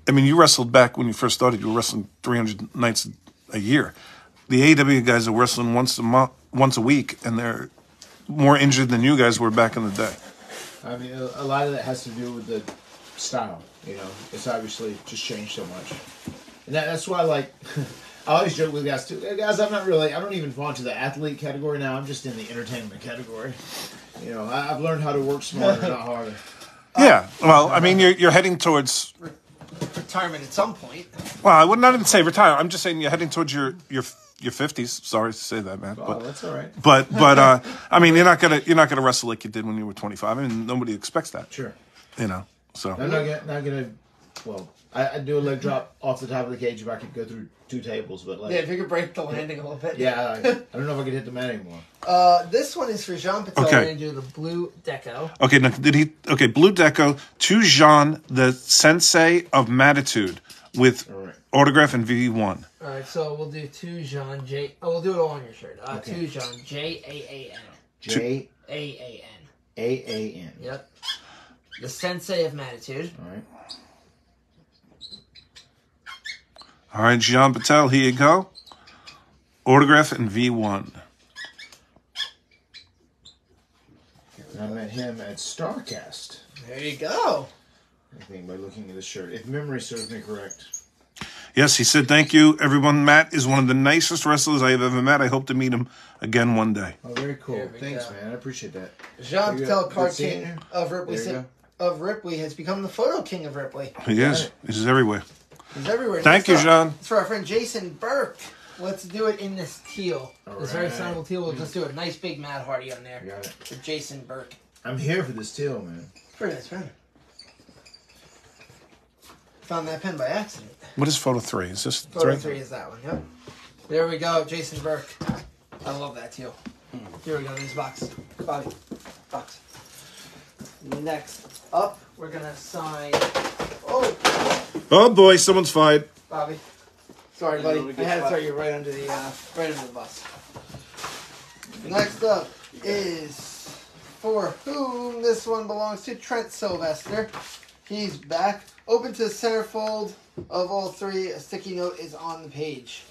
I mean, you wrestled back when you first started, you were wrestling 300 nights a year. The AEW guys are wrestling once a week, and they're more injured than you guys were back in the day. I mean, a lot of that has to do with the style. You know, it's obviously just changed so much, and that's why, like, I always joke with guys too. Guys, I don't even fall into the athlete category now. I'm just in the entertainment category. You know, I've learned how to work smarter, not harder. Yeah, well, I mean, you're heading towards. Retirement at some point. Well, I would not even say retire. I'm just saying you're heading towards your 50s. Sorry to say that, man. Oh, that's all right. But I mean, you're not gonna wrestle like you did when you were 25. I mean, nobody expects that. Sure. You know. So I'm not gonna. Well, I'd do a leg drop off the top of the cage if I could go through 2 tables, but like, Yeah, if you could break the landing a little bit. yeah, I don't know if I could hit the mat anymore. This one is for Jean Patel. Okay. We're going to do the blue deco. okay, now did he? Okay, Blue Deco to Jean, the sensei of Matitude, with All right. autograph and VV1. All right, so we'll do to Jean J. Oh, we'll do it all on your shirt. Okay. To Jean JAAN. JAAN. AAN. Yep. The Sensei of Matitude. All right. All right, Jean Patel, here you go. Autograph and V1. And I met him at StarCast. There you go. I think by looking at the shirt, if memory serves me correct. Yes, he said, thank you, everyone. Matt is one of the nicest wrestlers I have ever met. I hope to meet him again one day. Oh, very cool. Here we Thanks, go. man. I appreciate that. Jean Good Patel, card seeing king you. of Ripley, There you Ripley, has become the photo king of Ripley. He is. He's everywhere. He's everywhere. Thank you, Next Jean. up, it's for our friend Jason Burke. Let's do it in this teal. This very Alright. simple teal. We'll just do a nice big Matt Hardy on there. Got it. For Jason Burke. I'm here for this teal, man. Pretty nice pen. Found that pen by accident. What is photo 3? Is this Photo 3? 3 is that one, yep. There we go, Jason Burke. I love that teal. Here we go, there's box. Bobby. Box. Next up, we're gonna sign. Oh, Oh, boy, someone's fired. Bobby. Sorry, buddy. I had to throw you right under the bus. Next up is for whom this one belongs to, Trent Sylvester. He's back. Open to the centerfold of all three. A sticky note is on the page.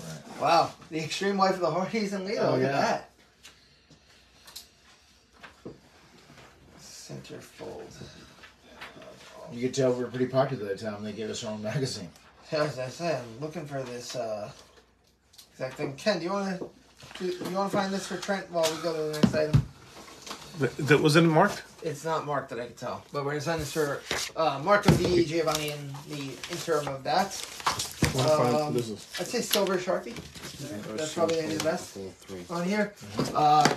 Right. Wow. The extreme wife of the Hardys and Leo. Oh, Look yeah. at that. Centerfold. You could tell we're pretty popular that time. They gave us our own magazine. Yeah, as I said, I'm looking for this exact thing. Ken, do you want to find this for Trent while we go to the next item? That wasn't marked? It's not marked that I can tell, but we're gonna sign this for Marco Di Giovanni in the interim of that. I'd say Silver Sharpie. That's probably the best on here.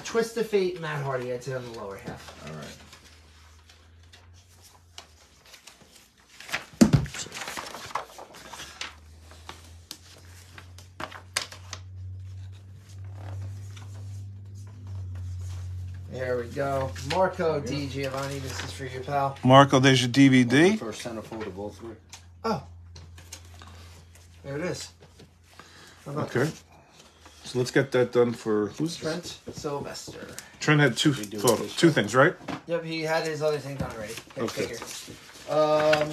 Twist of Fate, Matt Hardy. I'd say on the lower half. All right. There we go. Marco Di Giovanni. This is for you, pal. Marco, there's your DVD. First centerfold of all 3. Oh, there it is. How about Okay. So let's get that done for who's Trent Sylvester. Trent had two We do photos, this. two things, right? Yep, he had his other thing done already. Okay. Figure.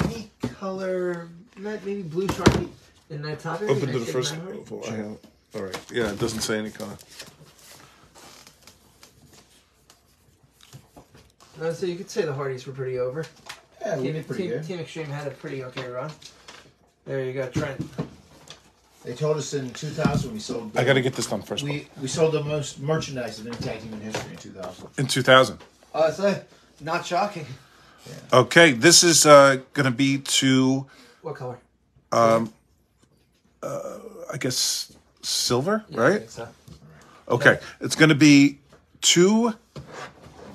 Any color, maybe blue Sharpie in that top area. Open to the next first. Matt Hardy? All right. Yeah, it doesn't say any color. So you could say the Hardys were pretty over. Yeah, we did pretty good. Team Extreme had a pretty okay run. There you go, Trent. They told us in 2000 we sold. I got to get this done first. We sold the most merchandise of any tag team in history in 2000. In 2000. So not shocking. Okay, this is going to be to, What color? I guess, silver, Yeah, I right? think so. Okay, it's going to be 2,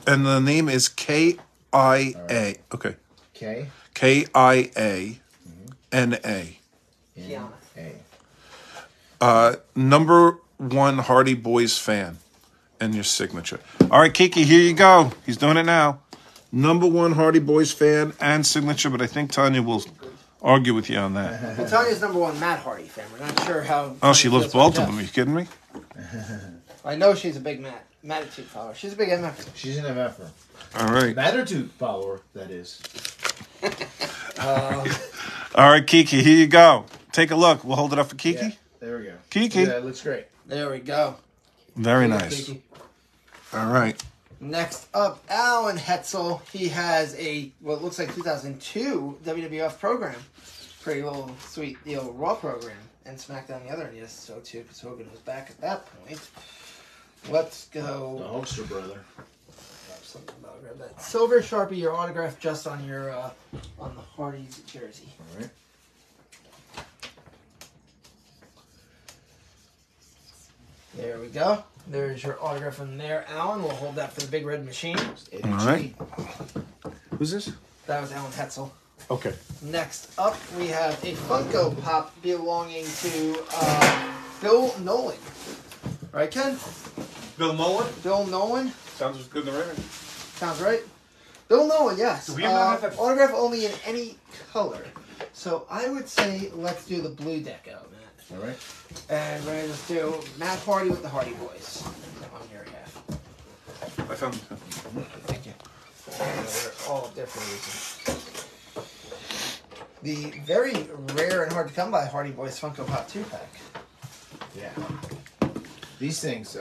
and the name is KIA. Okay, K KIANA. N Kiana. A. Number 1 Hardy Boys fan, and your signature. All right, Kiki, here you go. He's doing it now. Number 1 Hardy Boys fan and signature, but I think Tanya will argue with you on that. Well, Tanya's number 1 Matt Hardy fan. We're not sure how. Oh, she Tanya loves feels both about of them. Are Jeff. you kidding me? I know she's a big Mattitude follower. She's a big MF. She's an MFer. All right. Mattitude follower, that is. All right, Kiki, here you go. Take a look. We'll hold it up for Kiki. Yeah, there we go. Kiki. Yeah, that looks great. There we go. Very There you go, nice. Kiki. All right. Next up, Alan Hetzel. He has a what looks like 2002 WWF program. Pretty little sweet deal Raw program. And SmackDown the other end, yes, so too, because Hogan was back at that point. Let's The go. Hulkster brother. Something about grab that silver Sharpie. Your autograph just on your on the Hardy's jersey. All right. There we go. There's your autograph in there, Alan. We'll hold that for the Big Red Machine. Eddie All right. G. Who's this? That was Alan Hetzel. Okay. Next up, we have a Funko Pop belonging to Bill Nolan. Right, Ken? Bill Nolan. Bill Nolan. Sounds good in the ring. Sounds right. Bill Nolan, yes. Do we not have that- Autograph only in any color. So I would say let's do the blue deco, Matt. All right. And we're going to do Matt Hardy with the Hardy Boys on your half. I found it. Thank you. They're all different reasons. The very rare and hard to come by Hardy Boys Funko Pop 2-pack. Yeah. These things,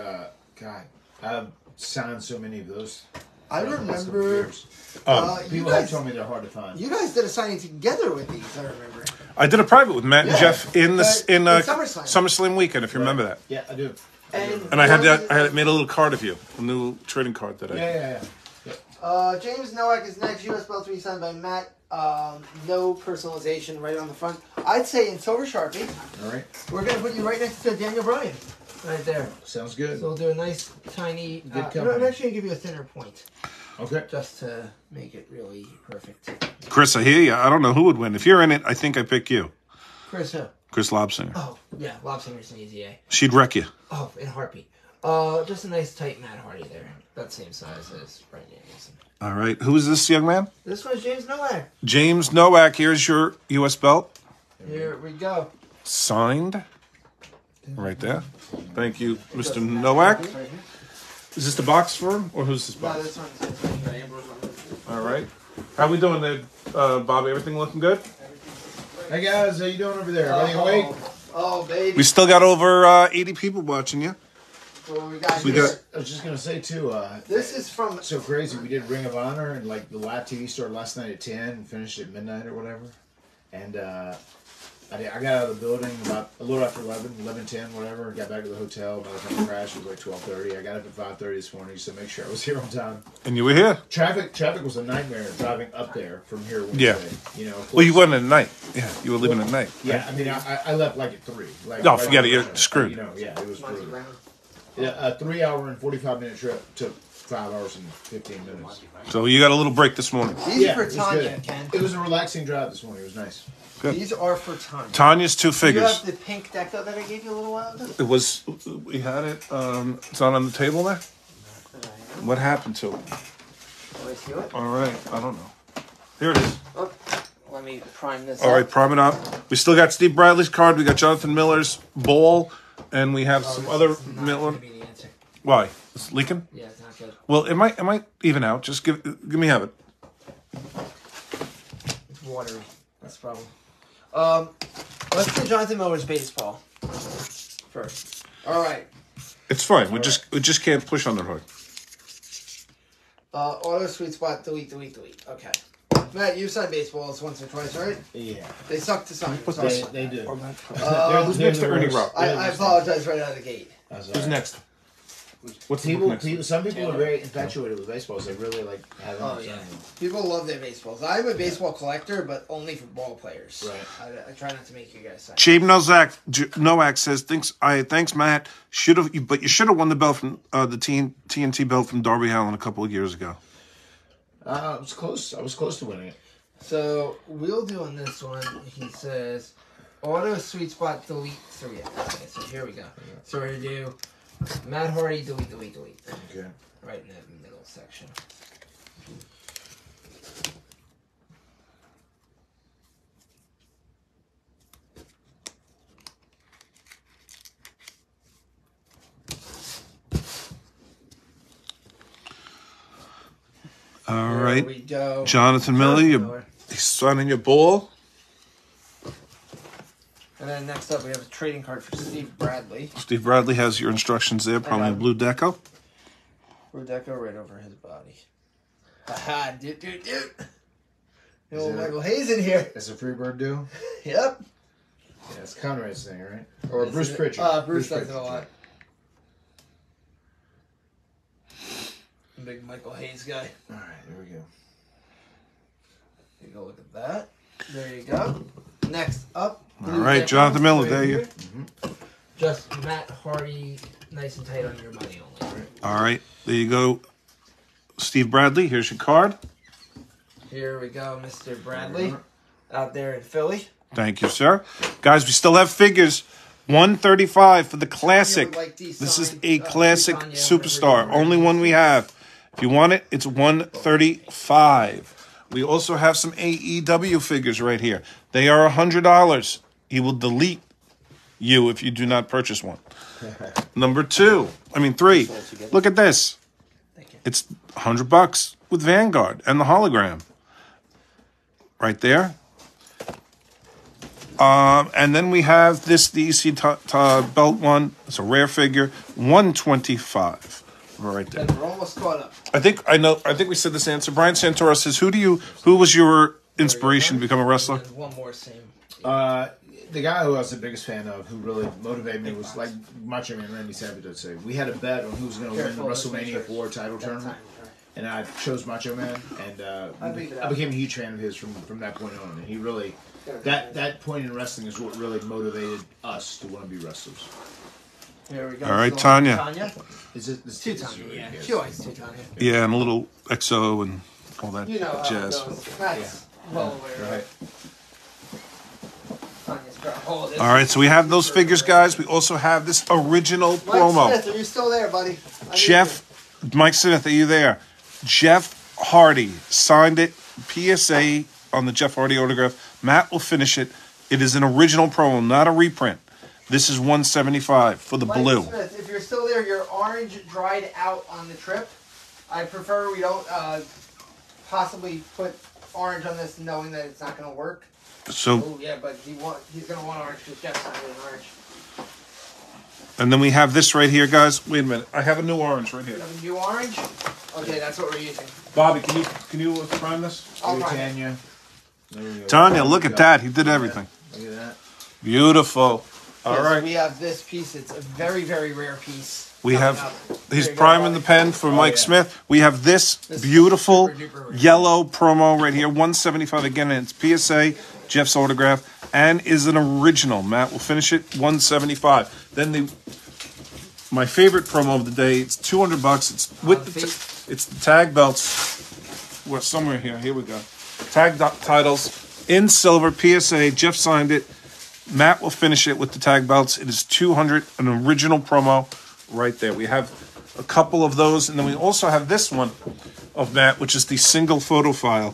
God, I've signed so many of those. I for the last couple remember. years. You People have guys, told me they're hard to find. you guys did a signing together with these. I remember. I did a private with Matt and Yeah. Jeff in this in SummerSlam. SummerSlam weekend, if you remember that. Yeah, I do. And I had that. I had made a little card of you, a little trading card that I. Yeah. James Nowak is next. U.S. belt to be signed by Matt. No personalization right on the front. I'd say in silver Sharpie. All right. We're gonna put you right next to Daniel Bryan, right there. Sounds good. So we'll do a nice tiny. Good I'm company. actually gonna give you a thinner point, Okay. just to make it really perfect. Chris, I hear you. I don't know who would win. If you're in it, I think I pick you, Chris, who? Chris Lobsinger. Oh yeah, Lobsinger's an easy A. She'd wreck you. Oh, in a heartbeat. Just a nice tight Matt Hardy there. That same size as Bryan Danielson. All right. Who is this young man? This one's James Nowak. James Nowak. Here's your U.S. belt. Here we go. Signed. Right there. Thank you, Mr. Nowak. Is this the box for him, or who's this No, box? this one's All right. How we doing there, Bobby? Everything looking good? Hey guys, how you doing over there? Everybody awake? Oh, baby. We still got over 80 people watching you. What we got We here? got- I was just gonna say too. This is from. So crazy. We did Ring of Honor, and like the live TV started last night at 10 and finished at midnight or whatever. And I got out of the building about a little after 11:10, whatever. Got back to the hotel. By the time I crashed, it was like 12:30. I got up at 5:30 this morning just to make sure I was here on time. And you were here. Traffic was a nightmare driving up there from here Wednesday. Yeah. You know. of Well, you course- went at night. Yeah, you were leaving at night. Yeah, I mean, I left like at 3. Like, No, right forget it, on you're the- screwed. You know, yeah, it was Monty brutal. Brown. Yeah, a 3-hour and 45-minute trip took 5 hours and 15 minutes. So you got a little break this morning. These Yeah, are it for was Tanya, good. Ken. It was a relaxing drive this morning. It was nice. Good. These are for Tanya. Tanya's two You figures. have the pink deco that I gave you a little while ago? It was. We had it. It's not on the table there. What happened to it? Let me see it. All right. I don't know. Here it is. Oh, let me prime this All up. right, prime it up. We still got Steve Bradley's card. We got Jonathan Miller's ball, and we have some This other is not Miller. gonna be the answer. Why? It's leaking. Yeah, it's not good. Well, it might even out. Just give me have it. It's watery. That's the problem. Let's do Jonathan Miller's baseball first. All right. It's fine. We just can't push on it hard. Auto sweet spot. Delete. Okay. Matt, you've signed baseballs once or twice, right? Yeah, They suck to sign. Put Sorry. this- they do. Who's next to Ernie Rock? I apologize right out of the gate. Who's next? What's the book next? Some people are very infatuated with baseballs. They really like have them. Oh yeah, people love their baseballs. I'm a baseball collector, but only for ball players. Right. I try not to make you guys sign. Jabe Nowak says thanks Matt. But you should have won the belt from the TNT belt from Darby Allin a couple of years ago. I was close. I was close to winning it. So we'll do on this one. He says, auto sweet spot delete 3. Okay, so here we go. So we're gonna do Matt Hardy delete. Okay. Right in that middle section. All There right, we go. Jonathan Miller, he's signing your ball. And then next up we have a trading card for Steve Bradley. Steve Bradley has your instructions there, probably in blue deco. Blue deco right over his body. Haha, dude. The old it- Michael Hayes in here. That's a Freebird do? Yep. Yeah, it's Conrad's thing, right? Or This Bruce is- Pritchard. Bruce does it a Pritchard. lot. Big Michael Hayes guy. All right, there we go. You go look at that. There you go. Next up. All right, Jonathan Miller, there you. Just Matt Hardy, nice and tight on your money only. All right, there you go. Steve Bradley, here's your card. Here we go, Mr. Bradley, out there in Philly. Thank you, sir. Guys, we still have figures. 135 for the classic. Like these This is signed, a classic Tanya, superstar. original. Only one we have. If you want it, it's 135. We also have some AEW figures right here. They are $100. He will delete you if you do not purchase one. Number 3. Look at this. Thank you. It's $100 with Vanguard and the hologram. Right there. And then we have this, the EC belt one. It's a rare figure, 125. Right there. And we're almost caught up. I think I know. I think we said this answer. Brian Santoro says, Who was your inspiration to become a wrestler?" And one more same. The guy who I was the biggest fan of, who really motivated me, was like Macho Man Randy Savage would say. We had a bet on who was going to win the WrestleMania 4 title tournament, and I chose Macho Man, and I became a huge fan of his from that point on. And he really, that point in wrestling is what really motivated us to want to be wrestlers. Here we go. All right, So, Tanya. Is it this Two Tanya, yeah. She likes two Tanya. Yeah, and a little XO and all that You know how jazz. it goes. That's well aware. Right. Tanya's got a hold of this. All right, so we have those figures, guys. We also have this original Mike promo. Smith, are you still there, buddy? I need Mike Smith, are you there? Jeff Hardy signed it. PSA on the Jeff Hardy autograph. Matt will finish it. It is an original promo, not a reprint. This is $175 for the Mike blue. Smith, if you're still there, your orange dried out on the trip. I prefer we don't possibly put orange on this knowing that it's not going to work. So, Oh, yeah, but he's going to want orange because Jeff's not really orange. and then we have this right here, guys. Wait a minute. I have a new orange right here. You have a new orange? Okay, that's what we're using. Bobby, can you prime this? I'll Here, prime it. Tanya. There we go. Tanya, look at that. He did everything. Look at that. Beautiful. All Yes, right. We have this piece. It's a very, very rare piece. We coming have, up. he's There you go, priming the Bobby. pen for Mike yeah. Smith. We have this This is beautiful super duper rare. yellow promo right here, $175 again, and it's PSA, Jeff's autograph, and is an original. Matt will finish it, $175. Then my favorite promo of the day, it's $200. It's with it's the tag belts. We're somewhere here. Here we go. Tag titles in silver, PSA. Jeff signed it. Matt will finish it with the tag belts. It is $200, an original promo right there. We have a couple of those, and then we also have this one of Matt, which is the single photo file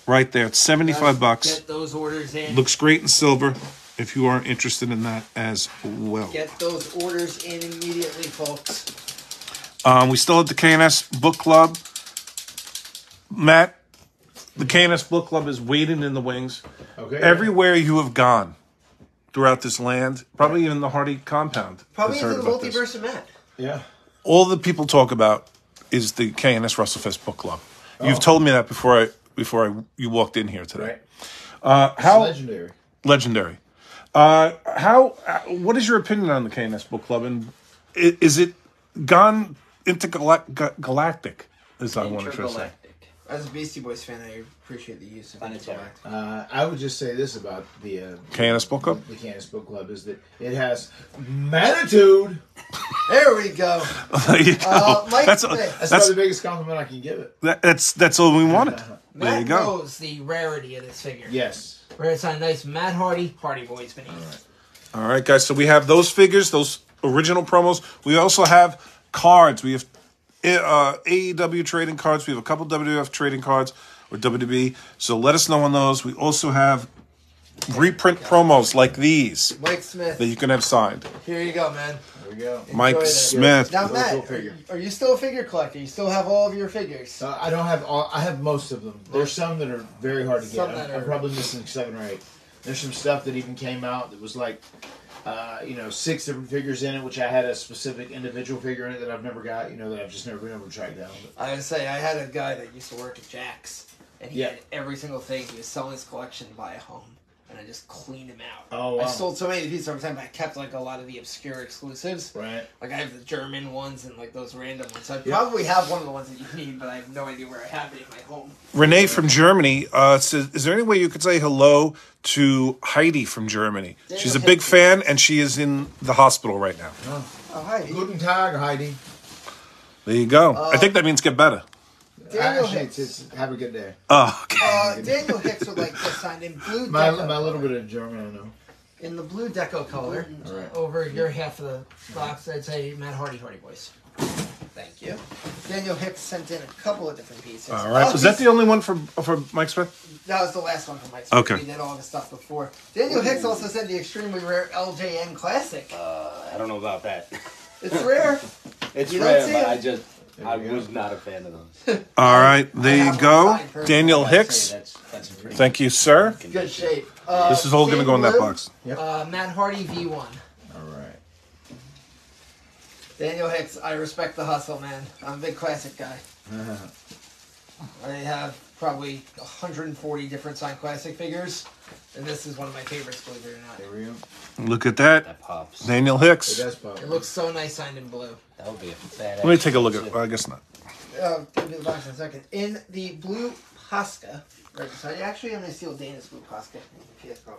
right there. It's $75. Get those orders in. Looks great in silver if you are interested in that as well. Get those orders in immediately, folks. We still have the KNS Book Club. Matt, the KNS Book Club is waiting in the wings. Okay. Everywhere you have gone throughout this land, probably even the Hardy compound. Probably has into heard the about this. multiverse of Matt. Yeah. All the people talk about is the KNS WrestleFest Book Club. You've told me that before you walked in here today. Right. How It's legendary. legendary? What is your opinion on the KNS Book Club, and is it gone intergalactic? As I want to say. Intergalactic. As a Beastie Boys fan, I appreciate the use of Planetary. intellect. I would just say this about the KNS Book Club. The Kansas Book Club is that it has magnitude. There we go. There you go. Mike That's Smith. That's, That's- probably the biggest compliment I can give it. that's all we wanted. There Matt you go. knows the rarity of this figure. Yes. Where it's on a nice Matt Hardy Boys beneath. All right, guys. So we have those figures, those original promos. We also have cards. We have AEW trading cards. We have a couple WWF trading cards or WWE. So let us know on those. We also have reprint promos like these Mike Smith. that you can have signed. Here you go, man. There we go. Mike that. Smith. Now, Cool Matt, figure. are you still a figure collector? You still have all of your figures? I don't have all. I have most of them. There's some that are very hard to Some get. that I'm are- probably missing 7 or 8. There's some stuff that even came out that was like, 6 different figures in it, which I had a specific individual figure in it that I've never got. That I've just never been able to track down. But I would say I had a guy that used to work at Jack's, and he Yeah. had every single thing. He was selling his collection to buy a home, and I just cleaned him out. Oh, wow. I sold so many pieces over time, but I kept like a lot of the obscure exclusives. right. Like I have the German ones and like those random ones. So I Yeah. probably have one of the ones that you need, but I have no idea where I have it in my home. Renee from Germany says, is there any way you could say hello to Heidi from Germany? Yeah, She's a okay. big fan, and she is in the hospital right now. Oh hi, Guten Tag, Heidi. There you go. I think that means get better. Daniel Actually, Hicks. it's have a good day. Oh, okay. Daniel Hicks would like to sign in blue. My deco little color. bit of German, I know. In the blue deco color, All right. over your half of the box, I'd say Matt Hardy Boys. Thank you. Daniel Hicks sent in a couple of different pieces. All right. Was that the only one for Mike Smith? That was the last one from Mike Smith. Okay. We did all the stuff before. Daniel Hicks also sent the extremely rare LJN Classic. I don't know about that. It's rare. It's You don't rare, see but it? I was not a fan of those. All right. There I you have go. one signed personally. Daniel I'd say Hicks. That's a pretty Thank you, sir. Good condition. shape. This is all going to go in that blue, box. Matt Hardy V1. All right. Daniel Hicks, I respect the hustle, man. I'm a big classic guy. I have probably 140 different signed classic figures, and this is one of my favorites, believe it or not. There we go. Look at that. That pops. Daniel It Hicks. does pop. It looks so nice signed in blue. That would be a badass. Let me take a look at. Well, I guess not. Give me the box in a second. In the blue Posca, right beside you. Actually, I'm going to steal Dana's blue Posca.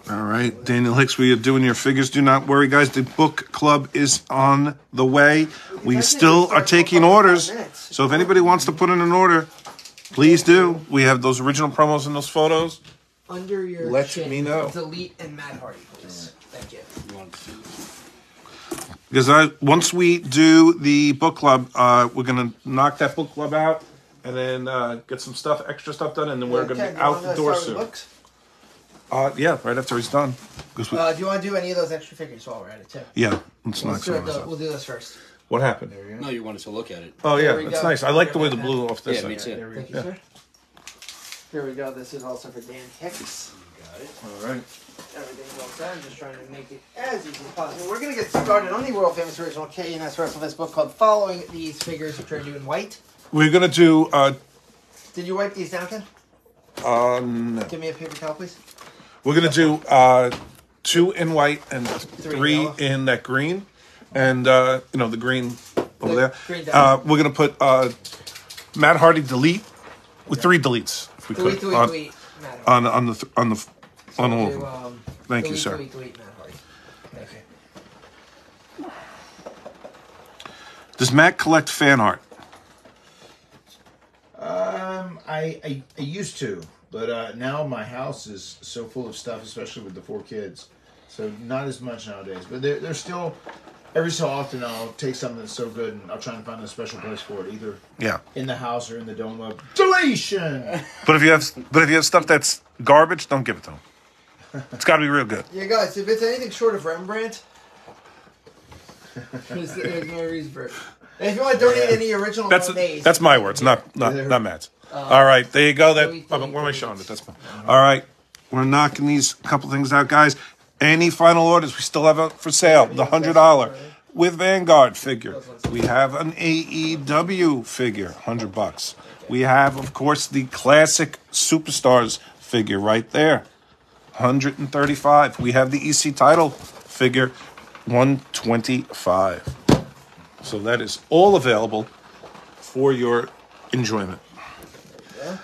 All right, Daniel Hicks, we are doing your figures. Do not worry, guys. The book club is on the way. We still are taking orders. So if anybody wants to put in an order, please do. We have those original promos and those photos. Under your Let chin, me know. delete and Matt Hardy, please. Thank you. Because once we do the book club, we're going to knock that book club out and then get some extra stuff done, and then we're going to be out the door soon. Yeah, right after he's done. Do you want to do any of those extra figures while we're at it, too? Yeah, let's knock Let's do some of it, those out. we'll do this first. What happened? No, you wanted to look at it. Oh, yeah, There we that's go. nice. I like the way the blue off this Yeah, side. me too. Thank you, sir. Here we go. This is also for Dan Hicks. All right. Everything's all set. I'm just trying to make it as easy as possible. We're going to get started on the world famous original KNS WrestleFest book club following these figures, which are due in white. We're going to do... Did you wipe these down, Ken? no. Give me a paper towel, please. We're going to do 2 in white and 3 yellow. in that green. And, the green over there. green down. We're going to put Matt Hardy delete with 3 deletes, if we could. Delete. Matt Hardy. On all of Do, them. Thank you, sir. Delete, Matt Hardy. Thank you. Does Matt collect fan art? I used to, but now my house is so full of stuff, especially with the 4 kids. So not as much nowadays. But they're still, every so often I'll take something that's so good and I'll try and find a special place for it, either Yeah. in the house or in the dome of deletion. But if you have stuff that's garbage, don't give it to him. It's got to be real good. Yeah, guys, if it's anything short of Rembrandt, there's no reason for it. And if you want to donate any original Monets, That's my words, not Matt's. All right, there you go. Where am I showing it? That's fine. All right, we're knocking these couple things out, guys. Any final orders? We still have for sale the $100 with Vanguard figure. We have an AEW figure, $100. We have, of course, the classic Superstars figure right there, $135. We have the EC title figure, $125. So that is all available for your enjoyment. There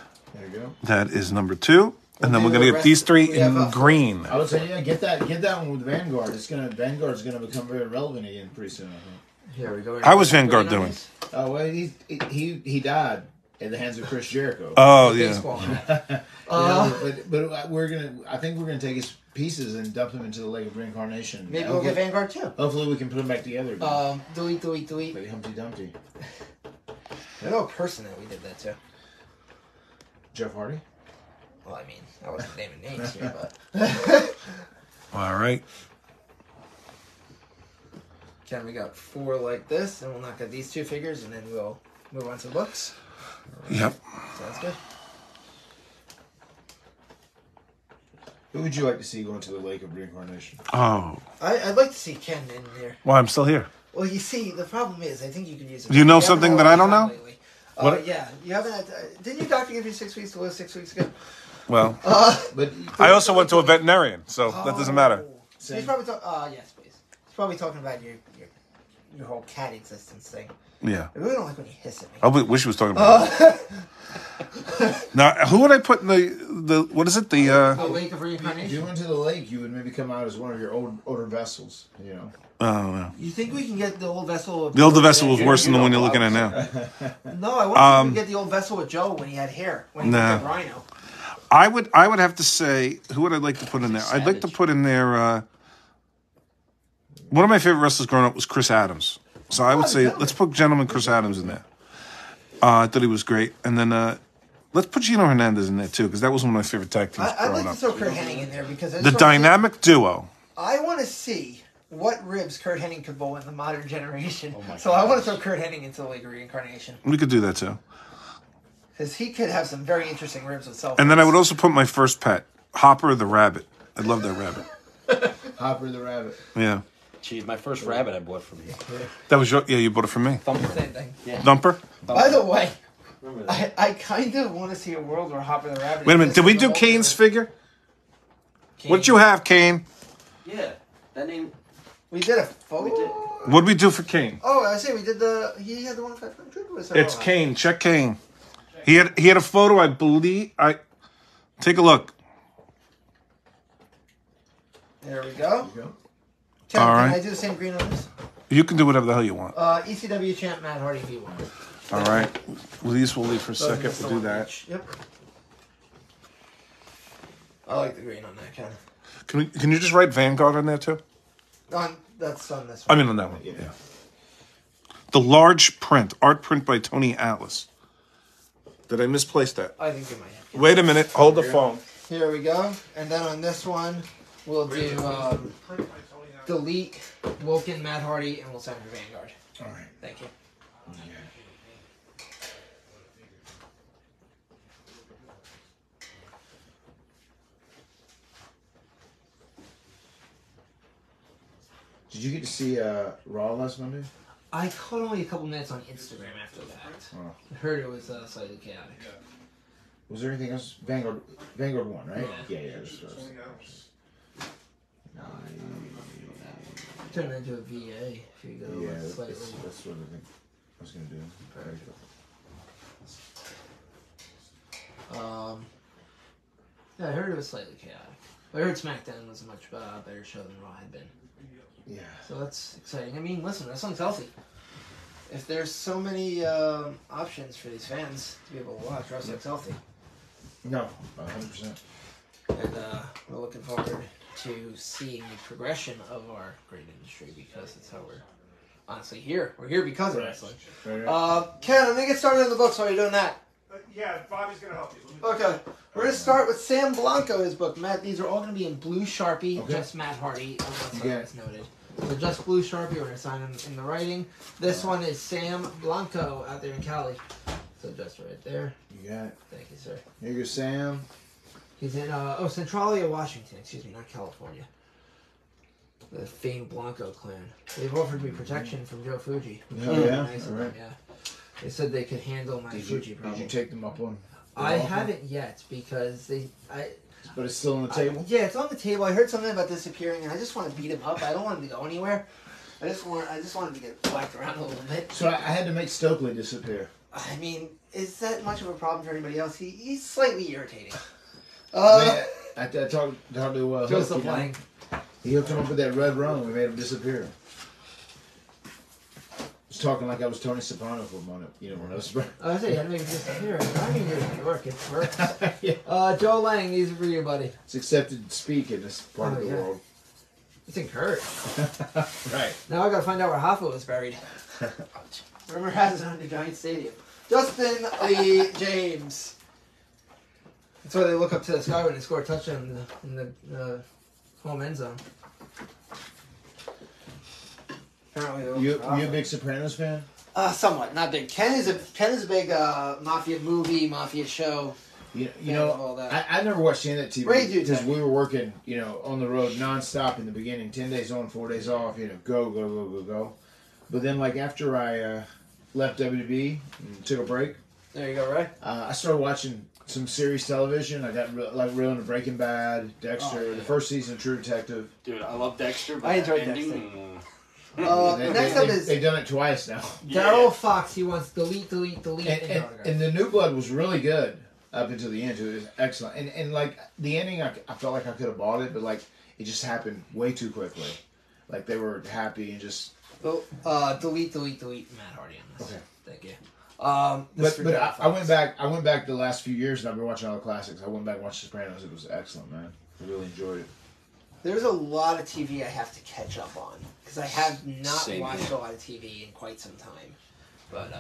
you go. That is number 2. And then we're going to get these 3 in green. I would say, yeah, get that one with Vanguard. Vanguard's gonna become very relevant again pretty soon, I think. Here we go. How was Vanguard doing? Oh well, he died at the hands of Chris Jericho. Oh, yeah. Baseball. But I think we're gonna take his pieces and dump them into the Lake of Reincarnation. Maybe we'll get Vanguard too. Hopefully we can put them back together again. Delete. Like Humpty Dumpty. I know a person that we did that to. Jeff Hardy. Well, I mean, I wasn't naming names here, but. All right. Ken, we got 4 like this, and we'll knock out these 2 figures, and then we'll move on to the books. Yep. Sounds good. Who would you like to see go into the Lake of Reincarnation? Oh. I'd like to see Ken in there. Well, I'm still here. Well, you see, the problem is, I think you could use it. You know something that I don't know? What? Yeah, you haven't had. Didn't your doctor give you 6 weeks to live 6 weeks ago? Well, But I also went to a veterinarian, so that doesn't matter. So he's probably talking. Yes, please. He's probably talking about your whole cat existence thing. Yeah. I really don't like when you hiss at me. I wish he was talking about Now, who would I put in the what is it? The The, Lake of if Reincarnation. you went to the lake, you would maybe come out as one of your older vessels. You know. I don't know. You think we can get the old vessel? The older vessel was worse than the one you're looking at now. No, I want to get the old vessel with Joe when he had hair. When he Nah. was a rhino. I would have to say, who would I like to put in there? I'd like to put in there, one of my favorite wrestlers growing up was Chris Adams. So I would say, let's put Gentleman Chris Adams in there. I thought he was great. And then let's put Gino Hernandez in there, too, because that was one of my favorite tag teams I'd growing like to up. throw Kurt Hennig in there because I just The wanna see- dynamic duo. I want to see what ribs Kurt Hennig could bowl in the modern generation. my So I want to throw Kurt Hennig into the League of Reincarnation We could do that, too. because he could have some very interesting ribs with self. And then I would also put my first pet, Hopper the Rabbit. I love that rabbit. Hopper the Rabbit. Yeah. Geez, my first rabbit I bought from you. That was your. Yeah, you bought it from me. Thumper. Same thing. Thumper. By the way, Remember that? I kind of want to see a world where Hopper the Rabbit. Wait a minute. exists Did we in the do whole Kane's universe. figure? Kane. What did you have, Kane? Yeah, that name. We did a photo. We did. What did we do for Kane? Oh, I say we did the. He had the 1-500. Was that It's all? Kane. Check Kane. He had a photo. I believe. Take a look. There we go. There you go. Ken, All can right. I do the same green on this? You can do whatever the hell you want. ECW champ Matt Hardy V1. All right. Well, these will leave for a So second. just the We'll do one that. each. Yep. I like the green on that, Ken. Can you just write Vanguard on there too? That's on this I one. mean on that one. Yeah. The large print, art print by Tony Atlas. Did I misplace that? I think you might have. Wait a minute. Hold the phone. Here we go. And then on this one, we'll do delete Woken, Matt Hardy, and we'll sign for Vanguard. All right. Thank you. Did you get to see Raw last Monday? I caught only a couple minutes on Instagram after that. Oh. I heard it was slightly chaotic. Was there anything else? Vanguard won, right? Yeah. Yeah. That's what I was Turn it into a VA if you go yeah, slightly. that's what I think I was gonna do. Yeah, I heard it was slightly chaotic. I heard SmackDown was a much better show than Raw had been. Yeah. So that's exciting. I mean, listen, wrestling's healthy. If there's so many options for these fans to be able to watch, wrestling's healthy. No, 100%. And we're looking forward to seeing the progression of our great industry because it's how we're honestly here. We're here because of wrestling. Right. Ken, I'm going to get started on the books while you're doing that. Yeah, Bobby's gonna help you. Okay. We're going to start with Sam Blanco, his book. Matt, these are all going to be in blue Sharpie, Okay. just Matt Hardy, unless Okay. otherwise noted. So just blue Sharpie, we're going to sign him in the writing. This one is Sam Blanco out there in Cali. So just right there. You got it. Thank you, sir. Here goes Sam. He's in, Centralia, Washington. Excuse me, not California. The famed Blanco clan. They've offered me protection from Joe Fuji. Oh, yeah? Nice of them, Alright. yeah. They said they could handle my Did Fuji you problem. take them up on? the I offer? haven't yet because But it's still on the table. yeah, it's on the table. I heard something about disappearing, and I just want to beat him up. I don't want him to go anywhere. I just want him to get whacked around a little bit. So I had to make Stokely disappear. I mean, is that much of a problem for anybody else? He's slightly irritating. Man, I talked to Hook, Joseph you know. Lang. He hooked him up with that red rum. We made him disappear. Was talking like I was Tony Soprano for a moment. You know, when I was. I said you had to make it disappear. I mean, you're in New York. It works. Yeah. Joe Lang, these are for you, buddy. It's accepted to speak in this part Oh, of the yeah. world. It's encouraged. Right. Now I gotta find out where Hoffa was buried. Rumor has it under Giant Stadium. Justin Lee James. That's why they look up to the sky when they score a touchdown in the home end zone. Apparently, they You look for a Hoffa. big Sopranos fan? Somewhat, not big. Ken is a big mafia movie, mafia show. You Fan know, of all that. I never watched any of that TV Ray do because that. we were working, you know, on the road nonstop in the beginning, 10 days on, 4 days off, you know, go. But then, like, after I left WB and took a break, There you go, Ray. I started watching some series television. I got real into Breaking Bad, Dexter, Oh, yeah. the first season of True Detective. Dude, I love Dexter. But I enjoyed that ending, Next up is They've done it twice now. Daryl Fox. He wants delete. And, autograph. and the New Blood was really good up until the end. It was excellent. And like, the ending, I felt like I could have bought it, but, like, it just happened way too quickly. Like, they were happy and just... delete Matt Hardy on this. Okay. Thank you. But I went back the last few years and I've been watching all the classics. I went back and watched Sopranos. It was excellent, man. I really enjoyed it. There's a lot of TV I have to catch up on because I have not Same watched here. a lot of TV in quite some time. But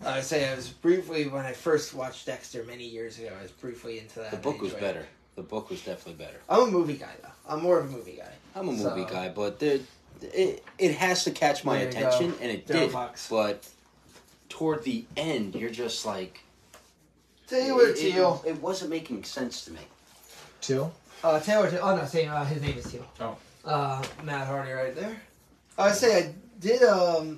I would say I was briefly when I first watched Dexter many years ago. I was briefly into that. the and book I was enjoyed it. better. The book was definitely better. I'm a movie guy though. I'm more of a movie guy. I'm a So- movie guy, but it has to catch my There you attention, go. and it Daryl did. Fox. But toward the end, you're just like Taylor Teal. It wasn't making sense to me. Till? Taylor Teal. Oh no, saying his name is Teal. Oh. Matt Hardy right there. I would say I did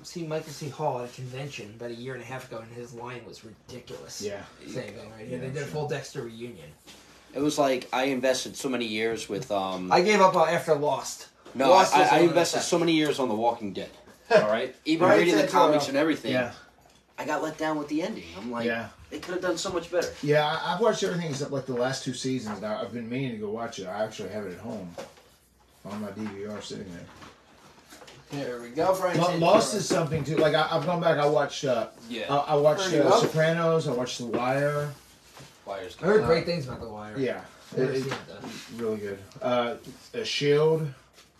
see Michael C. Hall at a convention about a year and a half ago, and his line was ridiculous. Yeah. Same thing, right? Yeah, they did a full Dexter reunion. It was like I invested so many years with. I gave up after Lost. No, Lost was I one of invested the so many years on The Walking Dead. All right, even Right, reading the that's comics all. and everything. Yeah. I got let down with the ending. I'm like, Yeah. they could have done so much better. Yeah, I've watched everything except like the last 2 seasons. Now I've been meaning to go watch it. I actually have it at home on my DVR sitting there. There we go, Brian. Lost is something too. Like I've gone back. I watched. I watched There you go. Sopranos. I watched The Wire. Wire's I heard great things about The Wire. Yeah, Never it's seen it, though. really good. Shield.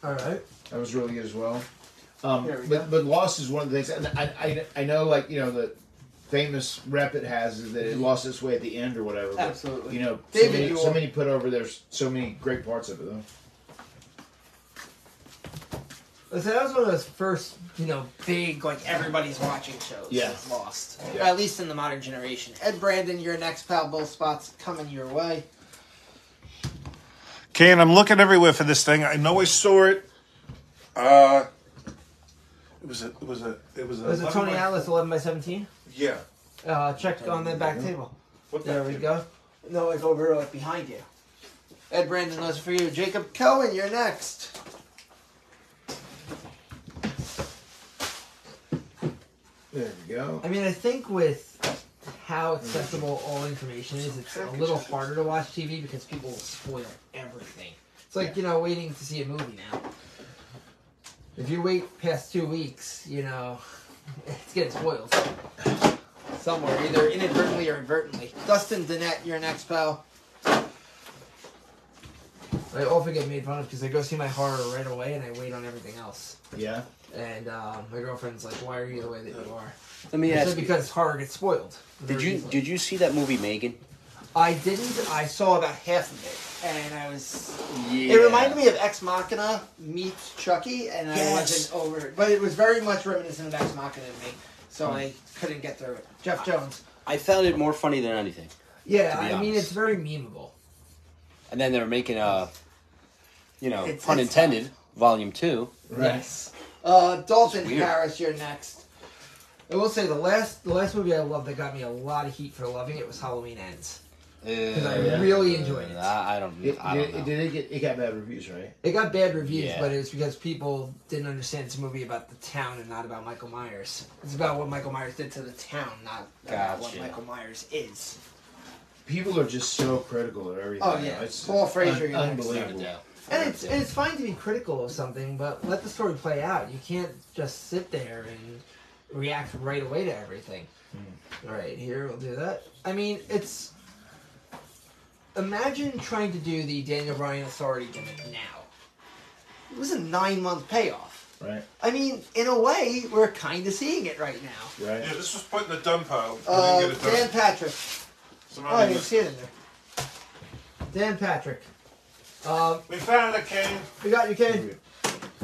All right. That was really good as well. There we go. But Lost is one of the things, and I know, like, you know, the famous rep it has is that it lost its way at the end or whatever. But, Absolutely. you know, David, so many put over. There's so many great parts of it though. Listen, that was one of those first, big, like, everybody's watching shows. Yeah. Was Lost. Yeah. Or at least in the modern generation. Ed Brandon, your next pal, both spots coming your way. Kane, I'm looking everywhere for this thing. I know I saw it. It was a Was it Tony Atlas 11 by 17? Yeah. Check on the back table. What There we go. No, it's over like behind you. Ed Brandon, those are for you. Jacob Cohen, you're next. There we go. I mean, I think with how accessible all information is, it's a little harder to watch TV because people will spoil everything. It's like, waiting to see a movie now. If you wait past 2 weeks, it's getting spoiled. Somewhere, either inadvertently or advertently. Dustin Dennett, your next pal. I often get made fun of because I go see my horror right away and I wait on everything else. Yeah. And my girlfriend's like, "Why are you the way that you are?" Let me I ask said, you. because horror gets spoiled. Did very you easily. did you see that movie Megan? I didn't. I saw about half of it, and I was. Yeah. It reminded me of Ex Machina meets Chucky, and I Yes. wasn't over it. But it was very much reminiscent of Ex Machina to me, so I couldn't get through it. Jeff Jones. I found it more funny than anything. Yeah, To be I mean, honest. it's very memeable. And then they were making It's- pun it's- intended, Volume 2. Right. Yes. Dalton It's weird. Harris, you're next. I will say the last movie I loved that got me a lot of heat for loving it was Halloween Ends. Because I really enjoyed it. I don't know. It got bad reviews, right? It got bad reviews, Yeah. but it was because people didn't understand it's a movie about the town and not about Michael Myers. It's about what Michael Myers did to the town, not about what Gotcha. Michael Myers is. People are just so critical of everything. Oh, yeah. It's Paul Fraser, you're next. unbelievable. And it's fine to be critical of something, but let the story play out. You can't just sit there and react right away to everything. All right, here, we'll do that. I mean, it's... Imagine trying to do the Daniel Bryan Authority gimmick now. It was a 9-month payoff. Right. I mean, in a way, we're kind of seeing it right now. Right. Yeah, this was put in the dump pile. I didn't get it Dan done. Patrick. Somehow Oh, I we didn't see it in there. Dan Patrick. We found it, Kane. We got you, Kane.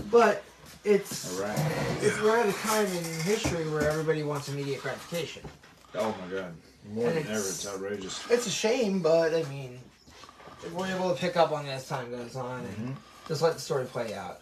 But it's All right. we're at a time in history where everybody wants immediate gratification. Oh my God. More And than ever, it's- it's outrageous. It's a shame, but I mean, we're able to pick up on it as time goes on and just let the story play out.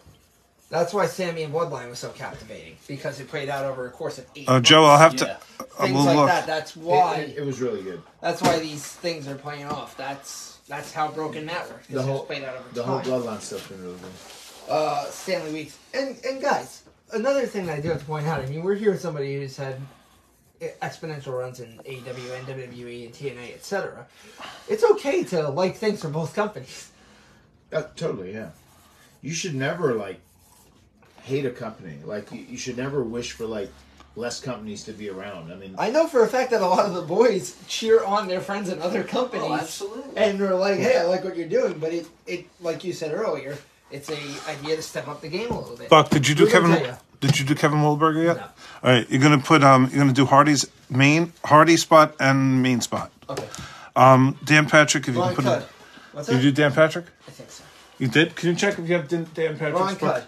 That's why Sammy and Bloodline was so captivating, because it played out over a course of 8 months. Joe, I'll have Yeah. to. Things we'll like look. that. That's why. It was really good. That's why these things are playing off. That's how Broken Net works. The whole- It's played out over The whole time. Bloodline stuff's been really good. Stanley Weeks. And guys, another thing that I do have to point out, I mean, we're here with somebody who's had exponential runs in AEW and WWE and TNA, etc. It's okay to like things from both companies. Totally, yeah. You should never, like, hate a company. Like, you should never wish for, like, less companies to be around. I mean, I know for a fact that a lot of the boys cheer on their friends in other companies. Oh, absolutely. And they're like, hey, I like what you're doing. But it like you said earlier, it's a idea to step up the game a little bit. Buck, did you do Who's gonna Kevin? tell ya? Did you do Kevin Wahlberger yet? No. All right, you're gonna put you're gonna do Hardy spot and main spot. Okay. Dan Patrick, if you Ron can put Cudd. it. What's You that? do Dan Patrick? I think so. You did? Can you check if you have Dan Patrick? Ron Cudd.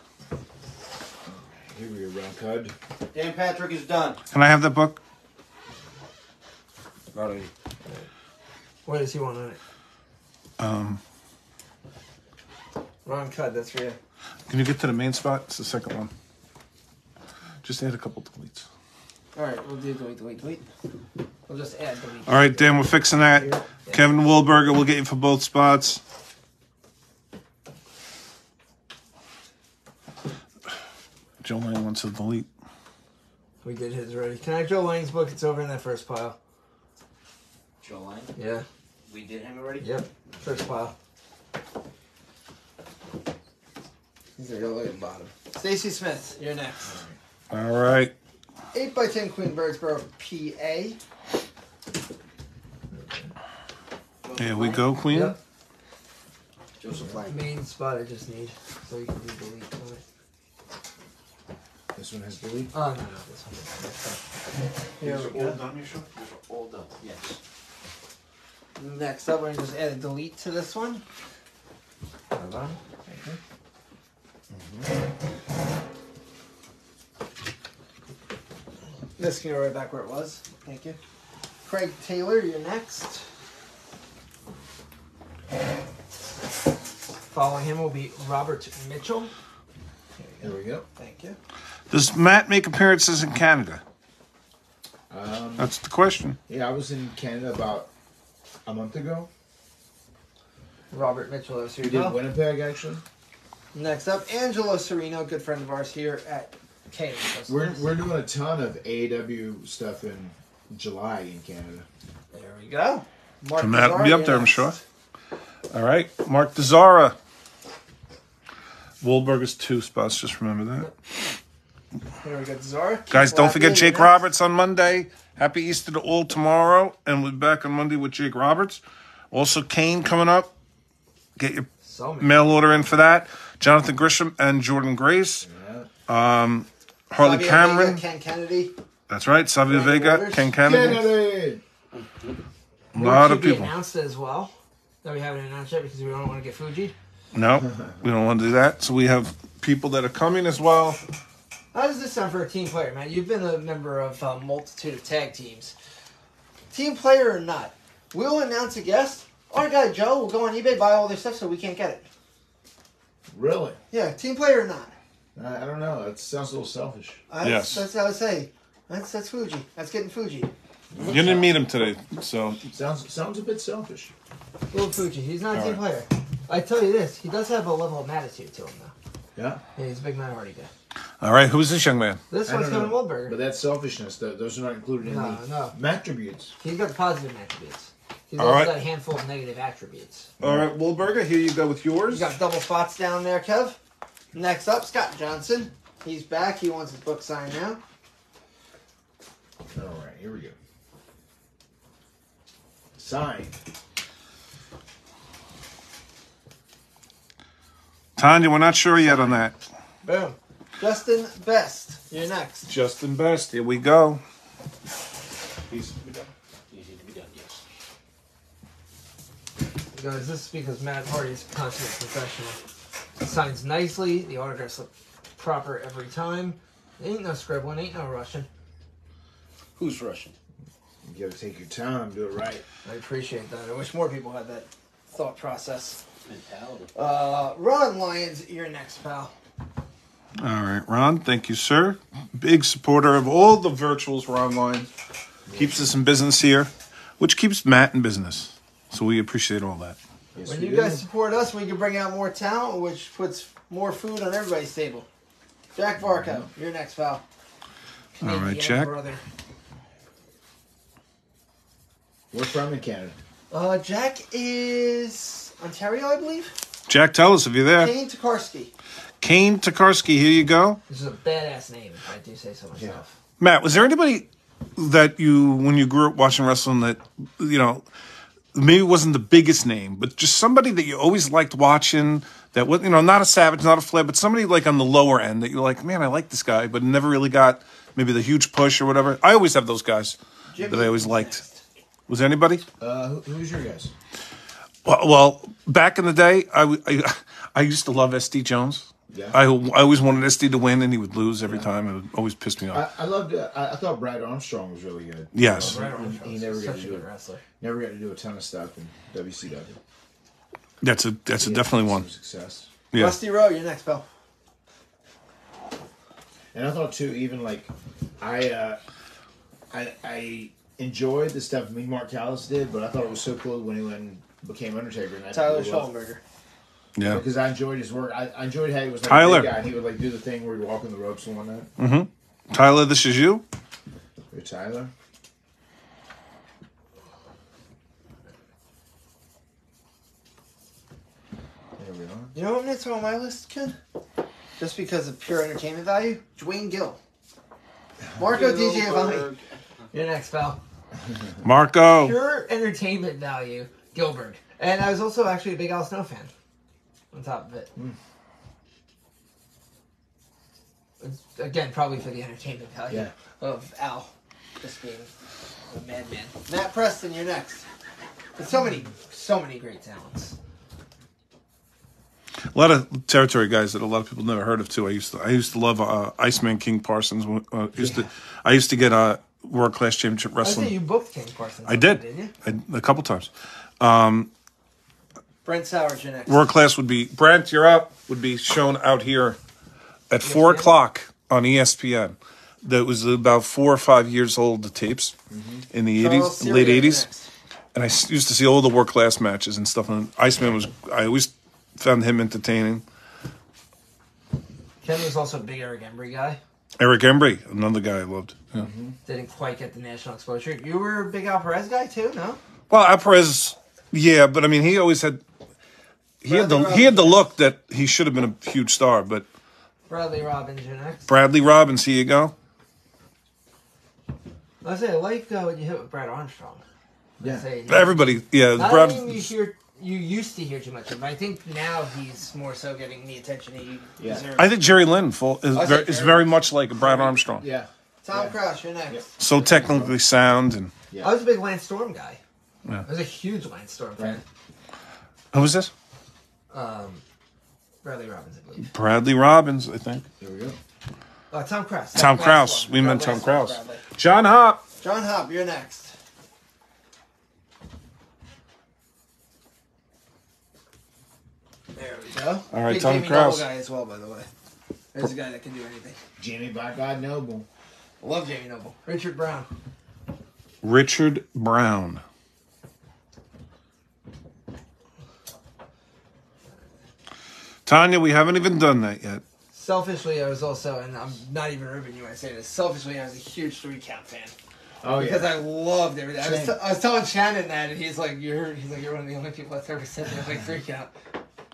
here we go, Ron Cudd. Dan Patrick is done. Can I have that book? What does he want on it? Ron Cudd, that's for you. Can you get to the main spot? It's the second one. Just add a couple deletes. All right, we'll do delete. We'll just add delete. All right, Dan, we're fixing that. Kevin Wilberger will get you for both spots. Joe Lang wants to delete. We did his already. Can I have Joe Lang's book? It's over in that first pile. Joe Lang? Yeah. We did him already? Yep. First pile. He's like, look at the bottom. Stacy Smith, you're next. All right. 8x10 Queen Birdsboro, PA. Here we go, Queen. Yep. Joseph Lang. Main spot I just need. So you can do delete on it. This one has delete. Oh, no, this one. Here we go. done, you sure? These are all done. Yes. Next up, we're going to just add a delete to this one. Hold on. This can go right back where it was. Thank you. Craig Taylor, you're next. Following him will be Robert Mitchell. Here we go. Thank you. Does Matt make appearances in Canada? Um, That's the question. yeah, I was in Canada about a month ago. Robert Mitchell, that's who We you did go. Winnipeg, actually. Next up, Angelo Serino, good friend of ours here at K. We're doing a ton of AAW stuff in July in Canada. There we go. Mark So Matt will be Nazar, up there, I'm next. sure. All right. Mark DeZara. Wahlberger's 2 spots, just remember that. Here we go, Zara. Guys, don't forget Keith Jake Lappy, you're next. Roberts on Monday. Happy Easter to all tomorrow. And we'll be back on Monday with Jake Roberts. Also, Kane coming up. Get your So many. mail order in for that. Jonathan Grisham and Jordan Grace. Yeah. Harley Fabio Cameron. Vega, Ken Kennedy. That's right. Savio Randy Vega, Rogers. Ken Kennedy. Kennedy! A lot of Should be people. announced as well. That we haven't announced yet because we don't want to get Fuji. No, we don't want to do that. So we have people that are coming as well. How does this sound for a team player, man? You've been a member of a multitude of tag teams. Team player or not, we'll announce a guest. Our guy Joe will go on eBay, buy all their stuff so we can't get it. Really? Yeah, team player or not. I don't know. That sounds a little selfish. Yes. That's what I would say. That's Fuji. That's getting Fuji. You didn't meet him today, so Sounds a bit selfish. Little Fuji. He's not a All team player. I tell you this, he does have a level of attitude to him, though. Yeah. Yeah, he's a big minority guy. all right. Who's this young man? This I one's don't Kevin know. Wildberger. But that selfishness, those are not included in No, the no. attributes. He's got positive attributes. He's All also right. got a handful of negative attributes. All right, Wahlberger. Here you go with You yours. got double spots down there, Kev. Next up, Scott Johnson. He's back. He wants his book signed now. All right, here we go. Signed. Tanya, we're not sure yet on that. Boom. Justin Best. You're next. Justin Best. Here we go. Easy to be done, yes. Guys, this is because Matt Hardy is a consummate professional. Signs nicely. The autographs look proper every time. Ain't no scribbling. Ain't no rushing. Who's Russian? You gotta take your time, do it right. I appreciate that. I wish more people had that thought process. Mentality. Ron Lyons, you're next, pal. All right, Ron. Thank you, sir. Big supporter of all the virtuals. Ron Line keeps us in business here, which keeps Matt in business. So we appreciate all that. Yes, When we you do. guys support us, we can bring out more talent, which puts more food on everybody's table. Jack Varco, you're next, pal. All right, Canadian Jack. brother. We're from in Canada. Jack is Ontario, I believe. Jack, tell us if you're there. Kane Tokarski. Kane Tokarski, here you go. This is a badass name, if I do say so myself. Matt, was there anybody that you, when you grew up watching wrestling, that, you know, maybe wasn't the biggest name, but just somebody that you always liked watching, that was, you know, not a Savage, not a Flair, but somebody like on the lower end that you're like, man, I like this guy, but never really got maybe the huge push or whatever? I always have those guys that I always liked. Next. Was there anybody? Who's your guys? Well, back in the day, I used to love SD Jones. Yeah. I always wanted SD to win, and he would lose every time. It would always piss me off. I loved. I thought Brad Armstrong was really good. Yes. Right on. He never got Such to a do good it. wrestler. Never got to do a ton of stuff in WCW. That's a definitely one. Some success. Yeah. Rusty Rowe, you're next, pal. And I thought too, even like I enjoyed the stuff me Mark Callis did, but I thought it was so cool when he went and became Undertaker. And Tyler Schallenberger. Yeah. Because I enjoyed his work. I enjoyed how he was like Tyler. a big guy. And he would like do the thing where he'd walk on the ropes and whatnot. Mm-hmm. Tyler, this is you? Hey, Tyler. There we are. You know what I'm going to throw on my list, Ken? Just because of pure entertainment value? Dwayne Gill. Marco Di Giovanni. You're next, pal. Marco. Pure entertainment value, Gilbert. And I was also actually a big Al Snow fan. On top of it. Again, probably for the entertainment value of Al. Just being a madman. Matt Preston, you're next. But so many great talents. A lot of territory guys that a lot of people never heard of too. I used to love Iceman King Parsons. I used to get World Class Championship I Wrestling. think you booked King Parsons. I did. Didn't you? A couple times. Brent Sowers, you're next. World Class would be Brent. You're up. Would be shown out here at 4 o'clock on ESPN. That was about 4 or 5 years old. The tapes in the Charles 80s, late Syria, 80s, next. and I used to see all the World Class matches and stuff. And Iceman was. I always found him entertaining. Ken was also a big Eric Embry guy. Eric Embry, another guy I loved. Yeah. Didn't quite get the national exposure. You were a big Al Perez guy too, no? Well, Alvarez, yeah, but I mean, he always had. He had the look that he should have been a huge star, but Bradley Robbins, you're next. Bradley Robbins, here you go. I say I like what you hit with Brad Armstrong. Yeah. Everybody, yeah, Not Brad. even you used to hear too much of him, but I think now he's more so getting the attention he deserves. I think Jerry Lynn say is very much like Brad Armstrong. Yeah. Tom Krause, you're next. So technically sound and Yeah. I was a big Lance Storm guy. Yeah. I was a huge Lance Storm fan. who was this? Bradley Robbins, I believe. Bradley Robbins, I think. There we go. Tom Krause. Tom Krause. We meant Tom Krause. John Hopp. John Hopp, you're next. There we go. All right, Big Tom Jamie Krause. Noble guy as well, by the way. There's a guy that can do anything. Jamie Black God Noble. I love Jamie Noble. Richard Brown. Richard Brown. Tanya, we haven't even done that yet. Selfishly, I was also, and I'm not even ribbing you when I say this, selfishly, I was a huge 3-count fan. Oh, Because yeah. I loved everything. Same. I was telling Shannon that, and he's like, you're one of the only people that's ever said that, like 3-count.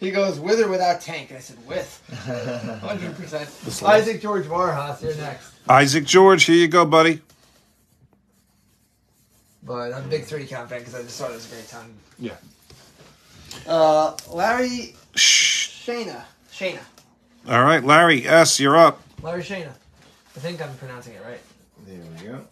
He goes, with or without Tank? And I said, with. 100%. Isaac George Warhouse, you're next. Isaac George, here you go, buddy. But I'm a big 3-count fan because I just thought it was a great time. Yeah. Larry Shh. Shayna. All right, Larry S., you're up. Larry Shayna. I think I'm pronouncing it right. There we go.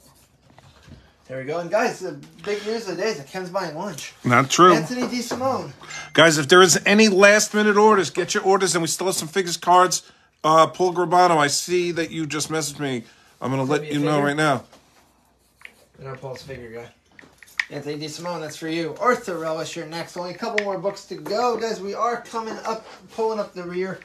There we go. And guys, the big news of the day is that Ken's buying lunch. Not true. Anthony DeSimone. Guys, if there is any last-minute orders, get your orders, and we still have some figures cards. Paul Grabano, I see that you just messaged me. I'm going to let me a you know figure? right now. And our Paul's figure guy. Anthony DeSimone, that's for you. Arthur Relish, you're next. Only a couple more books to go. Guys, we are coming up, pulling up the rear.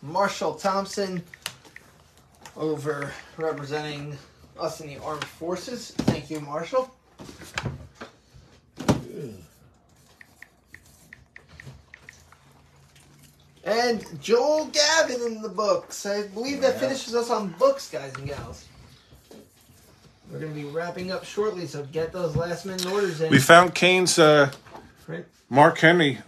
Marshall Thompson over representing us in the armed forces. Thank you, Marshall. And Joel Gavin in the books. I believe that finishes us on books, guys and gals. We're going to be wrapping up shortly, so get those last minute orders in. We found Kane's Right? Mark Henry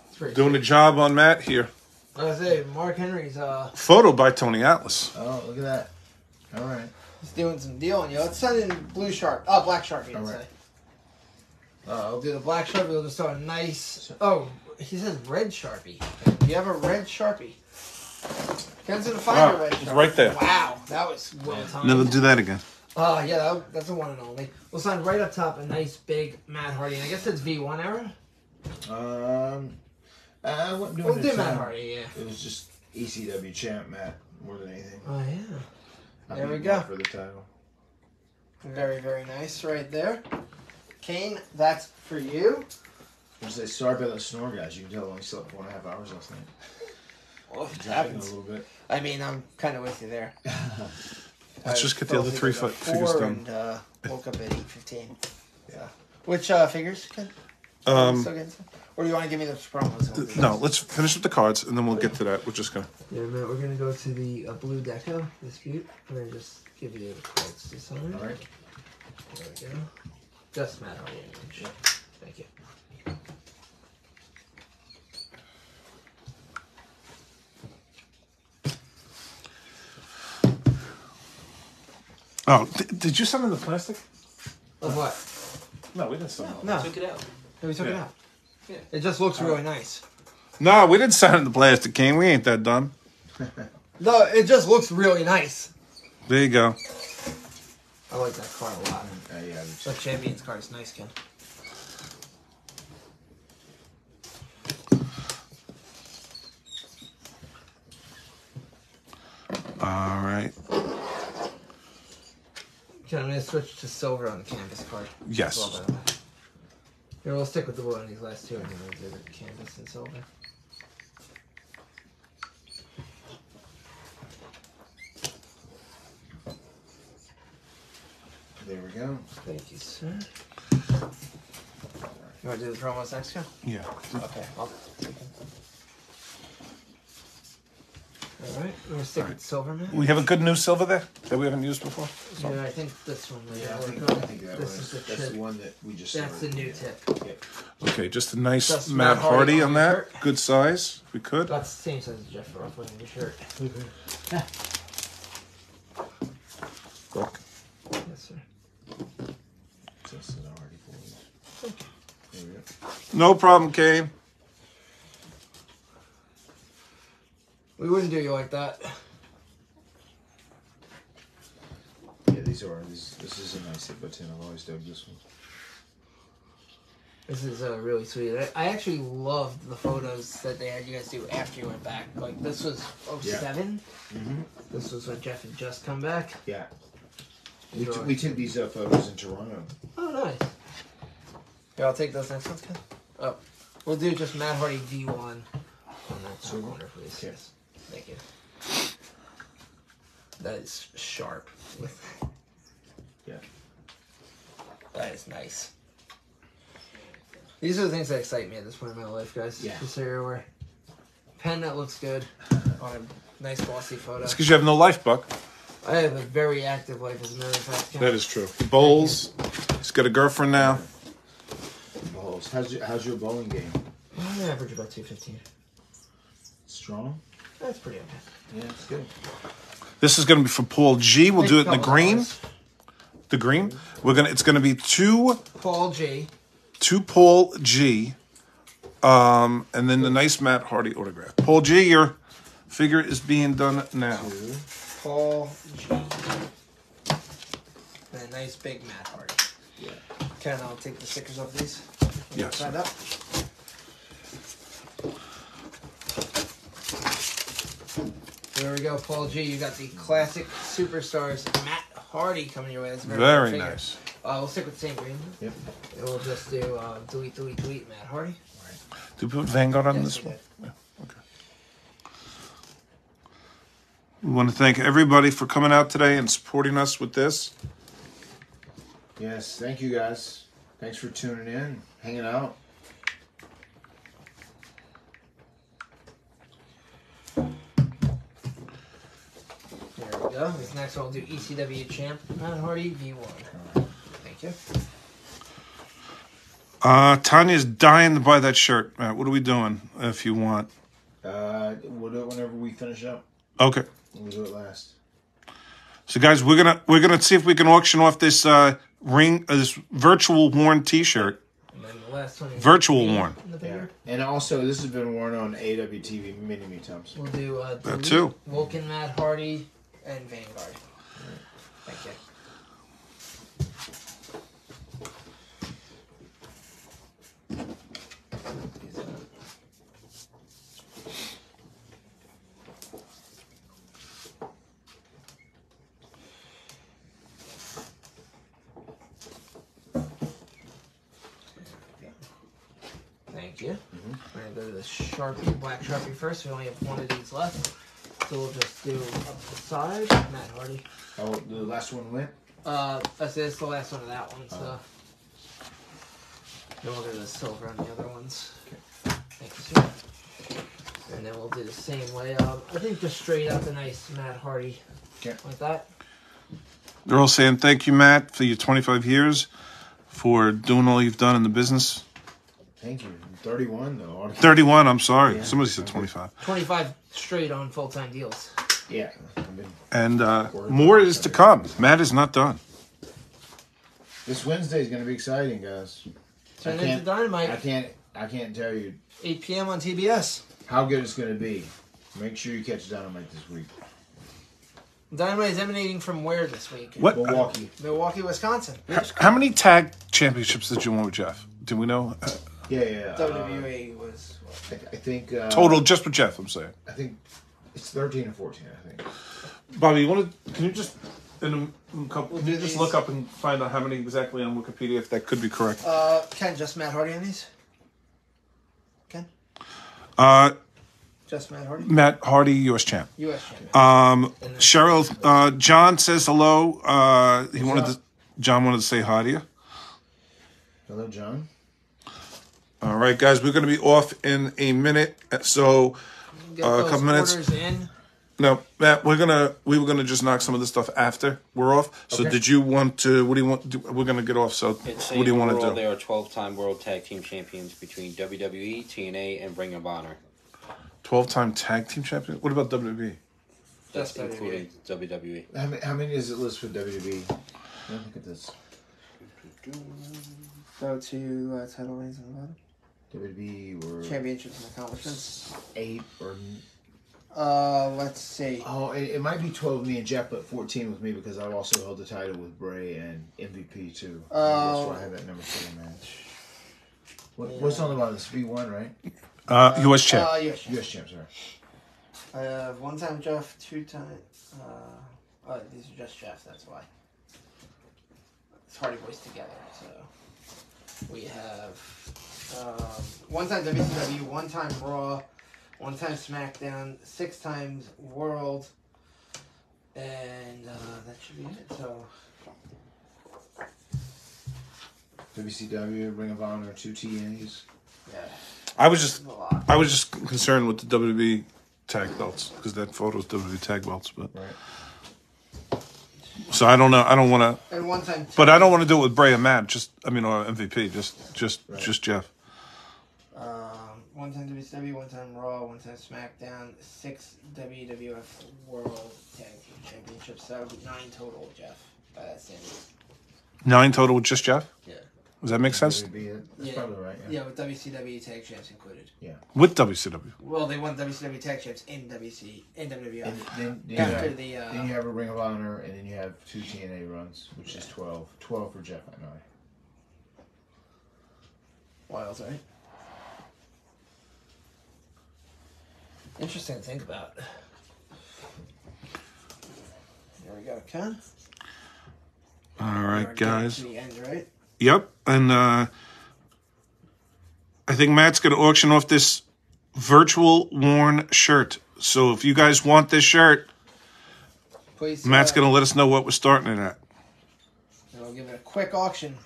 It's pretty doing a job on Matt here. I was say Mark Henry's Photo by Tony Atlas. Oh, look at that. All right. he's doing some dealing. Let's send in Black Sharpie. All I'd right. say. I'll do the Black Sharpie. We'll just throw a nice. Oh, he says red Sharpie. Do you have a red Sharpie? Ken's gonna find a red it's Sharpie. right there. Wow, that was well timed. Never do that again. Oh, yeah, that's a one and only. We'll sign right up top a nice big Matt Hardy. And I guess it's V1 era? I wasn't doing We'll it do this Matt time. Hardy, yeah. It was just ECW champ Matt more than anything. Oh, yeah. I There we beat go. him for the title. Very, very nice right there. Kane, that's for you. I was say, sorry about the snore, guys. You can tell I only slept 4.5 hours last night. Well, it Dragging a happens. little bit. I mean, I'm kind of with you there. Let's just get the other three figures done. And woke up at 8:15. Yeah. Which figures, Ken? Still getting some? Or do you want to give me the promos? and we'll do No, those? let's finish with the cards, and then we'll get to that. We're just gonna. Yeah, man, we're going to go to the Blue Deco dispute. I'm going to just give you the cards to sign. All right. There we go. Just Matt Hardy. Sure. Thank you. Oh, did you send in the plastic? Of what? No, we didn't send it. No. Took it out. We took it Yeah. out. Yeah. It just looks really nice. No, we didn't send it in the plastic, King. We ain't that done. No, it just looks really nice. There you go. I like that card a lot. Yeah. The Champions card is nice, Ken. All right. Ken, I'm going to switch to silver on the canvas card. Yes. As well, by the way. Here, we'll stick with the blue on these last two, and then we'll do the canvas and silver. There we go. Thank you, sir. You want to do the promos next, Ken? Yeah. Okay. All right, we're gonna stick with silver, man. We have a good new silver there that we haven't used before. Yeah, I think this one. Yeah, I think that This was. is the That's chip. the one that we just. That's the started. new tip. Okay, just a nice Just Matt Matt Hardy Hardy on on that. your shirt. Good size. If we could. That's the same size as Jeff Ruff wearing your shirt. Look. Yes, sir. Just an already for you. There we go. No problem, Kane. We wouldn't do you like that. Yeah, these are. This is a nice hit button. I've always dug this one. This is really sweet. I actually loved the photos that they had you guys do after you went back. Like, this was 07. Mm-hmm. This was when Jeff had just come back. Yeah. We took these photos in Toronto. Oh, nice. Here, I'll take those next ones, Ken. Oh, we'll do just Matt Hardy V1 on that top corner, please. Okay. Thank you. That is sharp. Yeah. That is nice. These are the things that excite me at this point in my life, guys. Yeah. Just so you're aware. Pen that looks good on a nice glossy photo. It's because you have no life, Buck. I have a very active life, as a matter of fact. Ken. That is true. He bowls. He's got a girlfriend now. Bowls. How's your bowling game? I average about 215. Strong. That's pretty okay. Yeah, it's good. This is going to be for Paul G. We'll do it in the Couple green. dollars. The green. It's going to be two Paul G. Paul G. And then the nice Matt Hardy autograph. Paul G. Your figure is being done now. Paul G. And a nice big Matt Hardy. Yeah. Ken, I'll take the stickers off these. Yes. Signed up. There we go, Paul G. You got the classic superstars Matt Hardy coming your way. That's a Very good figure. nice. We'll stick with the same green. Yep. And we'll just do delete Matt Hardy. Do we put Vanguard on Yes, this we one? did. We want to thank everybody for coming out today and supporting us with this. Yes. Thank you guys. Thanks for tuning in, hanging out. There we go. This next one we'll do ECW champ Matt Hardy V1. Thank you. Tanya's dying to buy that shirt. Matt, what are we doing if you want? We'll do it whenever we finish up. Okay. We'll do it last. So guys, we're gonna see if we can auction off this this virtual worn T-shirt. And then the last one is Virtual V worn. in the Yeah. figure. And also, this has been worn on AWTV many times. We'll do That too. Vulcan Matt Hardy and Vanguard. Thank you. go to the Sharpie, black Sharpie first. We only have one of these left. So we'll just do up the side. Matt Hardy. Oh, the last one went? That's the last one of that one, so. Then we'll do the silver on the other ones. Okay. Thank you, sir. And then we'll do the same way. I think just straight up a nice Matt Hardy. Okay. Like that. They're all saying thank you, Matt, for your 25 years, for doing all you've done in the business. Thank you. 31 though. 31, I'm sorry. Yeah. Somebody said 25. 25 straight on full-time deals. Yeah. I've been- And more is to come. Matt is not done. This Wednesday is going to be exciting, guys. Turn into Dynamite. I can't tell you 8 p.m. on TBS. how good it's going to be. Make sure you catch Dynamite this week. Dynamite is emanating from where this week? What? Milwaukee. Milwaukee, Wisconsin. How many tag championships did you win with Jeff? Do we know? Yeah. WWE was what? I think Total, just with Jeff, I'm saying. I think it's 13 or 14. I think. Bobby, can you just in a couple? We'll Can you do just these. look up and find out how many exactly on Wikipedia, if that could be correct? Ken, just Matt Hardy on these? Ken? Just Matt Hardy? Matt Hardy, U.S. champ. U.S. champion. Cheryl, John says hello. up? John wanted to say hi to you. Hello, John. All right, guys, we're going to be off in a minute. So, Get a those couple minutes. orders in. No, Matt, we were gonna just knock some of this stuff after we're off. So, Okay. did you want to? What do you want? We're gonna get off. So, It's what do you want to overall, do? They are 12-time World Tag Team Champions between WWE, TNA, and Ring of Honor. 12-time tag team champion. What about WWE? That's Just including WWE. How many does it list for WWE? Look at this. Go to title reigns on the bottom. WWE were Championships and accomplishments. 8 or Let's see. oh, it might be 12 with me and Jeff, but 14 with me because I've also held the title with Bray and MVP too. That's why I have that number for the match. What's on the bottom? This V1, right? U.S. champ. US champ. US champ, sorry. I have one-time Jeff, two-time. These are just Jeff. That's why. It's Hardy Boys together. So we have one-time WCW, one-time Raw, one-time SmackDown, 6 times World, and that should be it. So WCW, Ring of Honor, 2 TNAs. yeah, I was just a lot. concerned with the WWE tag belts because that photo's WWE tag belts. But Right. so I don't know. I don't want to. And one-time. But I don't want to do it with Bray and Matt. Or MVP. Just Jeff. One-time WCW, one-time Raw, one-time SmackDown, 6 WWF World Tag Team Championships. So that would be 9 total, Jeff. By that standard. 9 total with just Jeff. Yeah. Does that make sense? That's probably right. Yeah, with WCW Tag Champs included. With WCW. Well, they won WCW Tag Champs in WWF. And then you After have, the then you have a Ring of Honor, and then you have 2 TNA runs, which is 12. 12 for Jeff, I know. Wilds, right? Interesting to think about. There we go, Ken. All We're right, getting guys. to the end, right? Yep, and I think Matt's going to auction off this virtual worn shirt. So if you guys want this shirt, Please. Matt's going to let us know what we're starting it at. And we'll give it a quick auction.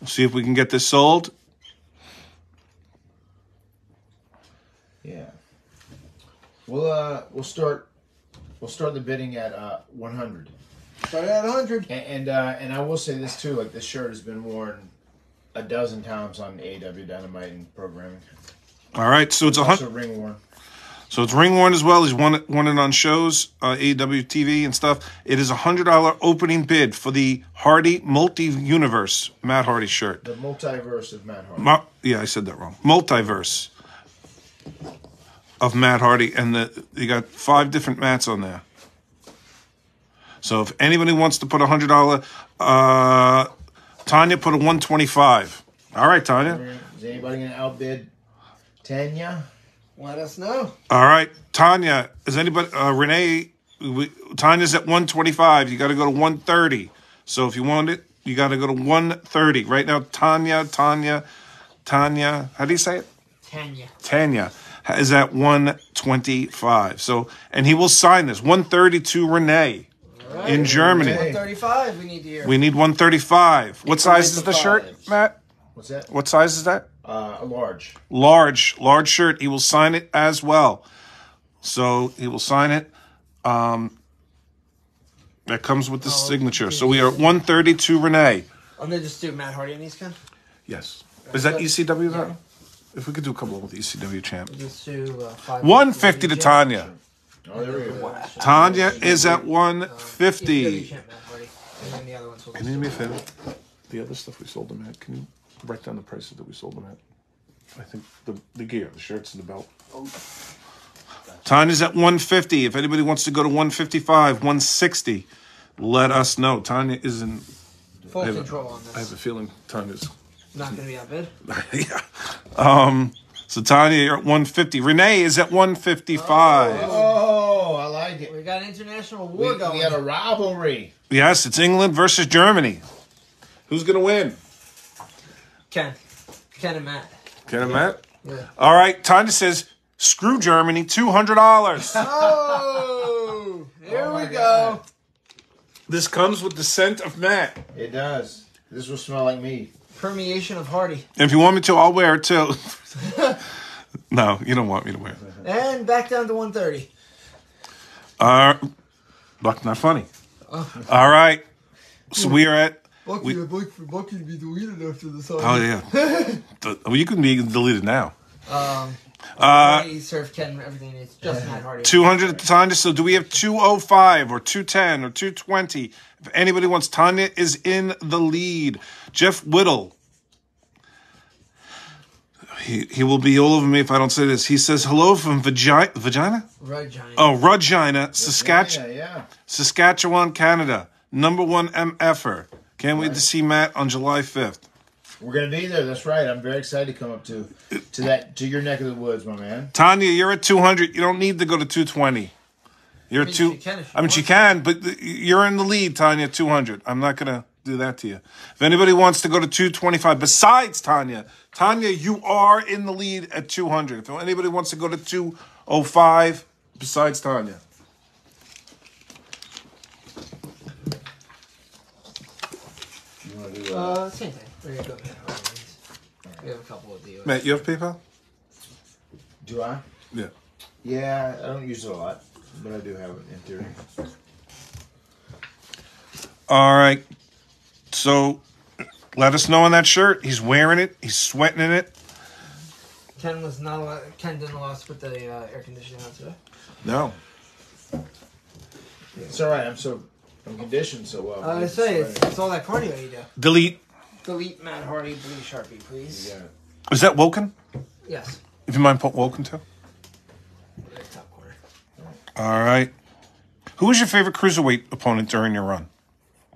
See if we can get this sold. Yeah. We'll start the bidding at 100. Start at 100. And I will say this too, like this shirt has been worn a dozen times on AEW Dynamite and programming. All right, so it's Also ring worn. So it's ring worn as well. He's won it on shows, AEW TV and stuff. It is $100 opening bid for the Hardy Multi-Universe Matt Hardy shirt. The multiverse of Matt Hardy. Yeah, I said that wrong. Multiverse of Matt Hardy, and you got 5 different Matts on there. So if anybody wants to put $100, Tanya put a $125. All right, Tanya. Is anybody going to outbid Tanya? Let us know. All right, Tanya. Is anybody? Renee. Tanya's at $125. You got to go to $130. So if you want it, you got to go to $130 right now. Tanya. How do you say it? Tanya. is at 125. So, and he will sign this 130 to Renee in Germany. 135 we need to hear. We need 135. What size is the shirt, Matt? What's that? What size is that? A large. Large shirt. He will sign it as well. So he will sign it. That comes with the signature. So we are at 130 to Renee. I'm going to just do Matt Hardy on these, Ken. Yes. Is that ECW though? If we could do a couple with ECW champ. Just do 5. 150 to Tanya. Oh, there we go. Tanya is at 150. Champ, Matt Hardy. And then the other ones will Can you do me a favor? The other stuff we sold them at, can you write down the prices that we sold them at? I think the gear, the shirts and the belt. Tanya's at 150. If anybody wants to go to 155, 160, let us know. Tanya is in full control on this. I have a feeling Tanya's Not going to be that bid. yeah. So Tanya, you're at 150. Renee is at 155. Oh, I like it. We got international war going. We got a rivalry. Yes, it's England versus Germany. Who's going to win? Ken and Matt. Ken and Matt? Yeah. All right. Tanya says, screw Germany, $200. Oh, here we go. God. This comes with the scent of Matt. It does. This will smell like me. Permeation of Hardy. And if you want me to, I'll wear it too. No, you don't want me to wear it. And back down to 130. Buck, not funny. All right. So we are at... Bucky, I'd like for Bucky to be deleted after this. Oh, yeah. Well, you can be deleted now. He served Ken everything. It's just Matt Hardy. 200 at Tanya. So do we have 205 or 210 or 220? If anybody wants, Tanya is in the lead. Jeff Whittle. He will be all over me if I don't say this. He says hello from Vagina? Regina. Oh, Regina, Saskatchewan. Yeah. Saskatchewan, Canada. #1 MFer. Can't wait to see Matt on July 5th. We're gonna be there. That's right. I'm very excited to come up to your neck of the woods, my man. Tanya, you're at 200. You don't need to go to 220. You're at two. She can, but you're in the lead, Tanya. 200. I'm not gonna do that to you. If anybody wants to go to 225, besides Tanya, you are in the lead at 200. If anybody wants to go to 205, besides Tanya. You want to do Same thing. We're gonna go Matt Hardy. We have a couple of deals. Matt, you have PayPal? Do I? Yeah. Yeah, I don't use it a lot, but I do have it in theory. All right. So let us know on that shirt. He's wearing it. He's sweating in it. Ken didn't allow us to put the air conditioning on today. No. It's all right. I'm conditioned so well. I was say it's all that cardio you do. Delete. Delete Matt Hardy, blue Sharpie, please. Yeah. Is that Woken? Yes. If you mind, put Woken too. Right top corner. All right. Who was your favorite cruiserweight opponent during your run?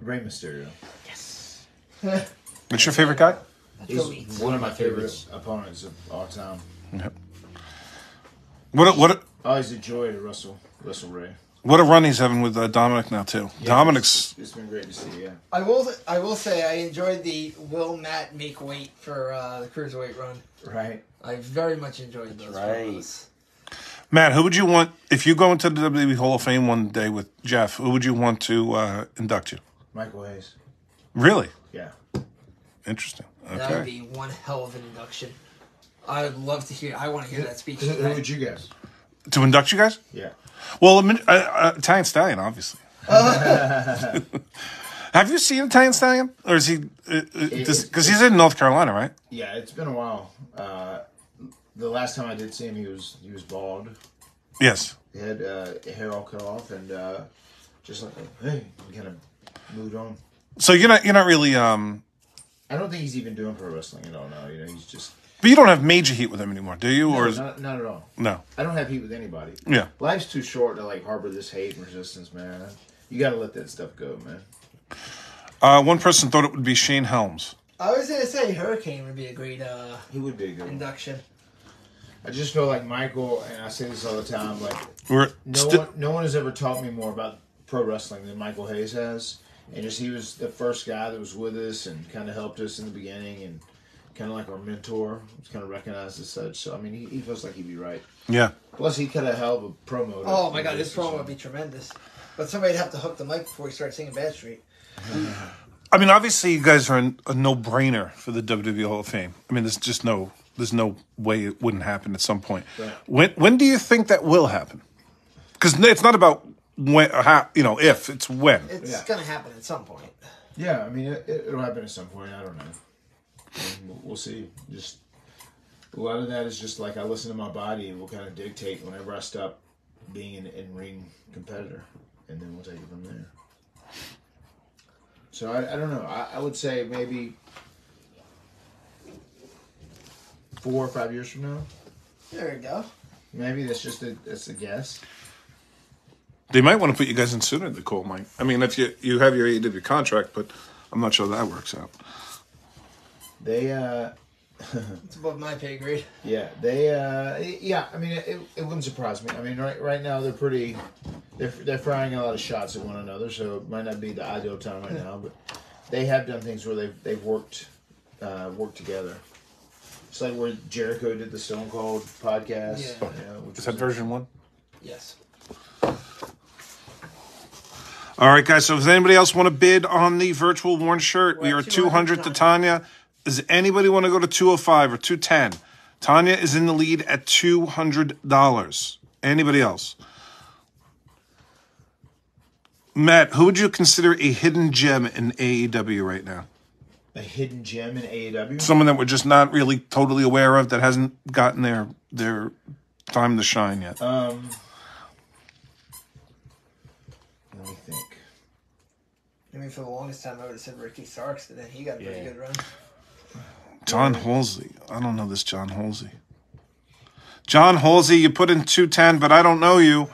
Rey Mysterio. Yes. What's your favorite guy? He's one of my favorite opponents of all time. Yep. What Always a joy to wrestle Ray. a run he's having with Dominic now too. Yeah, Dominic's it's been great to see. Yeah. I will say I enjoyed the will Matt make weight for the cruiserweight run. Right. I very much enjoyed those. Right. Matt. Who would you want if you go into the WWE Hall of Fame one day with Jeff? Who would you want to induct you? Michael Hayes. Really Yeah. interesting. That would Okay. be one hell of an induction. I would love to hear. I want to hear that speech. Who would you guess? To induct you guys? Yeah. Well, Italian Stallion, obviously. Have you seen Italian Stallion, or is he? Because he's in North Carolina, right? Yeah, it's been a while. The last time I did see him, he was bald. Yes. He had hair all cut off, and just like, hey, we kind of moved on. So you're not really. I don't think he's even doing pro wrestling at all now. You know, he's just. But you don't have major heat with him anymore, do you? No, Or is, not at all. no? I don't have heat with anybody. Yeah. Life's too short to like harbor this hate and resistance, man. You got to let that stuff go, man. One person thought it would be Shane Helms. I was gonna say Hurricane would be a great He would be a good one. induction. I just feel like Michael, and I say this all the time, like We're no one has ever taught me more about pro wrestling than Michael Hayes has. And just he was the first guy that was with us and kind of helped us in the beginning, and kind of like our mentor. He's kind of recognized as such. So I mean, he feels like he'd be right. Yeah. Plus, he cut a hell of a promo. Oh my god, his promo would be tremendous. But somebody'd have to hook the mic before he starts singing Bad Street. I mean, obviously, you guys are a no-brainer for the WWE Hall of Fame. I mean, there's no way it wouldn't happen at some point. Right. When do you think that will happen? Because it's not about when, how, if, it's when. It's gonna happen at some point. Yeah, I mean, it'll happen at some point. I don't know. And we'll see. Just a lot of that is just like I listen to my body and will kind of dictate whenever I stop being an in-ring competitor, and then we'll take it from there. So I don't know. I would say maybe 4 or 5 years from now. There you go. Maybe that's a guess. They might want to put you guys in sooner than Cole might. I mean, if you have your AEW contract, but I'm not sure that works out. They It's above my pay grade. yeah, I mean, it wouldn't surprise me. I mean, right now they're firing a lot of shots at one another, so it might not be the ideal time right now, but they have done things where they've worked together. It's like where Jericho did the Stone Cold podcast. Yeah. Which Is that version 1? Yes. All right, guys. So, does anybody else want to bid on the virtual worn shirt? We We're are at 200 to Tanya. Does anybody want to go to 205 or 210? Tanya is in the lead at $200. Anybody else? Matt, who would you consider a hidden gem in AEW right now? A hidden gem in AEW. Someone that we're just not really totally aware of, that hasn't gotten their time to shine yet. Let me think. I mean, for the longest time, I would have said Ricky Starks, but then he got a pretty good run. John Halsey. I don't know this John Halsey. John Halsey, you put in 210, but I don't know you.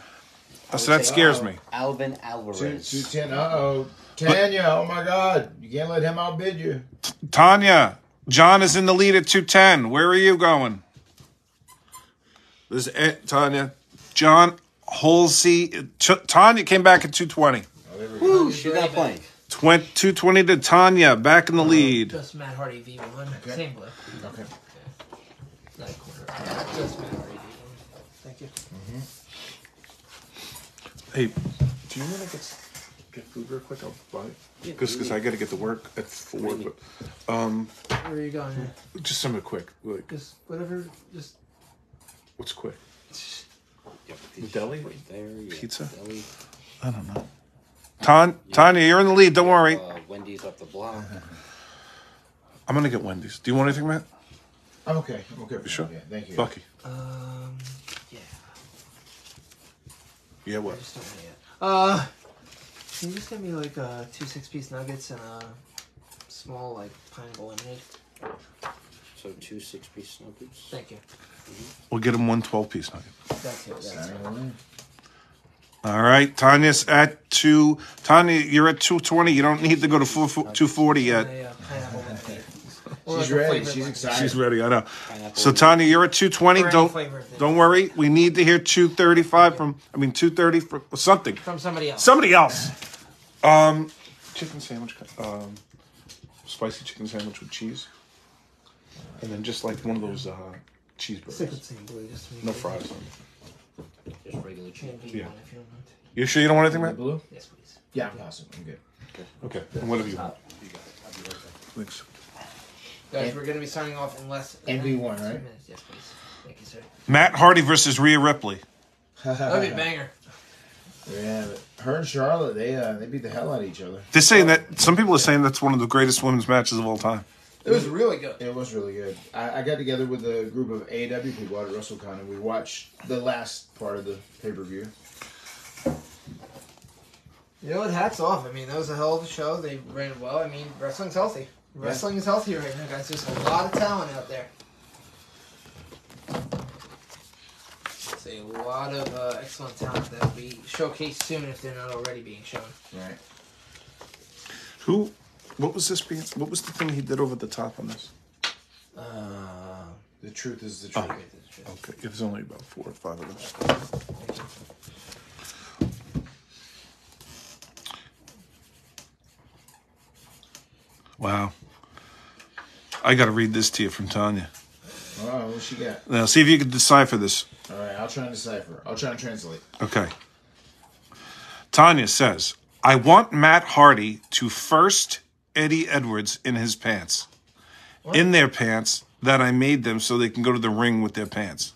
So that scares me. Alvin Alvarez. 210. Uh-oh. Tanya, oh my God. You can't let him outbid you. Tanya, John is in the lead at 210. Where are you going? This is it, Tanya. John Halsey. Tanya came back at 220. Woo, she's not playing. 220 to Tanya, back in the lead. Just Matt Hardy V1. Okay. Same blip. Okay. Not a quarter. Just Matt Hardy V1. Thank you. Hey, do you want to get food real quick? I'll buy it. Because I got to get to work at 4. But Where are you going here? just something quick. Like, Just whatever. Just. what's quick? Yep, The deli? right there. Yeah, Pizza? Deli. I don't know. Tanya, you're in the lead. Don't worry. Wendy's up the block. I'm gonna get Wendy's. Do you want anything, Matt? I'm okay. I'm okay. You sure? Yeah, thank you. Bucky. Yeah. Yeah, I what? just don't know yet. Can you just get me like 2 6-piece nuggets and a small like pineapple lemonade? So 2 6-piece nuggets. Thank you. We'll get him 1 12-piece nugget. That's it. That's it. All right, Tanya's at 2. Tanya, you're at 220. You don't need to go to 240 yet. A, pineapple lemonade. Or She's like a ready. flavored She's lemonade. excited. She's ready. I know. Pineapple So Tanya, you're at 220. Or any flavor of it. Don't worry. We need to hear 235 230 from something. From somebody else. Somebody else. Chicken sandwich. Spicy chicken sandwich with cheese, and then just like one of those Stick cheeseburgers. with same blue, just to make No it fries on it. Just regular chicken. Can be Yeah. one if you don't mind. You sure you don't want anything, The Matt? blue? Yes, please. Yeah, I'm awesome. I'm good. Okay. And whatever you want. Thanks. Guys, we're going to be signing off in less than NV1, 2 right? minutes. Yes, please. Thank you, sir. Matt Hardy versus Rhea Ripley. That'd be a banger. Yeah, but her and Charlotte, they beat the hell out of each other. They're saying that some people are saying that's one of the greatest women's matches of all time. It was really good. It was really good. I got together with a group of AEW people at WrestleCon, and we watched the last part of the pay-per-view. You know what? Hats off. I mean, that was a hell of a show. They ran it well. I mean, wrestling's healthy. Wrestling is healthy right now, guys. There's a lot of talent out there. It's a lot of excellent talent that will be showcased soon if they're not already being shown. Right. What was this being? What was the thing he did over the top on this? The truth is the truth. Okay, it was only about 4 or 5 of those. Wow. I got to read this to you from Tanya. Oh, what she got? Now, see if you can decipher this. All right, I'll try and decipher. I'll try and translate. Okay. Tanya says, I want Matt Hardy to first Eddie Edwards in his pants. What? In their pants that I made them so they can go to the ring with their pants.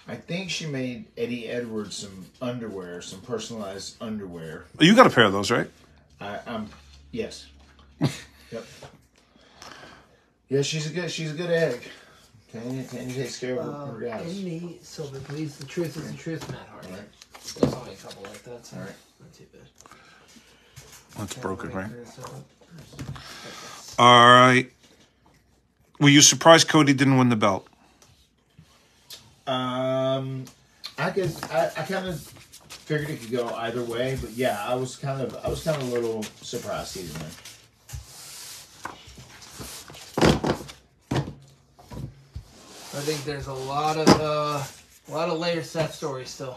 I think she made Eddie Edwards some underwear, some personalized underwear. You got a pair of those, right? Yes. Yep. Yeah, she's a good egg. Tanya takes care of her guys. Amy Silver, please. The truth is the truth, Matt Hardy. All right. There's only a couple like that, so All right. not too bad. That's broken, right? Yes. All right. Were you surprised Cody didn't win the belt? I kind of figured it could go either way, but yeah, I was kind of a little surprised either way. I think there's a lot of layers to that story still.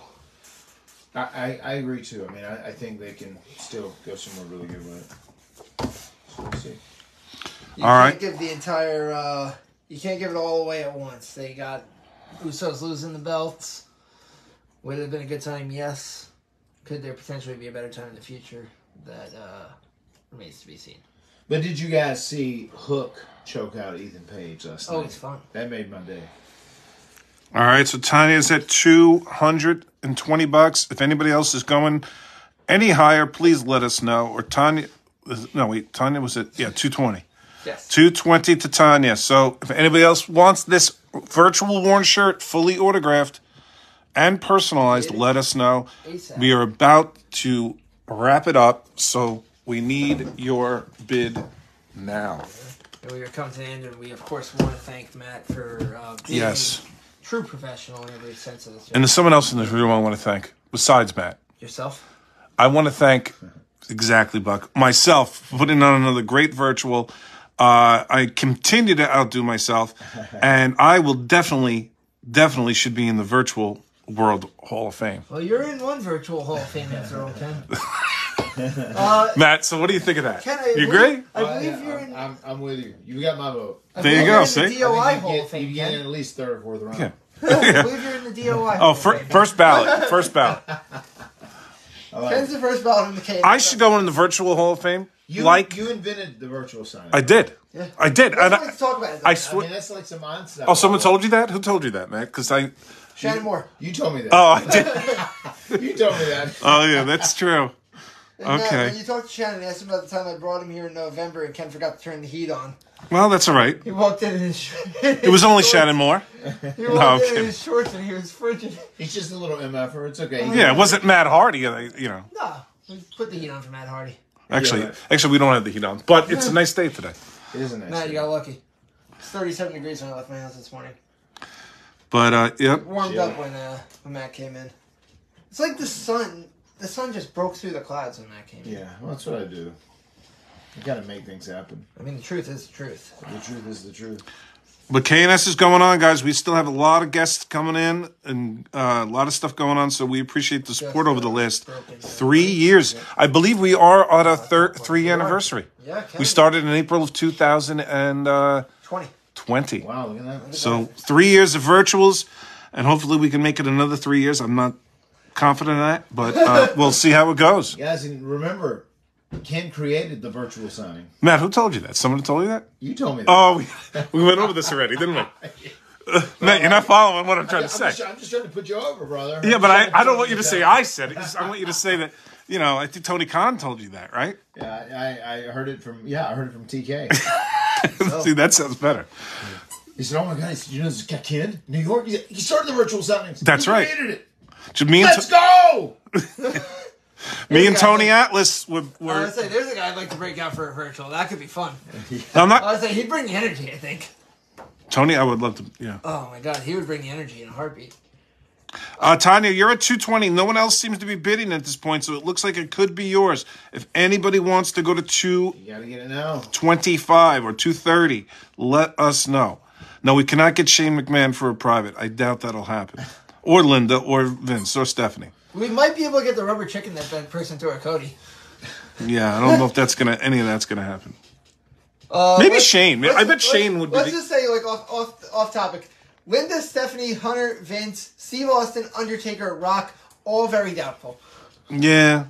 I agree too. I mean, I think they can still go somewhere really good with it. So we'll see. You All right. can't give the entire. You can't give it all away at once. They got Usos losing the belts. Would it have been a good time? Yes. Could there potentially be a better time in the future? That remains to be seen. But did you guys see Hook choke out Ethan Page last night? Oh, it's fun. That made my day. All right, so Tanya's at $220. If anybody else is going any higher, please let us know. Or Tanya, Tanya was at, 220. Yes. 220 to Tanya. So if anybody else wants this virtual worn shirt, fully autographed and personalized, let us know. ASAP. We are about to wrap it up, so we need your bid now. And we are coming to the end, and we, of course, want to thank Matt for being Yes. a true professional in every sense of this job. And there's someone else in this room I want to thank, besides Matt. Yourself? I want to thank, exactly, Buck, myself for putting on another great virtual. I continue to outdo myself, and I will definitely should be in the virtual World Hall of Fame. Well, you're in one virtual Hall of Fame after all, Ken. Matt, so what do you think of that? Ken, You agree? I believe you're in. I'm with you. You got my vote. There you go, You're in see? the DOI I Hall think of Fame, you get in Ken. at least third or fourth round. Yeah. I believe you're in the DOI Hall Oh, of Fame. first ballot. First ballot. Ken's the first ballot in the case. I should go in the virtual Hall of Fame. You invented the virtual sign. I did. Yeah. I did. And Let's talk about it. I I swear. mean, that's like some onset. Oh, someone told you that? Who told you that, Matt? Because Shannon Moore. You told me that. Oh, I did. You told me that. Oh, yeah, that's true. And, Okay. when you talked to Shannon, asked him about the time I brought him here in November, and Ken forgot to turn the heat on. Well, that's all right. He walked in his. It was only Shannon Moore. He No, I'm walked in kidding. his shorts and he was frigid. He's just a little MFer. It's okay. Yeah, it wasn't Matt Hardy. You know. No, we put the heat on for Matt Hardy. Actually, Yeah. we don't have the heat on, but it's a nice day today. It is a nice. Matt, you thing. got lucky. It's 37 degrees when I left my house this morning. But yep. Warmed Yeah. up when Matt came in. It's like the sun. The sun just broke through the clouds when Matt came in. Yeah, well, that's what I do. I gotta make things happen. I mean, the truth is the truth. The truth is the truth. But KNS is going on, guys. We still have a lot of guests coming in and a lot of stuff going on. So we appreciate the support over the last 3 years. I believe we are on our third 3 anniversary. Yeah, Ken. We started in April of 2020. 20. Wow, look at that. So 3 years of virtuals, and hopefully we can make it another 3 years. I'm not confident in that, but we'll see how it goes. Guys, and remember, Ken created the virtual signing. Matt, who told you that? Someone told you that? You told me that. Oh, we went over this already, didn't we? Matt, you're not following what I'm trying to say. I'm just trying to put you over, brother. Yeah, but I don't want you to say I said it. I want you to say that, I think Tony Khan told you that, right? Yeah, I heard it from TK. See, that sounds better. He said, "Oh my God!" He said, "You know this guy Ken, New York. He started the virtual signings. That's He right. created it. Just me and Let's go." me and Tony Atlas I would say there's a guy I'd like to break out for a virtual. That could be fun. I'm not I would say he'd bring the energy. I think. Tony. I would love to. Yeah. Oh my God, he would bring the energy in a heartbeat. Tanya, you're at 220. No one else seems to be bidding at this point, so it looks like it could be yours. If anybody wants to go to You gotta get it now. 225 or 230, let us know. No, we cannot get Shane McMahon for a private. I doubt that'll happen. Or Linda, or Vince, or Stephanie. We might be able to get the rubber chicken that person threw at Cody. Yeah, I don't know if any of that's gonna happen. Maybe let's- Shane. I bet let's- Shane would be. Let's just say, like, off topic. Linda, Stephanie, Hunter, Vince, Steve Austin, Undertaker, Rock, all very doubtful. Yeah.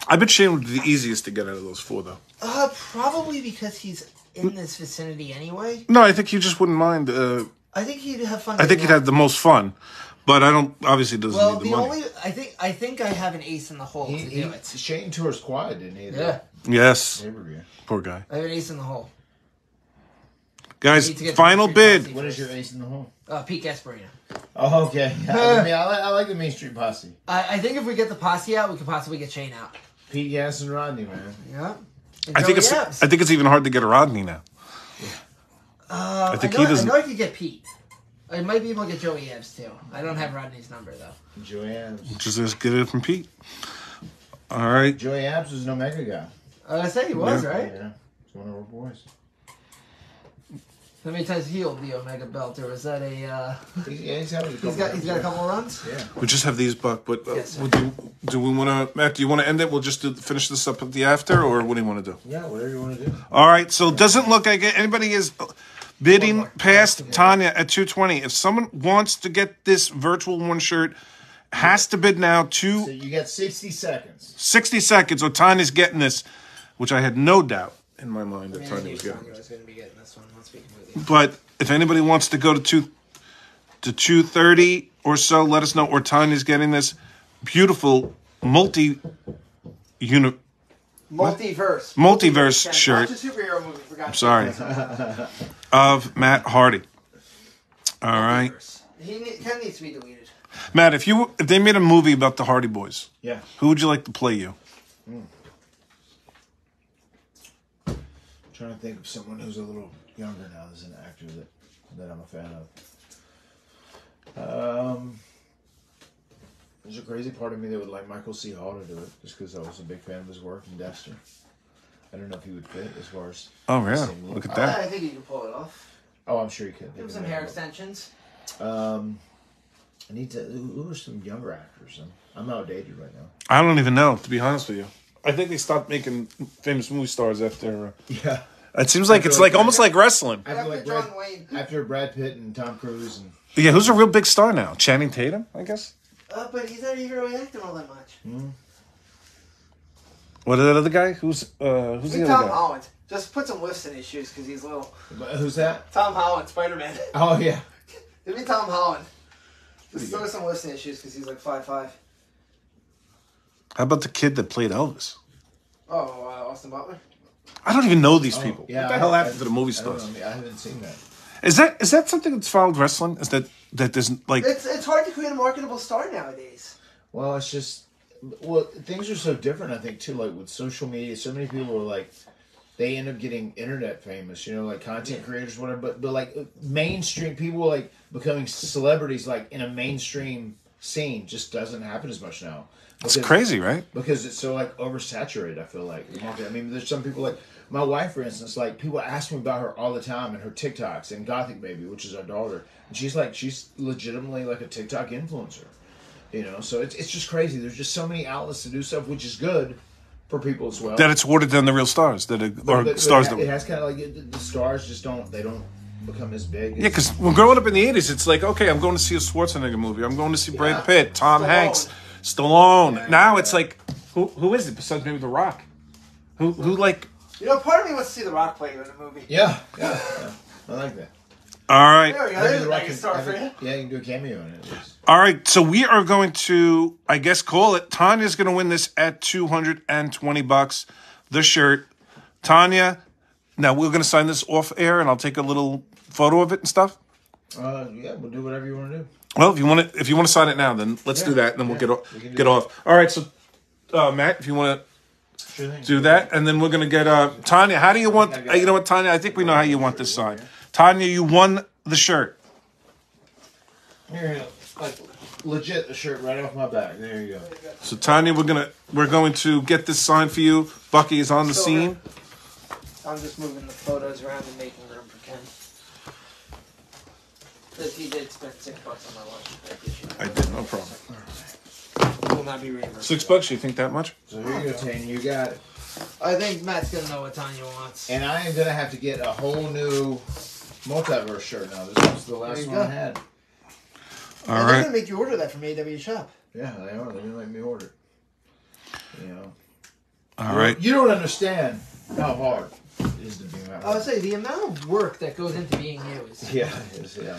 I bet Shane would be the easiest to get out of those 4, though. Probably because he's in this vicinity anyway. No, I think you just wouldn't mind. I think he'd have fun. I think he'd have the most fun, but I don't. Obviously, doesn't Well, need the the money. only I think I have an ace in the hole to do it. Shane tours quad, didn't he? Yeah, Yes, Pay-per-view. poor guy. I have an ace in the hole. Guys, Need to get final the Main Street bid. Posse What is first. your ace in the hole? Pete Gasparino. Oh, okay. I mean, I like the Main Street Posse. I think if we get the posse out, we could possibly get Shane out. Pete Gas and Rodney, man. Yeah. I think it's even hard to get a Rodney now. I think he doesn't. I know I could get Pete. I might be able to get Joey Abs too. I don't have Rodney's number though. Joey Abs. Just get it from Pete. All right. Joey Abs was an Omega guy. I say he was Yeah. right. Yeah. He's one of our boys. How many times he held the Omega belt, or was that a? He's had a couple He's got a couple of runs. Yeah. We just have these, Buck. But Yes, sir. do we want to, Matt? Do you want to end it? We'll just finish this up at the after, or what do you want to do? Yeah, whatever you want to do. All right. So it doesn't look like anybody is bidding past Tanya at 220. If someone wants to get this virtual one shirt, has to bid now So you got 60 seconds. 60 seconds, or Tanya's getting this, which I had no doubt in my mind that Tanya was getting. I was going to be getting this one. Let's be completely. But if anybody wants to go to 230 or so, let us know. Or Tanya's getting this beautiful multiverse Multiverse shirt. Watch a superhero movie. For God's Sorry, of Matt Hardy. All right, sake. Ken needs to be deleted. Matt. If they made a movie about the Hardy Boys, Yeah. who would you like to play you? Trying to think of someone who's a little younger now as an actor that I'm a fan of. There's a crazy part of me that would like Michael C. Hall to do it, just because I was a big fan of his work in Dexter. I don't know if he would fit as far as. Oh yeah, same look at I that. think you can pull it off. Oh, I'm sure he could. Give him some hair extensions. I need to. Who are some younger actors? I'm outdated right now. I don't even know, to be honest with you. I think they stopped making famous movie stars after. Yeah. It seems like it's like almost like wrestling. I feel After like John Wayne. after Brad Pitt and Tom Cruise and. Yeah, who's a real big star now? Channing Tatum, I guess. But he's not even really acting all that much. What is that other guy? Who's the Like other Tom guy? Holland. Just put some lifts in his shoes because he's little. Who's that? Tom Holland, Spider-Man. Oh yeah. Give me Tom Holland. Just throw some lifts in his shoes because he's like 5'5". How about the kid that played Elvis? Oh, Austin Butler. I don't even know these people. Yeah, What the hell happened to the movie I don't stars? know. I haven't seen that. Is that something that's followed wrestling? Is that there's like It's hard to create a marketable star nowadays. Well, it's just, things are so different, I think, too. Like, with social media, so many people are, like, they end up getting internet famous, you know, like, content creators, whatever. But like, mainstream people, like, becoming celebrities, like, in a mainstream scene just doesn't happen as much now. it's crazy, right? Because it's so, like, oversaturated, I feel like. The market. I mean, there's some people, like, my wife, for instance, like, people ask me about her all the time and her TikToks and Gothic Baby, which is our daughter. And she's legitimately, like, a TikTok influencer. You know, so it's just crazy. There's just so many outlets to do stuff, which is good for people as well. That it's watered down the real stars But stars it that. has kind of like the stars just don't become as big. Yeah, because when growing up in the 80s, it's like, okay, I'm going to see a Schwarzenegger movie. I'm going to see Brad Pitt, Tom Hanks, Stallone. Now it's like, who is it besides maybe The Rock? Who like? You know, part of me wants to see The Rock play you in a movie. Yeah, I like that. All right. There we go. There's a mega star for you. Yeah, you can do a cameo in it. All right, so we are going to, I guess, call it. Tanya's going to win this at $220. The shirt, Tanya. Now we're going to sign this off air, and I'll take a little photo of it and stuff. Yeah, we'll do whatever you want to do. Well, if you want to sign it now, then let's do that, and then we'll get off. All right, so Matt, if you want to do that, and then we're going to get Tanya. How do you want? You know what, Tanya? I think we know how you want this signed. Tanya, you won the shirt. Here, like legit a shirt right off my back. There you go. So Tanya, we're going to get this signed for you. Bucky is on the scene. I'm just moving the photos around and making room for Ken. Because he did spend $6 on my lunch. I did, no problem. Will not be reimbursed. $6? You think that much? So here you go, Tanya. You got it. I think Matt's gonna know what Tanya wants. And I am gonna have to get a whole new multiverse shirt now. This was the last one I had. All They're right. gonna make you order that from AW Shop. Yeah, they are. They're gonna let me order it. You know. All right. You don't understand how hard it is to be Matt. I would say the amount of work that goes into being you is. Yeah, it's, yeah.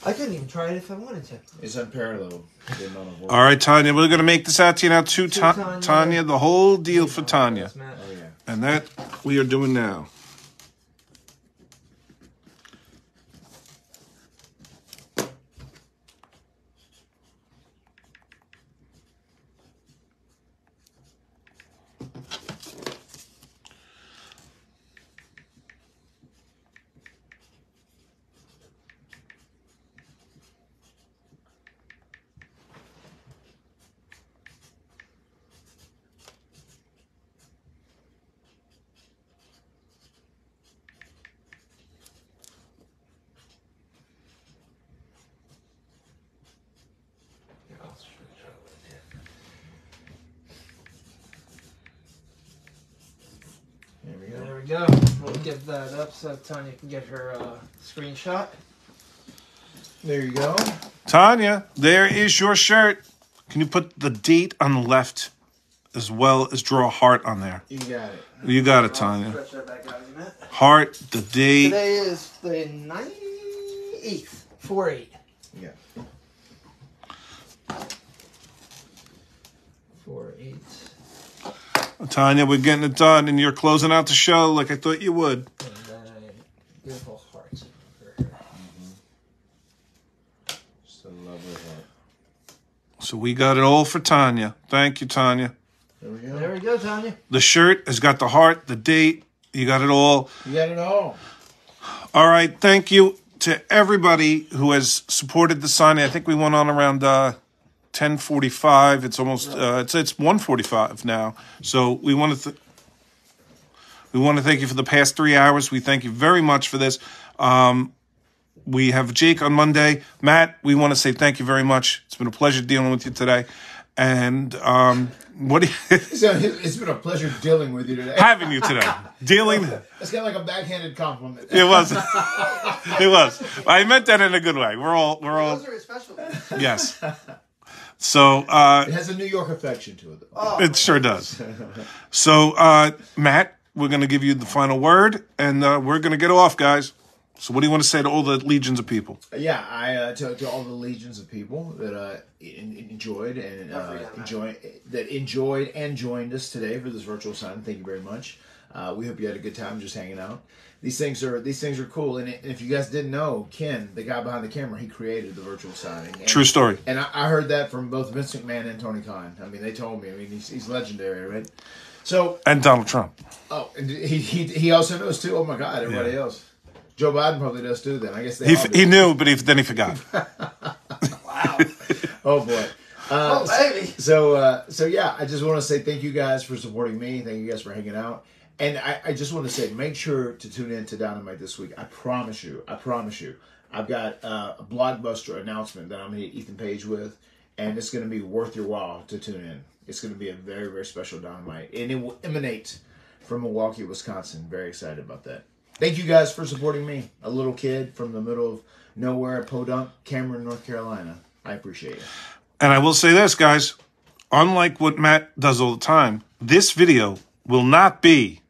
I couldn't even try it if I wanted to. It's unparalleled. The amount of work. All right, Tanya. We're gonna make this out to you now. To Tanya. Tanya, the whole deal for Tanya, Yes, Matt. Oh yeah. and that we are doing now. There we go. There we go. We'll get that up so Tanya can get her screenshot. There you go. Tanya, there is your shirt. Can you put the date on the left as well as draw a heart on there? You got it. You got it, Tanya. Stretch that back out, Matt. Heart, the date. Today is the 8th. 4/8. Yeah. 4/8. Tanya, we're getting it done, and you're closing out the show like I thought you would. And then a beautiful heart for her. Just a lovely heart. So we got it all for Tanya. Thank you, Tanya. There we go. There we go, Tanya. The shirt has got the heart, the date. You got it all. You got it all. All right. Thank you to everybody who has supported the signing. I think we went on around 10:45. It's almost it's 1:45 now. So we want to thank you for the past 3 hours. We thank you very much for this. We have Jake on Monday. Matt, we want to say thank you very much. It's been a pleasure dealing with you today. And what do you So it's been a pleasure dealing with you today. having you today? Dealing. That's kind of like a backhanded compliment. It was. It was. I meant that in a good way. We're all. Those are his specialties. Yes. So It has a New York affection to it, though. Oh, it sure does. So Matt, we're going to give you the final word, and we're going to get off, guys. So what do you want to say to all the legions of people? Yeah, I to all the legions of people that enjoyed and joined us today for this virtual sign. Thank you very much. We hope you had a good time just hanging out. These things are cool. And if you guys didn't know, Ken, the guy behind the camera, he created the virtual signing. And, True story. And I heard that from both Vince McMahon and Tony Khan. I mean, they told me. I mean, he's legendary, right? So, And Donald Trump. oh, and he also knows too. Oh my God, everybody Yeah. else. Joe Biden probably does too. Then I guess they all do. He knew, but then he forgot. wow. Oh boy. Oh, baby. So yeah, I just want to say thank you guys for supporting me. Thank you guys for hanging out. And I just want to say, make sure to tune in to Dynamite this week. I promise you. I've got a blockbuster announcement that I'm going to hit Ethan Page with, and it's going to be worth your while to tune in. It's going to be a very, very special Dynamite, and it will emanate from Milwaukee, Wisconsin. Very excited about that. Thank you guys for supporting me, a little kid from the middle of nowhere, Podunk, Cameron, North Carolina. I appreciate it. And I will say this, guys. Unlike what Matt does all the time, this video will not be